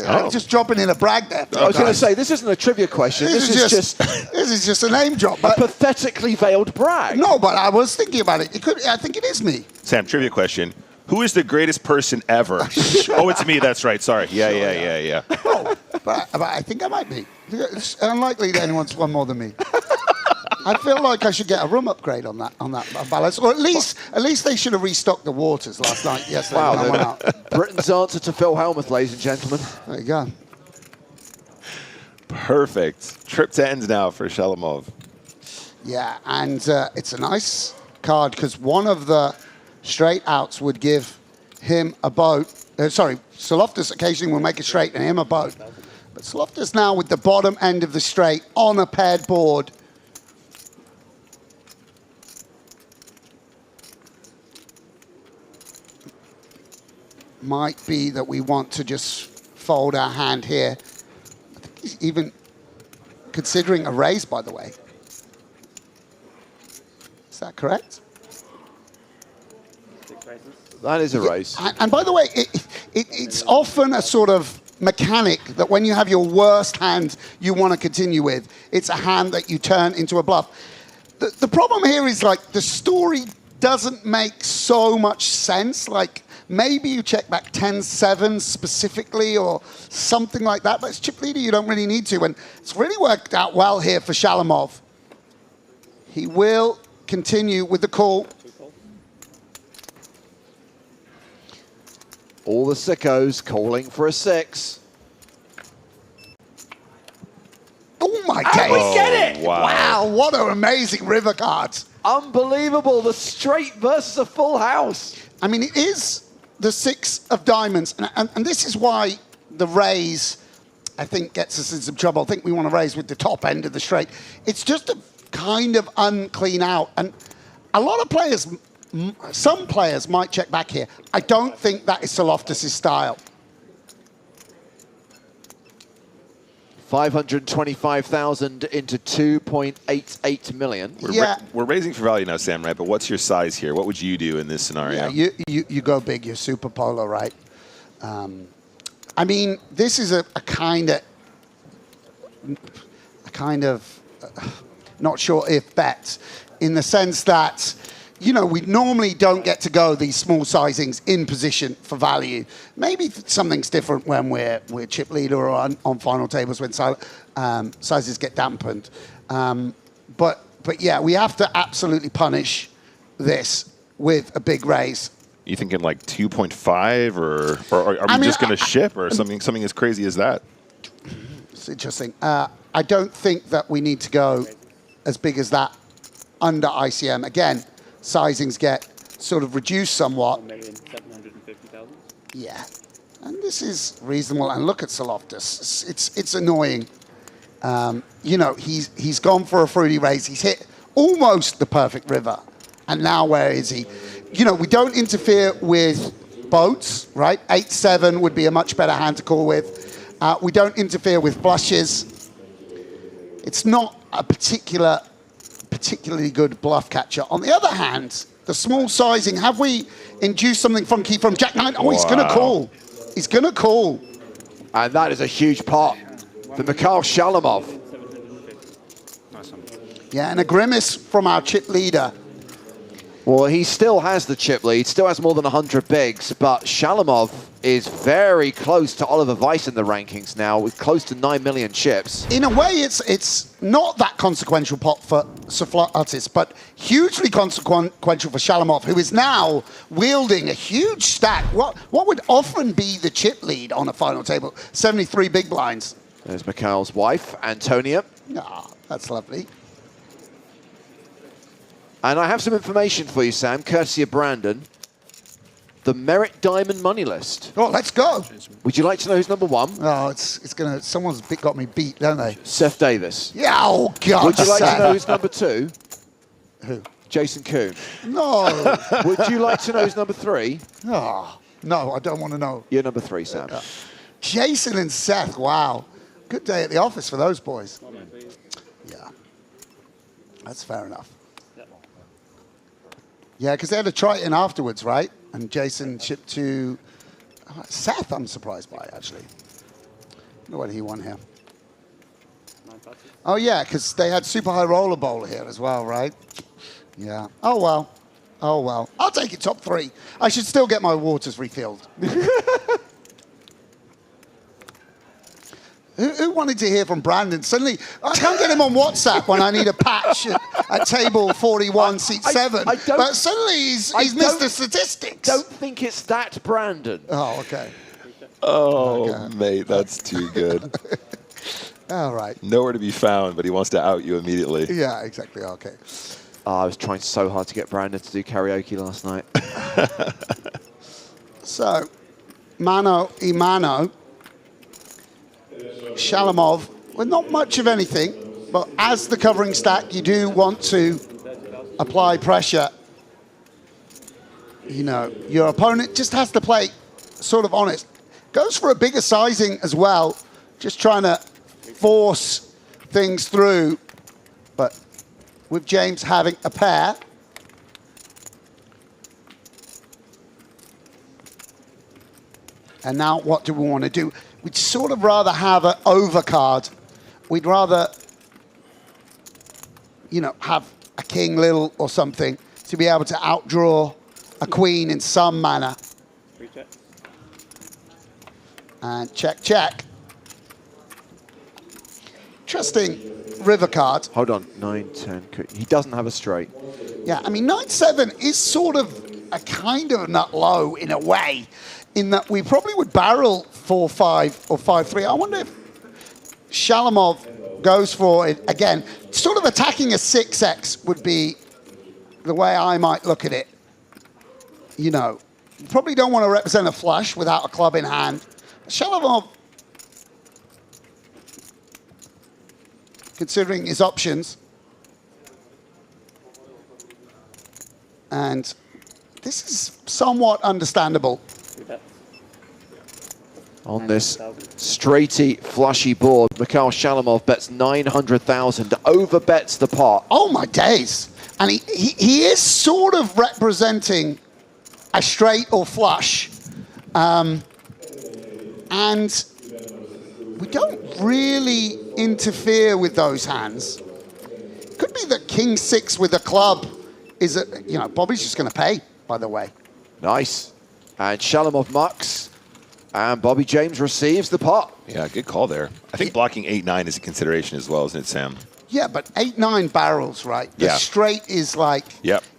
I'm just dropping in a brag there. I was going to say, this isn't a trivia question. This is just this is just a name drop. A pathetically veiled brag. No, but I was thinking about it. I think it is me. Sam, trivia question. Who is the greatest person ever? Oh, it's me. That's right. Sorry. Yeah. Oh, but I think I might be. It's unlikely that anyone's won more than me. I feel like I should get a room upgrade on that balance, or at least they should have restocked the waters last night. Yesterday when I went out. Britain's answer to Phil Hellmuth, ladies and gentlemen. There you go. Perfect. Trip to ends now for Shalamov. Yeah, and it's a nice card because one of the straight outs would give him a boat. Soloftus occasionally will make a straight and him a boat. But Soloftus now with the bottom end of the straight on a paired board. might be that we want to just fold our hand here. I think he's even considering a raise, by the way. Is that correct? That is a raise. And by the way, it's often a sort of mechanic that when you have your worst hand you want to continue with, it's a hand that you turn into a bluff. The problem here is like the story doesn't make so much sense. Like maybe you check back 10-7 specifically or something like that, but it's chip leader, you don't really need to. And it's really worked out well here for Shalamov. He will continue with the call. All the sickos calling for a 6. Oh my And days. we get it! Wow, what an amazing river card. Unbelievable, the straight versus a full house. I mean, it is the 6 of diamonds, and this is why the raise, I think, gets us in some trouble. I think we want to raise with the top end of the straight. It's just a kind of unclean out, and a lot of players, some players might check back here. I don't think that is Soloftus' style. 525,000 into 2.88 million. We're raising for value now, Sam, right? But what's your size here? What would you do in this scenario? Yeah, you go big. You're super polar, right? I mean, this is a kind of not sure if bet, in the sense that, you know, we normally don't get to go these small sizings in position for value. Maybe something's different when we're chip leader or on final tables when sizes get dampened. But yeah, we have to absolutely punish this with a big raise. You thinking like 2.5 or are we just going to ship or something as crazy as that? It's interesting. I don't think that we need to go as big as that under ICM. Again, sizings get sort of reduced somewhat. 1,750,000. Yeah, and this is reasonable. And look at Soloftus. It's annoying. You know, he's gone for a fruity raise. He's hit almost the perfect river, and now where is he? You know, we don't interfere with boats, right? 8-7 would be a much better hand to call with. We don't interfere with blushes. It's not a particularly good bluff catcher. On the other hand, the small sizing, have we induced something funky from Jack 9? Oh, he's going to call. He's going to call. And that is a huge pot for Mikhail Shalamov. Yeah, and a grimace from our chip leader. Well, he still has the chip lead, still has more than 100 bigs, but Shalamov is very close to Oliver Weis in the rankings now, with close to 9 million chips. In a way, it's not that consequential pot for Soloftus, but hugely consequential for Shalamov, who is now wielding a huge stack. What would often be the chip lead on a final table? 73 big blinds. There's Mikhail's wife, Antonia. Ah, that's lovely. And I have some information for you, Sam, courtesy of Brandon. The Merit Diamond Money List. Oh, let's go. Would you like to know who's number 1? Oh, it's gonna. Someone's got me beat, don't they? Seth Davis. Yeah. Oh God. Would you like to know who's number 2? Who? Jason Kuhn. No. Would you like to know who's number 3? Oh, no, I don't want to know. You're number 3, Sam. Jason and Seth. Wow. Good day at the office for those boys. Yeah. That's fair enough. Yeah, because they had a try-in afterwards, right? And Jason shipped to Seth, I'm surprised by, actually. I wonder what he won here. Oh, yeah, because they had Super High Roller Bowl here as well, right? Yeah. Oh, well. Oh, well. I'll take it top 3. I should still get my waters refilled. Who wanted to hear from Brandon? Suddenly, I can't get him on WhatsApp when I need a patch at table 41, seat 7. But suddenly he's missed the statistics. Don't think it's that Brandon. Oh, okay. Oh, Okay. mate, that's too good. All right. Nowhere to be found, but he wants to out you immediately. Yeah, exactly. Okay. Oh, I was trying so hard to get Brandon to do karaoke last night. So, mano y mano. Shalamov, well, not much of anything, but as the covering stack, you do want to apply pressure. You know, your opponent just has to play sort of honest. Goes for a bigger sizing as well, just trying to force things through. But with James having a pair, and now what do we want to do? We'd sort of rather have an overcard. We'd rather, you know, have a king little or something to be able to outdraw a queen in some manner. And check, check. Interesting river card. Hold on, 9-10. He doesn't have a straight. Yeah, I mean, 9-7 is sort of a kind of nut low in a way, in that we probably would barrel 4-5 or 5-3. I wonder if Shalamov goes for it again. Sort of attacking a 6x would be the way I might look at it. You know, you probably don't want to represent a flush without a club in hand. Shalamov, considering his options, and this is somewhat understandable. On this straighty, flushy board, Mikhail Shalamov bets 900,000, overbets the pot. Oh my days. And he is sort of representing a straight or flush. And we don't really interfere with those hands. Could be that king 6 with a club is, you know, Bobby's just going to pay, by the way. Nice. And Shalamov mucks. And Bobby James receives the pot. Yeah, good call there. I think blocking 8-9 is a consideration as well, isn't it, Sam? Yeah, but 8-9 barrels, right? The straight is like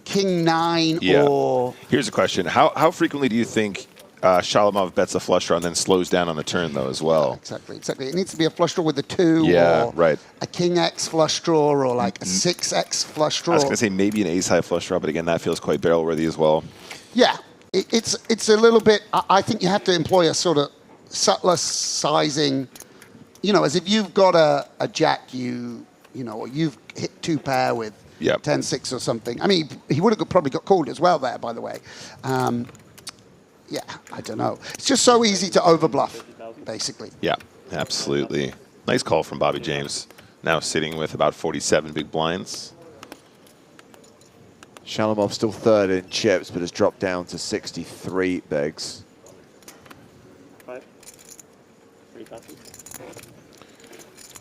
king 9 or... Here's a question. How frequently do you think Shalamov bets a flush draw and then slows down on the turn, though, as well? Exactly. It needs to be a flush draw with a 2 or a king X flush draw or like a 6X flush draw. I was going to say maybe an ace-high flush draw, but again, that feels quite barrel-worthy as well. Yeah, it's a little bit... I think you have to employ a sort of subtler sizing, you know, as if you've got a jack, you know, or you've hit 2 pair with 10-6 or something. I mean, he would have probably got called as well there, by the way. Yeah, I don't know. It's just so easy to overbluff, basically. Yeah, absolutely. Nice call from Bobby James. Now sitting with about 47 big blinds. Shalamov still third in chips, but has dropped down to 63 bigs.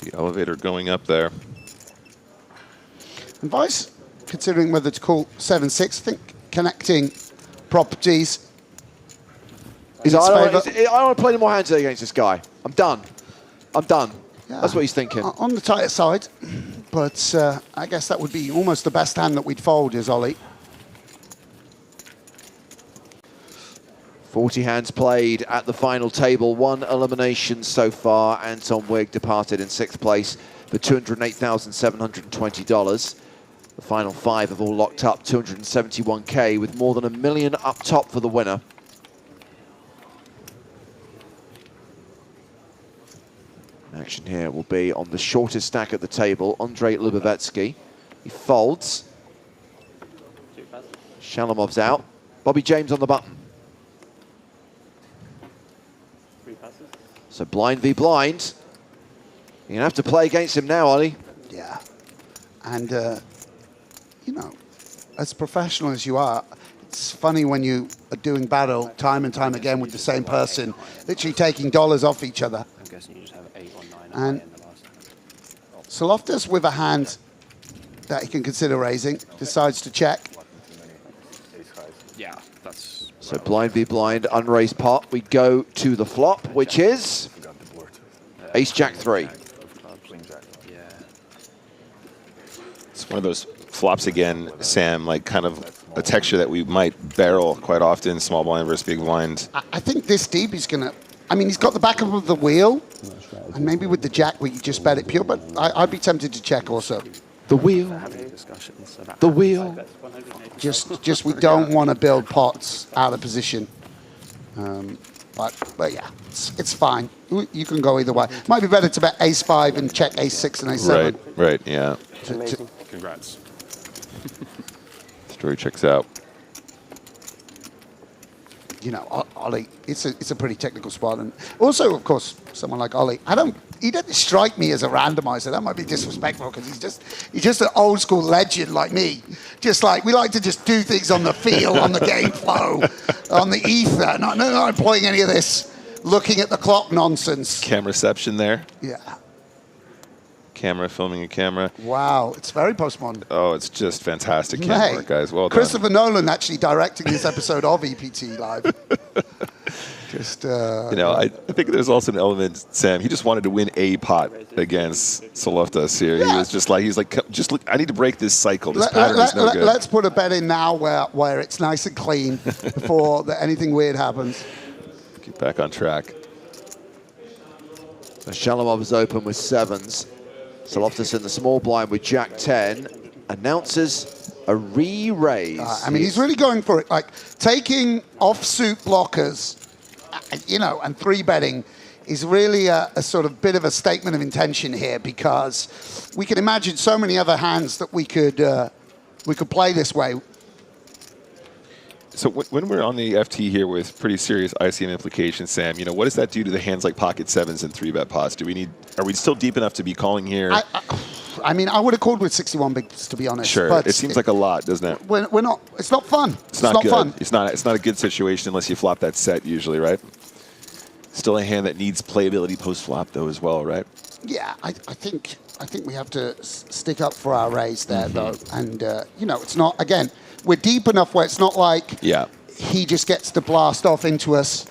The elevator going up there. And Weis, considering whether to call 7-6, I think connecting properties. I don't want to play any more hands against this guy. I'm done. Yeah. That's what he's thinking. On the tighter side, but I guess that would be almost the best hand that we'd fold is Ollie. 40 hands played at the final table. 1 elimination so far. Anton Wigg departed in 6th place for $208,720. The final 5 have all locked up, 271K, with more than $1 million up top for the winner. Action here will be on the shortest stack at the table, Andrei Lubovetsky. He folds. Shalamov's out. Bobby James on the button. So blind v blind. You're going to have to play against him now, Ollie. Yeah. And, you know, as professional as you are, it's funny when you are doing battle time and time again with the same person, literally taking dollars off each other. I'm guessing you just have 8 or 9 And Soloftas, with a hand that he can consider raising, decides to check. Yeah, that's... So blind v blind, unraised pot. We go to the flop, which is Ace Jack 3. It's one of those flops again, Sam, like kind of a texture that we might barrel quite often, small blind versus big blind. I think this deep he's going to... I mean, he's got the backup of the wheel, and maybe with the jack we just bet it pure, but I'd be tempted to check also. The wheel. The wheel. Just we don't want to build pots out of position. But yeah, it's fine. You can go either way. Might be better to bet ace-5 and check ace-6 and ace-7. Right, yeah. Congrats. Story checks out. you know, Ollie, it's a pretty technical spot. And also, of course, someone like Ollie, he doesn't strike me as a randomizer. That might be disrespectful because he's just an old school legend like me. Just like, we like to just do things on the feel, on the game flow, on the ether. Not employing any of this looking at the clock nonsense. Camera reception there. Yeah. Camera, filming a camera. Wow, it's very postmodern. Oh, it's just fantastic camera work, guys. Well done. Christopher Nolan actually directing this episode of EPT Live. Just, you know, I think there's also an element, Sam. He just wanted to win a pot against Soloftas here. Yeah. He was just like, I need to break this cycle. This pattern is no good. Let's put a bet in now where it's nice and clean before anything weird happens. Get back on track. So Shalamov is open with sevens. Soloftas in the small blind with Jack 10. Announces a re-raise. I mean, he's really going for it. Like, taking offsuit blockers, you know, and 3-betting is really a sort of bit of a statement of intention here, because we can imagine so many other hands that we could play this way. So when we're on the FT here with pretty serious ICM implications, Sam, you know, what does that do to the hands like pocket sevens and 3-bet pots? Are we still deep enough to be calling here? I mean, I would have called with 61 bigs, to be honest. Sure, but it seems like a lot, doesn't it? We're not. It's not fun. It's not good. Fun. It's not a good situation unless you flop that set usually, right? Still a hand that needs playability post flop though as well, right? Yeah, I think we have to stick up for our raise there though, and you know, it's not, again, we're deep enough where it's not like he just gets to blast off into us.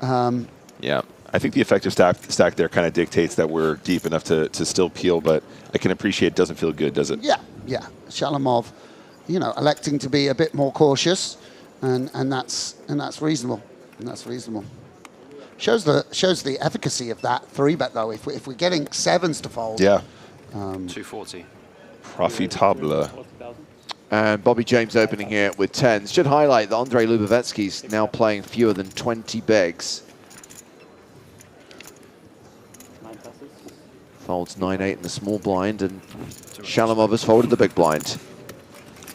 Yeah, I think the effective stack there kind of dictates that we're deep enough to still peel, but I can appreciate it doesn't feel good, does it? Yeah. Shalamov, you know, electing to be a bit more cautious, and that's reasonable. Shows the efficacy of that 3-bet though. If we're getting sevens to fold. Yeah. 240. Profitable. And Bobby James opening here with 10s. Should highlight that Andrei Lubovetsky's now playing fewer than 20 bigs. Folds 9-8 in the small blind, and Shalamov has folded the big blind.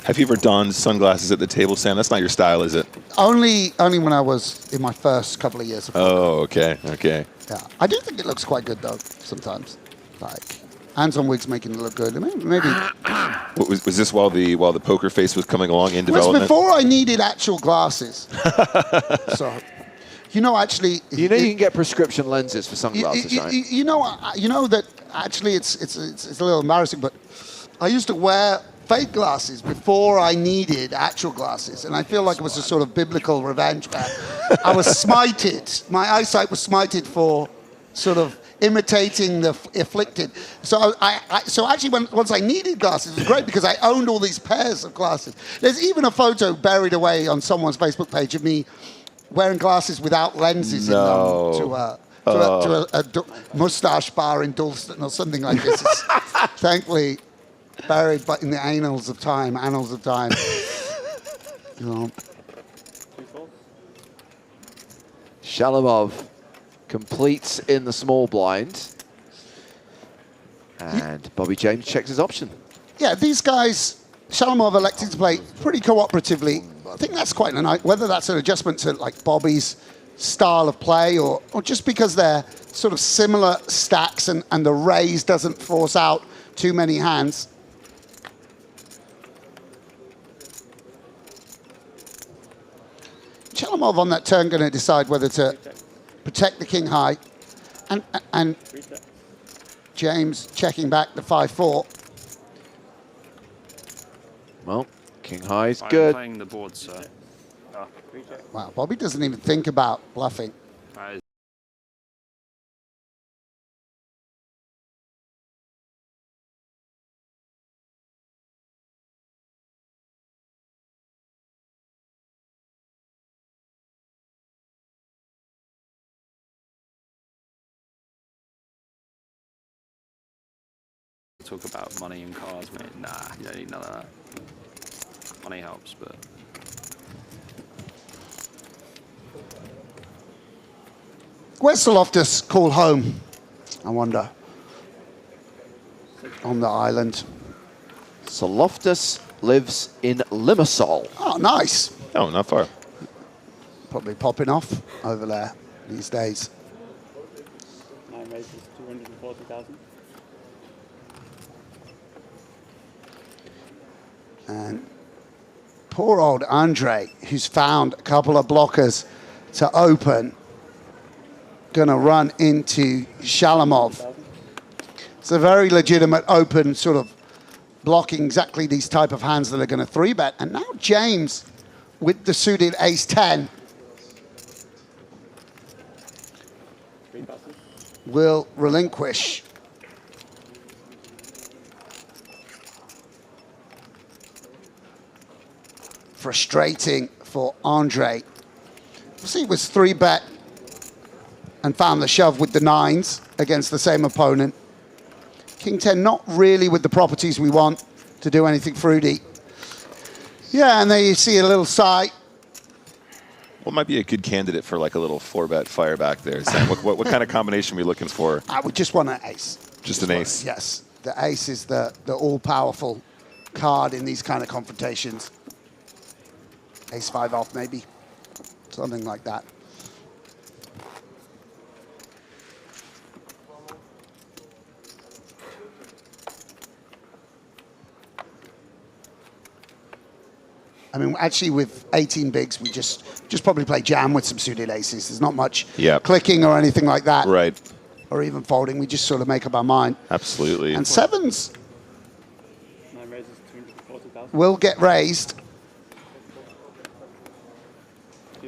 Have you ever donned sunglasses at the table, Sam? That's not your style, is it? Only when I was in my first couple of years of poker. Oh, okay. Yeah, I do think it looks quite good though. Sometimes, like Anton Wigg's making it look good. Maybe. Was this while the poker face was coming along in development? It was before I needed actual glasses. So, you know, actually, you can get prescription lenses for sunglasses, right? You know that actually it's a little embarrassing, but I used to wear fake glasses before I needed actual glasses, and I feel like it was a sort of biblical revenge where I was smited. My eyesight was smited for sort of imitating the afflicted. So so actually, once I needed glasses, it was great because I owned all these pairs of glasses. There's even a photo buried away on someone's Facebook page of me wearing glasses without lenses in them to a mustache bar in Dalston or something like this. It's thankfully buried but in the annals of time. You know. Shalamov completes in the small blind. And Bobby James checks his option. Yeah, these guys, Shalamov elected to play pretty cooperatively. I think that's quite a nice, whether that's an adjustment to like Bobby's style of play or just because they're sort of similar stacks and the raise doesn't force out too many hands. Shalamov on that turn going to decide whether to protect the king high, and James checking back the 5-4. Well, king high is I'm good. playing the board, sir. Wow, Bobby doesn't even think about bluffing. Talk about money and cars, mate. Nah, you don't need none of that. Money helps, but Where's the Loftus call home? I wonder. On the island. Soloftas lives in Limassol. Oh, nice. Oh, not far. Probably popping off over there these days. 9 raises, 240,000. And poor old Andre, who's found a couple of blockers to open, gonna run into Shalamov. It's a very legitimate open, sort of blocking exactly these type of hands that are gonna 3-bet. And now James with the suited ace-10 will relinquish. Frustrating for Andre. See, it was 3-bet and found the shove with the 9s against the same opponent. King 10 not really with the properties we want to do anything fruity. Yeah, and there you see a little sight. What might be a good candidate for like a little 4-bet fire back there, Sam? What kind of combination are we looking for? I would just want an ace. Just an ace? Yes. The ace is the all-powerful card in these kind of confrontations. Ace-5 off, maybe. Something like that. I mean, actually, with 18 bigs, we just probably play jam with some suited aces. There's not much clicking or anything like that. Right. Or even folding. We just sort of make up our mind. Absolutely. And 7s 9 raises, 240,000. will get raised.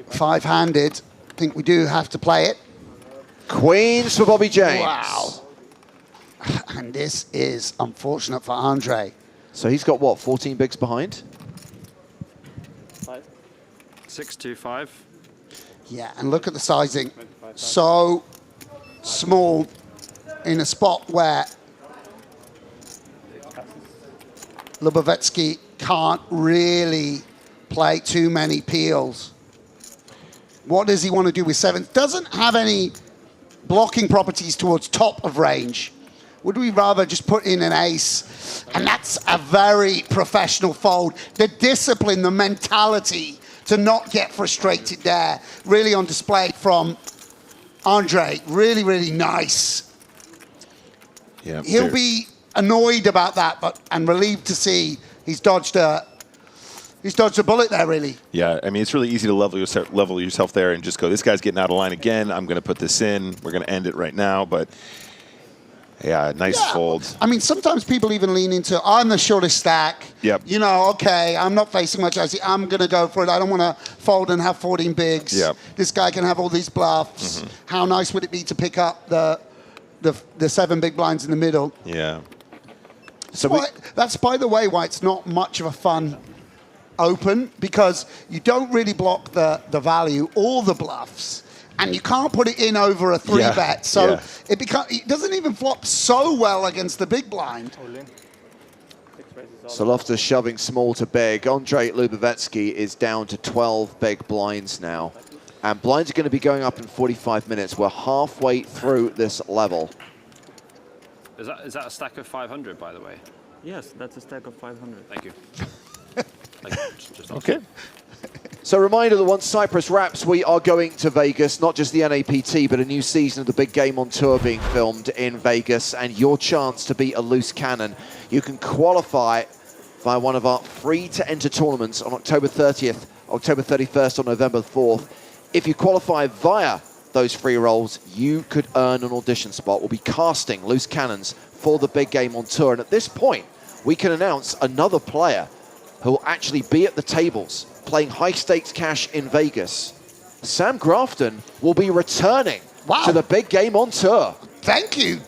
5-handed. I think we do have to play it. Queens for Bobby James. Wow. And this is unfortunate for Andre. So he's got, what, 14 bigs behind? 625. Yeah, and look at the sizing. So small in a spot where Lubovetsky can't really play too many peels. What does he want to do with 7? Doesn't have any blocking properties towards top of range. Would we rather just put in an ace? And that's a very professional fold. The discipline, the mentality to not get frustrated there, really on display from Andre. Really, really nice. Yeah, He'll be annoyed about that, and relieved to see he's dodged a bullet there, really. Yeah, I mean, it's really easy to level yourself there and just go, this guy's getting out of line again. I'm going to put this in. We're going to end it right now. But, yeah, nice fold. I mean, sometimes people even lean into, I'm the shortest stack. Yep. You know, okay, I'm not facing much IC. I'm going to go for it. I don't want to fold and have 14 bigs. Yep. This guy can have all these bluffs. How nice would it be to pick up the 7 big blinds in the middle? Yeah. So that's, by the way, why it's not much of a fun open, because you don't really block the value or the bluffs, and you can't put it in over a 3-bet. So it doesn't even flop so well against the big blind. Solofta shoving small to big. Andre Lubovetsky is down to 12 big blinds now. And blinds are going to be going up in 45 minutes. We're halfway through this level. Is that a stack of 500, by the way? Yes, that's a stack of 500. Thank you. Okay. So reminder that once Cyprus wraps, we are going to Vegas, not just the NAPT, but a new season of the big game on tour being filmed in Vegas, and your chance to beat a loose cannon. You can qualify via one of our free-to-enter tournaments on October 30th, October 31st, or November 4th. If you qualify via those free rolls, you could earn an audition spot. We'll be casting loose cannons for the big game on tour, and at this point, we can announce another player who will actually be at the tables playing high-stakes cash in Vegas. Sam Grafton will be returning to the big game on tour. Thank you.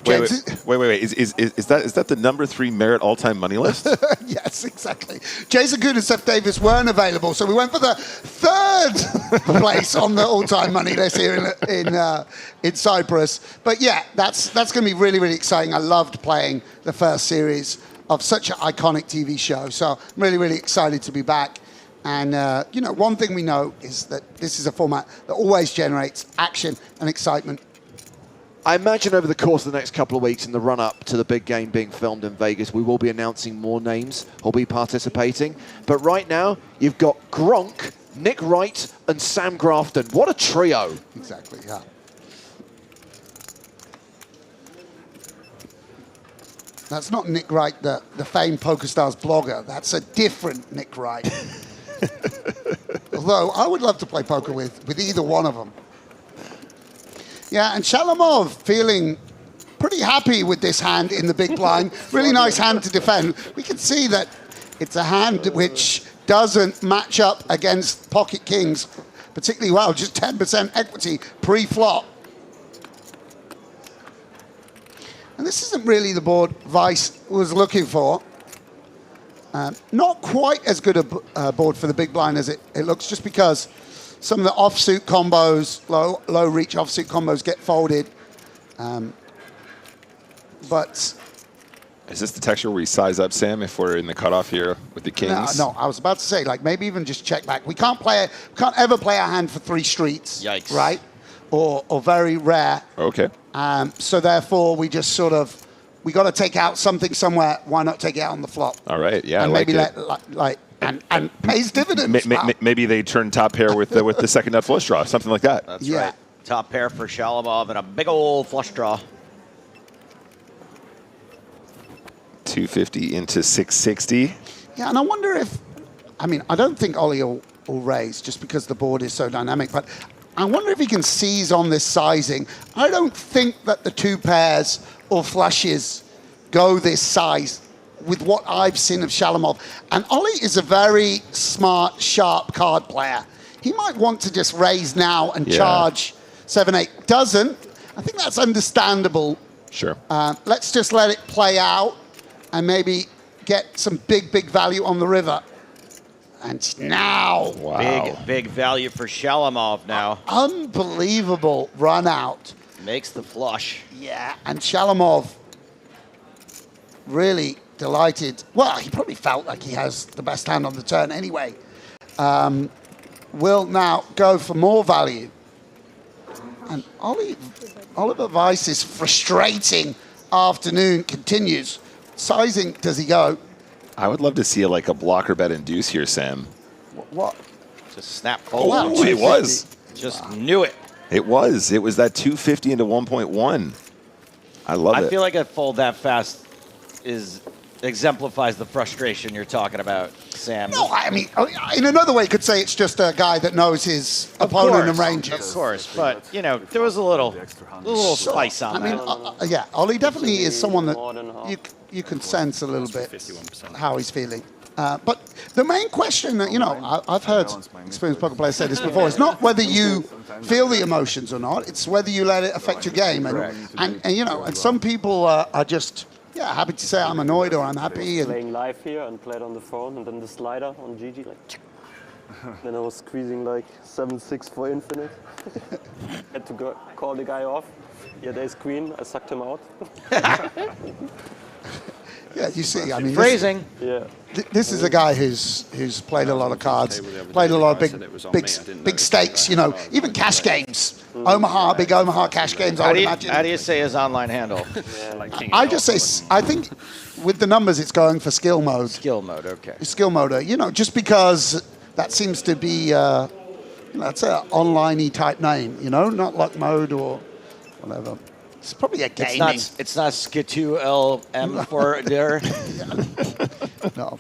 Wait. Is that the number 3 Merit all-time money list? Yes, exactly. Jason Good and Seth Davis weren't available, so we went for the 3rd place on the all-time money list here in Cyprus. But yeah, that's going to be really, really exciting. I loved playing the first series of such an iconic TV show, so I'm really, really excited to be back. And, you know, one thing we know is that this is a format that always generates action and excitement. I imagine over the course of the next couple of weeks in the run-up to the big game being filmed in Vegas, we will be announcing more names who'll be participating. But right now, you've got Gronk Nick Wright and Sam Grafton. What a trio. Exactly, yeah. That's not Nick Wright, the famed PokerStars blogger. That's a different Nick Wright. Although I would love to play poker with either one of them. Yeah, and Shalamov feeling pretty happy with this hand in the big blind. Really nice hand to defend. We can see that it's a hand which doesn't match up against pocket kings particularly well. Just 10% equity pre-flop. And this isn't really the board Weis was looking for. Not quite as good a board for the big blind as it looks, just because some of the offsuit combos, low reach offsuit combos get folded. But is this the texture where we size up, Sam, if we're in the cutoff here with the kings? No, I was about to say, like, maybe even just check back. We can't ever play a hand for 3 streets. Yikes. Right? Or very rare. Okay. So therefore, we just sort of, we got to take out something somewhere. Why not take it out on the flop? All right, yeah, and I like maybe it. and pays dividends. Maybe they turn top pair with the second nut flush draw, something like that. That's right. Top pair for Shalamov and a big old flush draw. 250 into 660. Yeah, and I wonder if, I mean, I don't think Ollie will raise just because the board is so dynamic, but I wonder if he can seize on this sizing. I don't think that the 2 pairs or flushes go this size with what I've seen of Shalamov. And Ollie is a very smart, sharp card player. He might want to just raise now and charge 7-8. Doesn't. I think that's understandable. Sure. Let's just let it play out and maybe get some big value on the river. And now. Wow. Big value for Shalamov now. Unbelievable run out. Makes the flush. Yeah, and Shalamov really delighted. Well, he probably felt like he has the best hand on the turn anyway. Will now go for more value. And Oliver Weis's frustrating afternoon continues. Sizing, does he go? I would love to see a blocker bet induce here, Sam. What? Just snap fold. Oh, it was. Just knew it. It was. It was that 250 into 1.1. I love it. I feel like a fold that fast exemplifies the frustration you're talking about, Sam. No, I mean, in another way, you could say it's just a guy that knows his opponent and ranges. Of course, but, you know, there was a little spice on that. Yeah, Ollie definitely is someone that you can sense a little bit how he's feeling. But the main question that, you know, I've heard experienced poker players say this before, it's not whether you feel the emotions or not, it's whether you let it affect your game. And you know, and some people are just, happy to say I'm annoyed or I'm happy. And playing live here and played on the phone and then the slider on GG, like, then I was squeezing like 7-6 for infinite. Had to call the guy off. He had ace queen, I sucked him out. Yeah, you see, I mean, phrasing. This is a guy who's played a lot of cards, played a lot of big stakes. You know, even cash games. Omaha, big Omaha cash games. I would imagine. How do you say his online handle? I just say, I think with the numbers, it's going for skill mode. Skill mode, okay. Skill mode. You know, just because that seems to be, that's an online-y type name. You know, not luck mode or whatever. It's probably a gaming. It's not Skitu LM for there. No.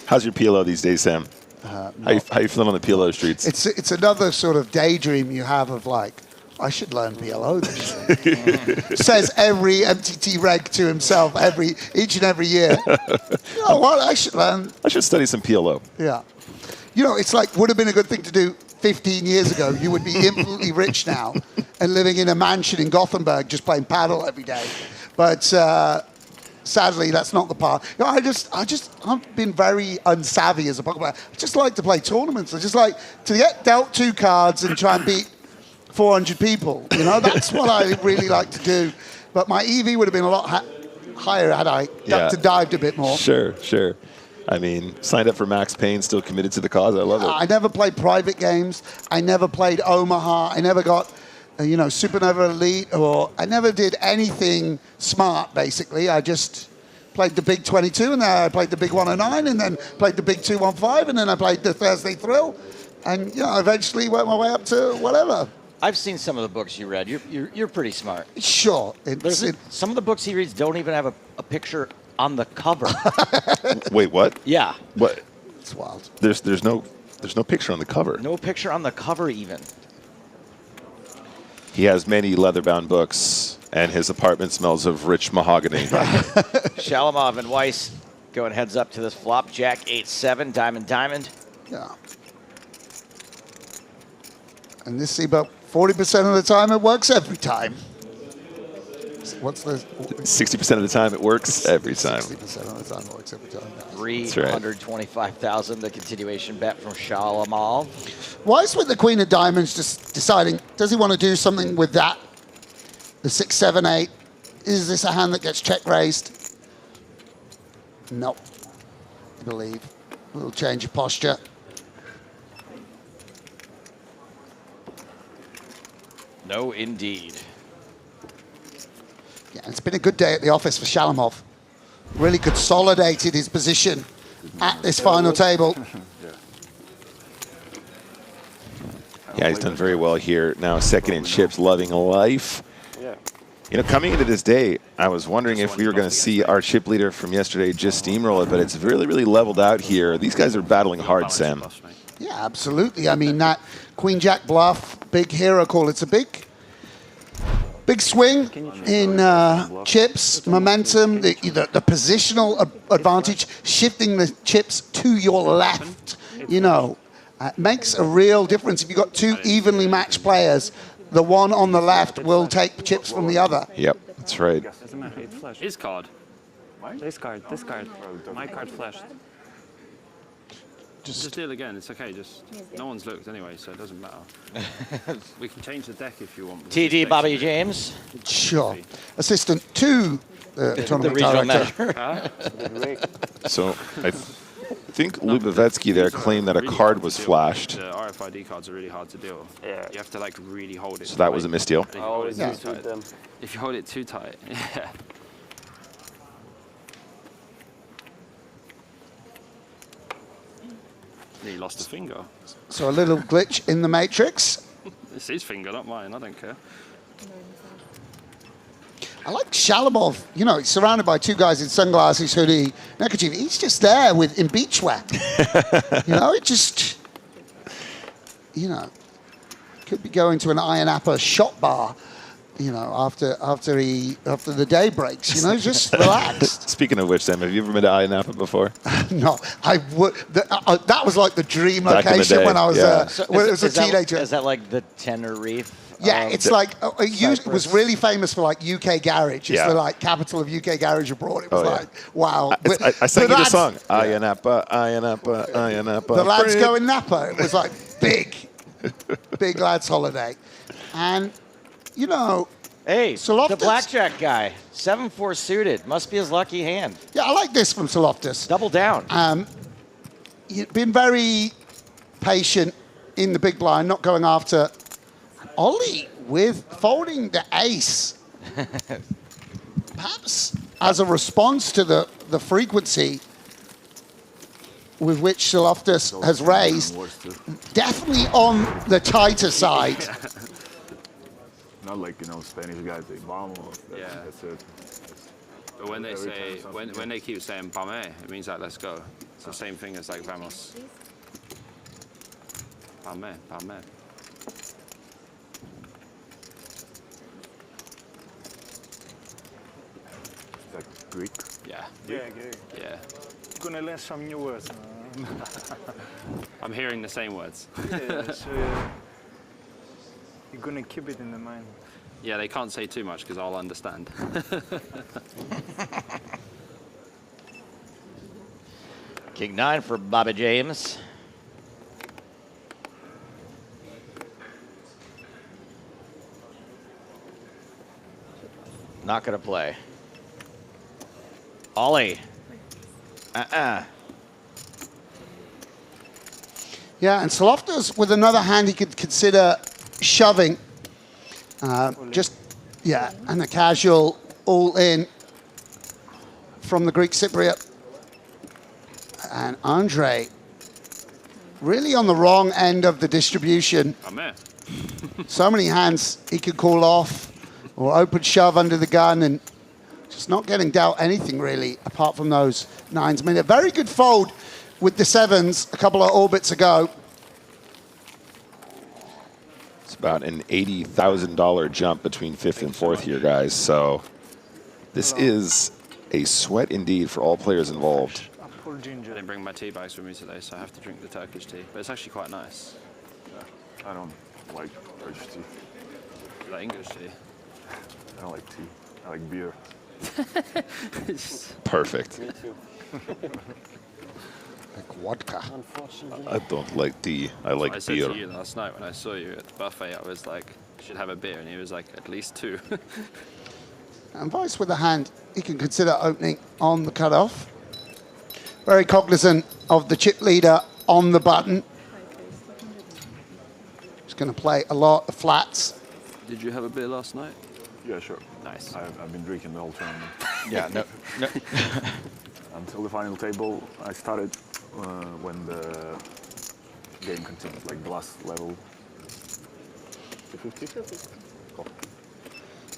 How's your PLO these days, Sam? How you feeling on the PLO streets? It's another sort of daydream you have of like, I should learn PLO this year. Says every MTT reg to himself each and every year. You know what? I should learn. I should study some PLO. Yeah. You know, it's like, would have been a good thing to do 15 years ago. You would be infinitely rich now and living in a mansion in Gothenburg just playing paddle every day. But sadly, that's not the path. You know, I've been very unsavvy as a poker player. I just like to play tournaments. I just like to get dealt 2 cards and try and beat 400 people. You know, that's what I really like to do. But my EV would have been a lot higher had I ducked and dived a bit more. Sure. I mean, signed up for Max Payne, still committed to the cause. I love it. I never played private games. I never played Omaha. I never got, Supernova Elite, or I never did anything smart, basically. I just played the big 22, and then I played the big 109, and then played the big 215, and then I played the Thursday Thrill. and eventually work my way up to whatever. I've seen some of the books you read. You're pretty smart. Sure. Some of the books he reads don't even have a picture on the cover. Wait, what? Yeah. What? It's wild. There's no picture on the cover. No picture on the cover even. He has many leather-bound books, and his apartment smells of rich mahogany. Shalamov and Weis going heads up to this flop. Jack 8-7, diamond. Yeah. And this, see, about 40% of the time it works every time. What's the 60% of the time it works every time. 60% of the time it works every time. 325,000, the continuation bet from Shalamov. Weis with the Queen of Diamonds just deciding, does he want to do something with that? The 6, 7, 8. Is this a hand that gets check raised? No. I believe. A little change of posture. No, indeed. Yeah, it's been a good day at the office for Shalamov. Really consolidated his position at this final table. Yeah, he's done very well here. Now second in chips, loving life. Coming into this day, I was wondering if we were going to see our chip leader from yesterday just steamroll it, but it's really, really leveled out here. These guys are battling hard, Sam. Yeah, absolutely. I mean, that Queen Jack bluff, big hero call. It's a big swing in chips, momentum, the positional advantage, shifting the chips to your left, makes a real difference. If you've got two evenly matched players, the one on the left will take chips from the other. Yep, that's right. His card. This card. My card flashed. Just deal again. It's okay. No one's looked anyway, so it doesn't matter. We can change the deck if you want. TD Bobby James. Sure. Assistant to the tournament director. So I think Lubavetsky there claimed that a card was flashed. The RFID cards are really hard to deal. Yeah. You have to really hold it. So that was a misdeal. If you hold it too tight. Yeah. He lost a finger. So a little glitch in the matrix. It's his finger, not mine. I don't care. I like Shalamov. He's surrounded by two guys in sunglasses, hoodie, neckerchief. He's just there in beachwear. It just, could be going to an Iron Apple shot bar. After the day breaks, just relaxed. Speaking of which, Sam, have you ever been to Iron Apple before? No, I would. That was like the dream Back in the location day, when I was when I was a teenager. Is that like the Tenerife? Yeah, it's like it was really famous for UK garage. It's the capital of UK garage abroad. It was wow. I sang you the song. Iron Apple, Iron Apple, Iron Apple. The lads go in Napa. It was like big lads holiday, and. Hey, Soloftis. the blackjack guy, 7-4 suited. Must be his lucky hand. Yeah, I like this from Soloftis. Double down. You've been very patient in the big blind, not going after Ollie with folding the ace. Perhaps as a response to the frequency with which Soloftis has raised, definitely on the tighter side. Not like Spanish guys say vamos. That's it. But when they say when they keep saying pame, it means let's go. It's the same thing as vamos. Pame. Is that Greek? Yeah. Yeah, Greek. Yeah. Gonna learn some new words. I'm hearing the same words. Yeah, so you're gonna keep it in the mind. Yeah, they can't say too much because I'll understand. King 9 for Bobby James. Not going to play. Ollie. Yeah, and Soloftis with another hand he could consider shoving. And a casual all-in from the Greek Cypriot. And Andre really on the wrong end of the distribution. I'm there. So many hands he could call off or open shove under the gun and just not getting dealt anything really apart from those nines. I mean, a very good fold with the sevens a couple of orbits ago. It's about an $80,000 jump between 5th and 4th here, guys. So this is a sweat indeed for all players involved. I didn't bring my tea bags with me today, so I have to drink the Turkish tea. But it's actually quite nice. I don't like Turkish tea. You like English tea? I don't like tea. I like beer. Perfect. Me too. Like vodka. Unfortunately. I don't like tea. I like I said beer. to you last night when I saw you at the buffet, I was like, you should have a beer. And he was like, at least 2. And Weis with a hand he can consider opening on the cutoff. Very cognizant of the chip leader on the button. He's going to play a lot of flats. Did you have a beer last night? Yeah, sure. Nice. I've been drinking the whole tournament. Yeah, no. Until the final table, I started when the game continued, like the last level. 50-50? Cool.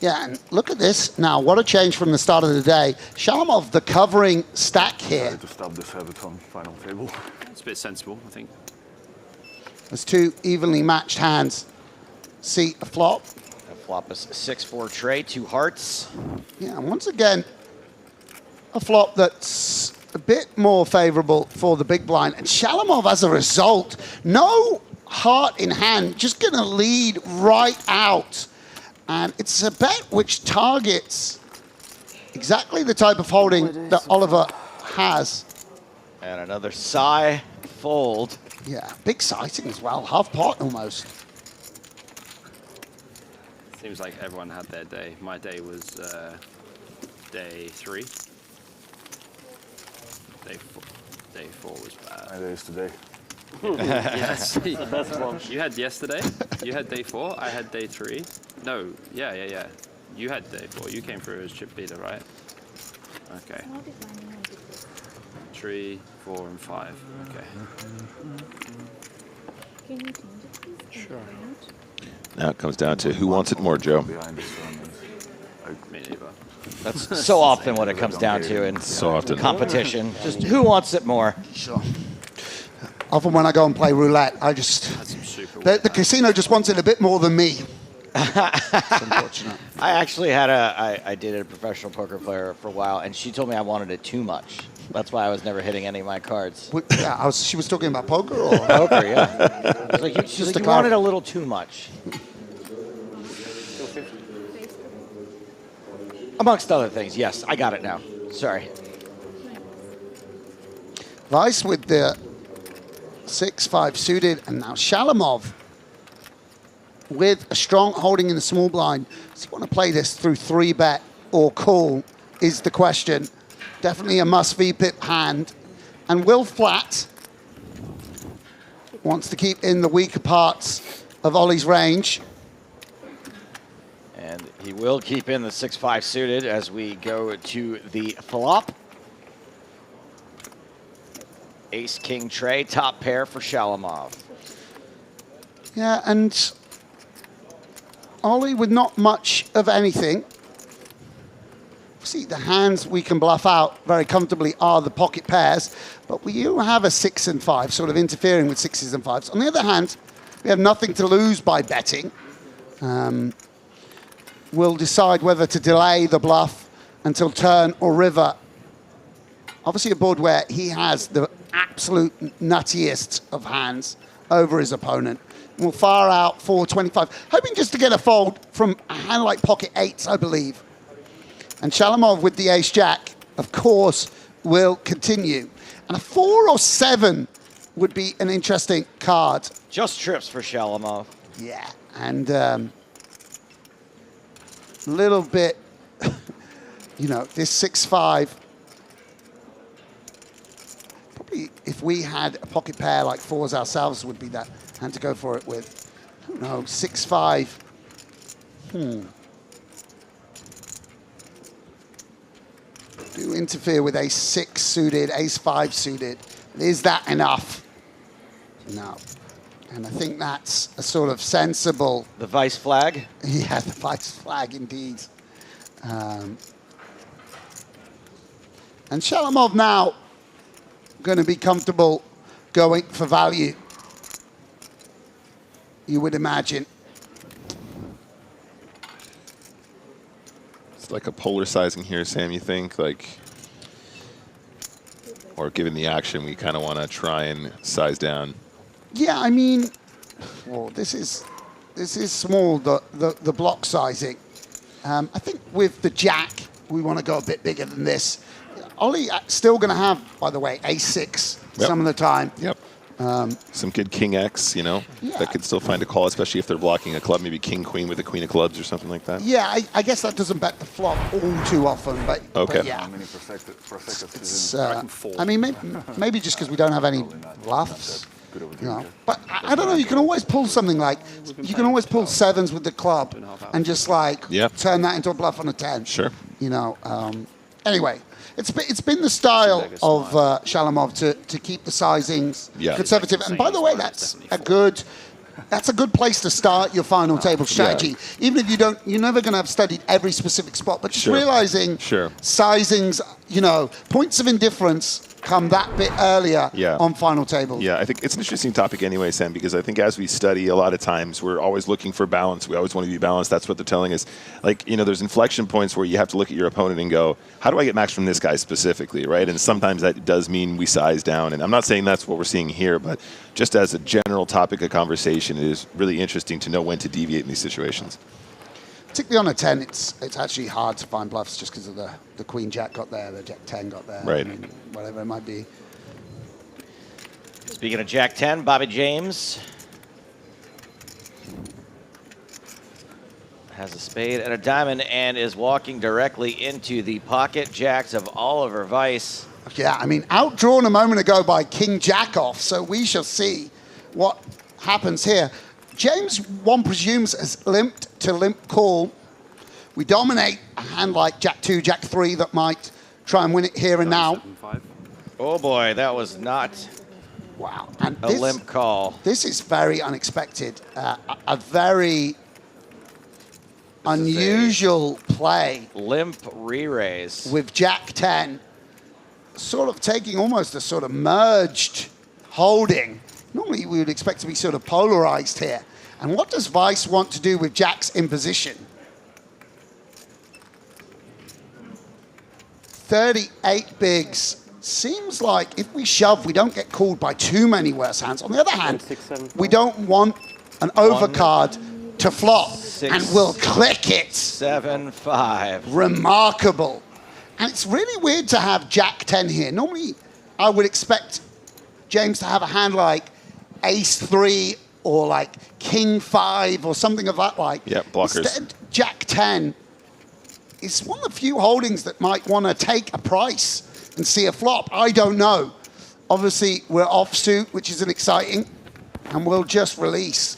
Yeah, and look at this now. What a change from the start of the day. Shalamov, the covering stack here. To stop this habit on final table. It's a bit sensible, I think. There's two evenly matched hands. See a flop. A flop is 6-4 tray, 2 hearts. Yeah, and once again, a flop that's a bit more favorable for the big blind. And Shalamov, as a result, no heart in hand, just going to lead right out. And it's a bet which targets exactly the type of holding that Oliver has. And another sigh fold. Yeah, big sighting as well, half pot almost. Seems like everyone had their day. My day was day 3. Day 4 was bad. My day is today. Yes. You had yesterday. You had day 4. I had day 3. No. Yeah. You had day 4. You came through as chip leader, right? Okay. 3, 4, and 5. Okay. Can you change it, please? Sure. Now it comes down to who wants it more, Joe. Me neither. That's so often what it comes down to in so often competition. Just who wants it more? Sure. Often when I go and play roulette, I just the casino just wants it a bit more than me. It's unfortunate. I actually had I dated a professional poker player for a while, and she told me I wanted it too much. That's why I was never hitting any of my cards. Yeah, she was talking about poker or poker, yeah. She's like, you wanted a little too much. Amongst other things, yes. I got it now. Sorry. Weis with the 6-5 suited, and now Shalamov with a strong holding in the small blind. Does he want to play this through 3-bet or call is the question. Definitely a must VPIP hand. And Will Flat wants to keep in the weaker parts of Ollie's range. And he will keep in the 6-5 suited as we go to the flop. Ace, king, tray, top pair for Shalamov. Yeah, and Ollie with not much of anything. See, the hands we can bluff out very comfortably are the pocket pairs, but we do have a 6 and 5, sort of interfering with 6s and 5s. On the other hand, we have nothing to lose by betting. We'll decide whether to delay the bluff until turn or river. Obviously a board where he has the absolute nuttiest of hands over his opponent. And we'll fire out 425, hoping just to get a fold from a hand like pocket 8s, I believe. And Shalamov with the ace-jack, of course, will continue. And a 4 or 7 would be an interesting card. Just trips for Shalamov. Yeah, and little bit, you know, this 6-5. Probably if we had a pocket pair like 4s ourselves would be that hand to go for it with. I don't know, 6-5. Do interfere with ace 6 suited, ace 5 suited. Is that enough? No. And I think that's a sort of sensible... The Weis flag? Yeah, the Weis flag, indeed. And Shalamov now going to be comfortable going for value, you would imagine. It's like a polar sizing here, Sam, you think? Like, or given the action, we kind of want to try and size down. Yeah, I mean, well, this is small, the block sizing. I think with the jack, we want to go a bit bigger than this. Ollie still going to have, by the way, ace-6 some of the time. Yep. Some good king X, you know, Yeah. that could still find a call, especially if they're blocking a club, maybe king queen with a queen of clubs or something like that. Yeah, I guess that doesn't bet the flop all too often, but, Okay. but yeah. It's, I mean, maybe just because we don't have any bluffs. You know. But I don't know, you can always pull something like, you can always pull 7s with the club and just like turn that into a bluff on a 10. Sure. You know, anyway, it's been the style of Shalamov to keep the sizings conservative. And by the way, that's a good place to start your final table strategy. Even if you're never going to have studied every specific spot, but just realizing sizings, you know, points of indifference come that bit earlier on final tables. Yeah, I think it's an interesting topic anyway, Sam, because I think as we study, a lot of times we're always looking for balance. We always want to be balanced. That's what they're telling us. Like, you know, there's inflection points where you have to look at your opponent and go, how do I get max from this guy specifically, right? And sometimes that does mean we size down. And I'm not saying that's what we're seeing here, but just as a general topic of conversation, it is really interesting to know when to deviate in these situations. Particularly on a 10, it's actually hard to find bluffs just because of the queen jack got there, the jack 10 got there. Right. I mean, whatever it might be. Speaking of Jack 10, Bobby James has a spade and a diamond and is walking directly into the pocket jacks of Oliver Weis. Yeah, I mean, outdrawn a moment ago by King Jack off, so we shall see what happens here. James, one presumes, has limped to limp call. We dominate a hand like Jack 2, Jack 3 that might try and win it here and now. Oh boy, that was not and a limp call. This is very unexpected. A very unusual play. Limp re-raise. With Jack 10 sort of taking almost a sort of merged holding. Normally we would expect to be sort of polarized here. And what does Weis want to do with jacks in position? 38 bigs. Seems like if we shove, we don't get called by too many worse hands. On the other hand, we don't want an overcard to flop, and we'll click it. 7-5. Remarkable. And it's really weird to have Jack 10 here. Normally, I would expect James to have a hand like Ace 3 or like King 5 or something of that like. Yeah, blockers. Instead, Jack 10 is one of the few holdings that might want to take a price and see a flop. I don't know. Obviously, we're offsuit, which isn't exciting, and we'll just release.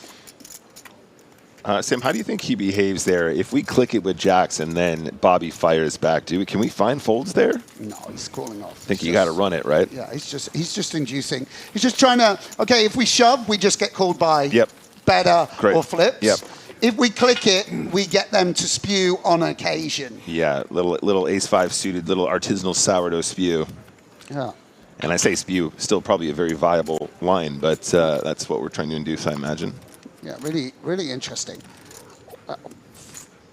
Sam, how do you think he behaves there? If we click it with jacks and then Bobby fires back, can we find folds there? No, he's calling off. I think you got to run it, right? Yeah, he's just inducing. He's just trying to, okay, if we shove, we just get called by better or flips. Yep. If we click it, we get them to spew on occasion. Yeah, little ace-5 suited, little artisanal sourdough spew. Yeah. And I say spew, still probably a very viable line, but that's what we're trying to induce, I imagine. Yeah, really, really interesting.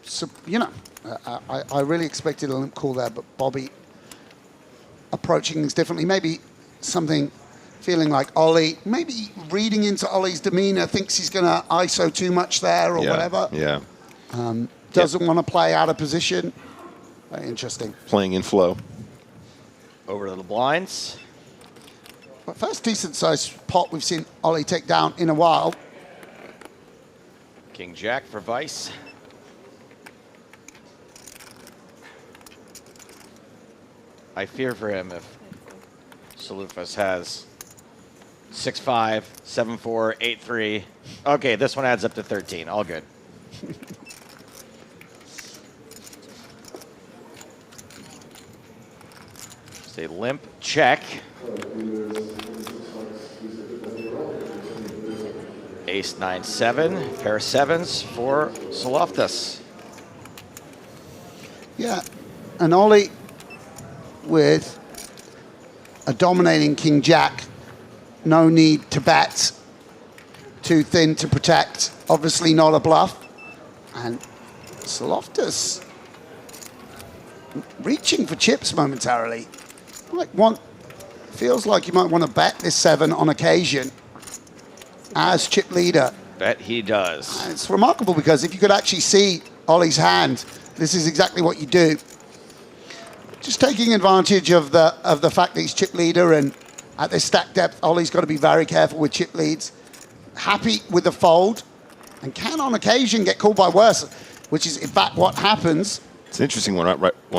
So, you know, I really expected a limp call there, but Bobby approaching things differently. Maybe something feeling like Ollie, maybe reading into Ollie's demeanor, thinks he's going to ISO too much there or whatever. Yeah. Doesn't want to play out of position. Very interesting. Playing in flow. Over to the blinds. But first decent sized pot we've seen Ollie take down in a while. King Jack for Weis. I fear for him if Salufas has 6-5, 7-4, 8-3. Okay, this one adds up to 13. All good. Just a limp check. Ace 9-7, pair of sevens for Soloftas. Yeah, and Ollie with a dominating King Jack. No need to bet. Too thin to protect. Obviously not a bluff. And Soloftas reaching for chips momentarily. Feels like you might want to bet this 7 on occasion as chip leader. Bet he does. And it's remarkable because if you could actually see Ollie's hand, this is exactly what you do. Just taking advantage of the fact that he's chip leader, and at this stack depth, Ollie's got to be very careful with chip leads. Happy with the fold, and can on occasion get called by worse, which is in fact what happens. It's an interesting one,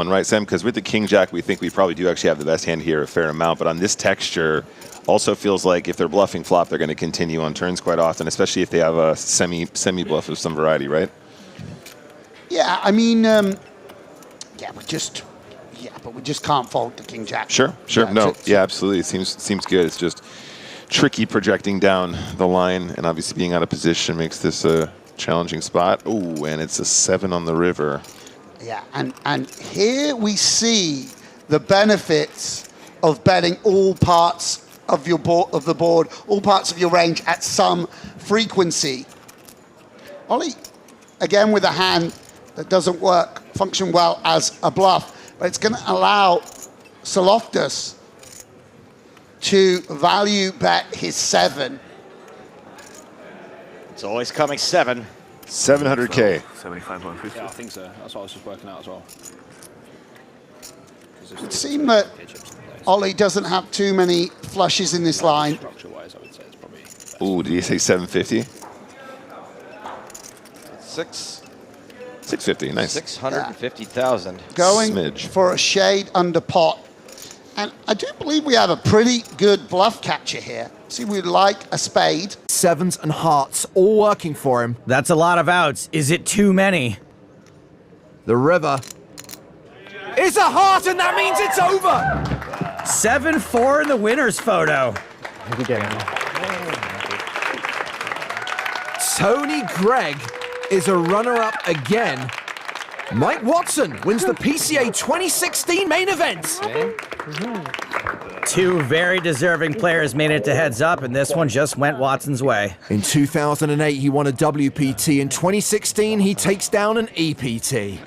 right, Sam? Because with the King Jack, we think we probably do actually have the best hand here a fair amount. But on this texture, also feels like if they're bluffing flop, they're going to continue on turns quite often, especially if they have a semi bluff of some variety, right? Yeah, I mean, but we just can't fold the King Jack. Sure. Yeah, absolutely. It seems good. It's just tricky projecting down the line, and obviously being out of position makes this a challenging spot. Ooh, and it's a 7 on the river. Yeah, and here we see the benefits of betting all parts of your of the board, all parts of your range at some frequency. Ollie, again with a hand that doesn't function well as a bluff, but it's going to allow Soloftas to value bet his 7. It's always coming 7. 700K. 75.50. Yeah, I think so. That's what I was just working out as well. It would seem that Ollie doesn't have too many flushes in this line. Structure-wise, I would say it's probably... Ooh, did you say 750? 650, nice. 650,000. Going for a shade under pot. And I do believe we have a pretty good bluff catcher here. See, we'd like a spade. 7s and hearts, all working for him. That's a lot of outs. Is it too many? The river is a heart, and that means it's over. 7-4 in the winner's photo. Tony Gregg is a runner-up again. Mike Watson wins the PCA 2016 main event. Two very deserving players made it to heads up, and this one just went Watson's way. In 2008, he won a WPT. In 2016, he takes down an EPT.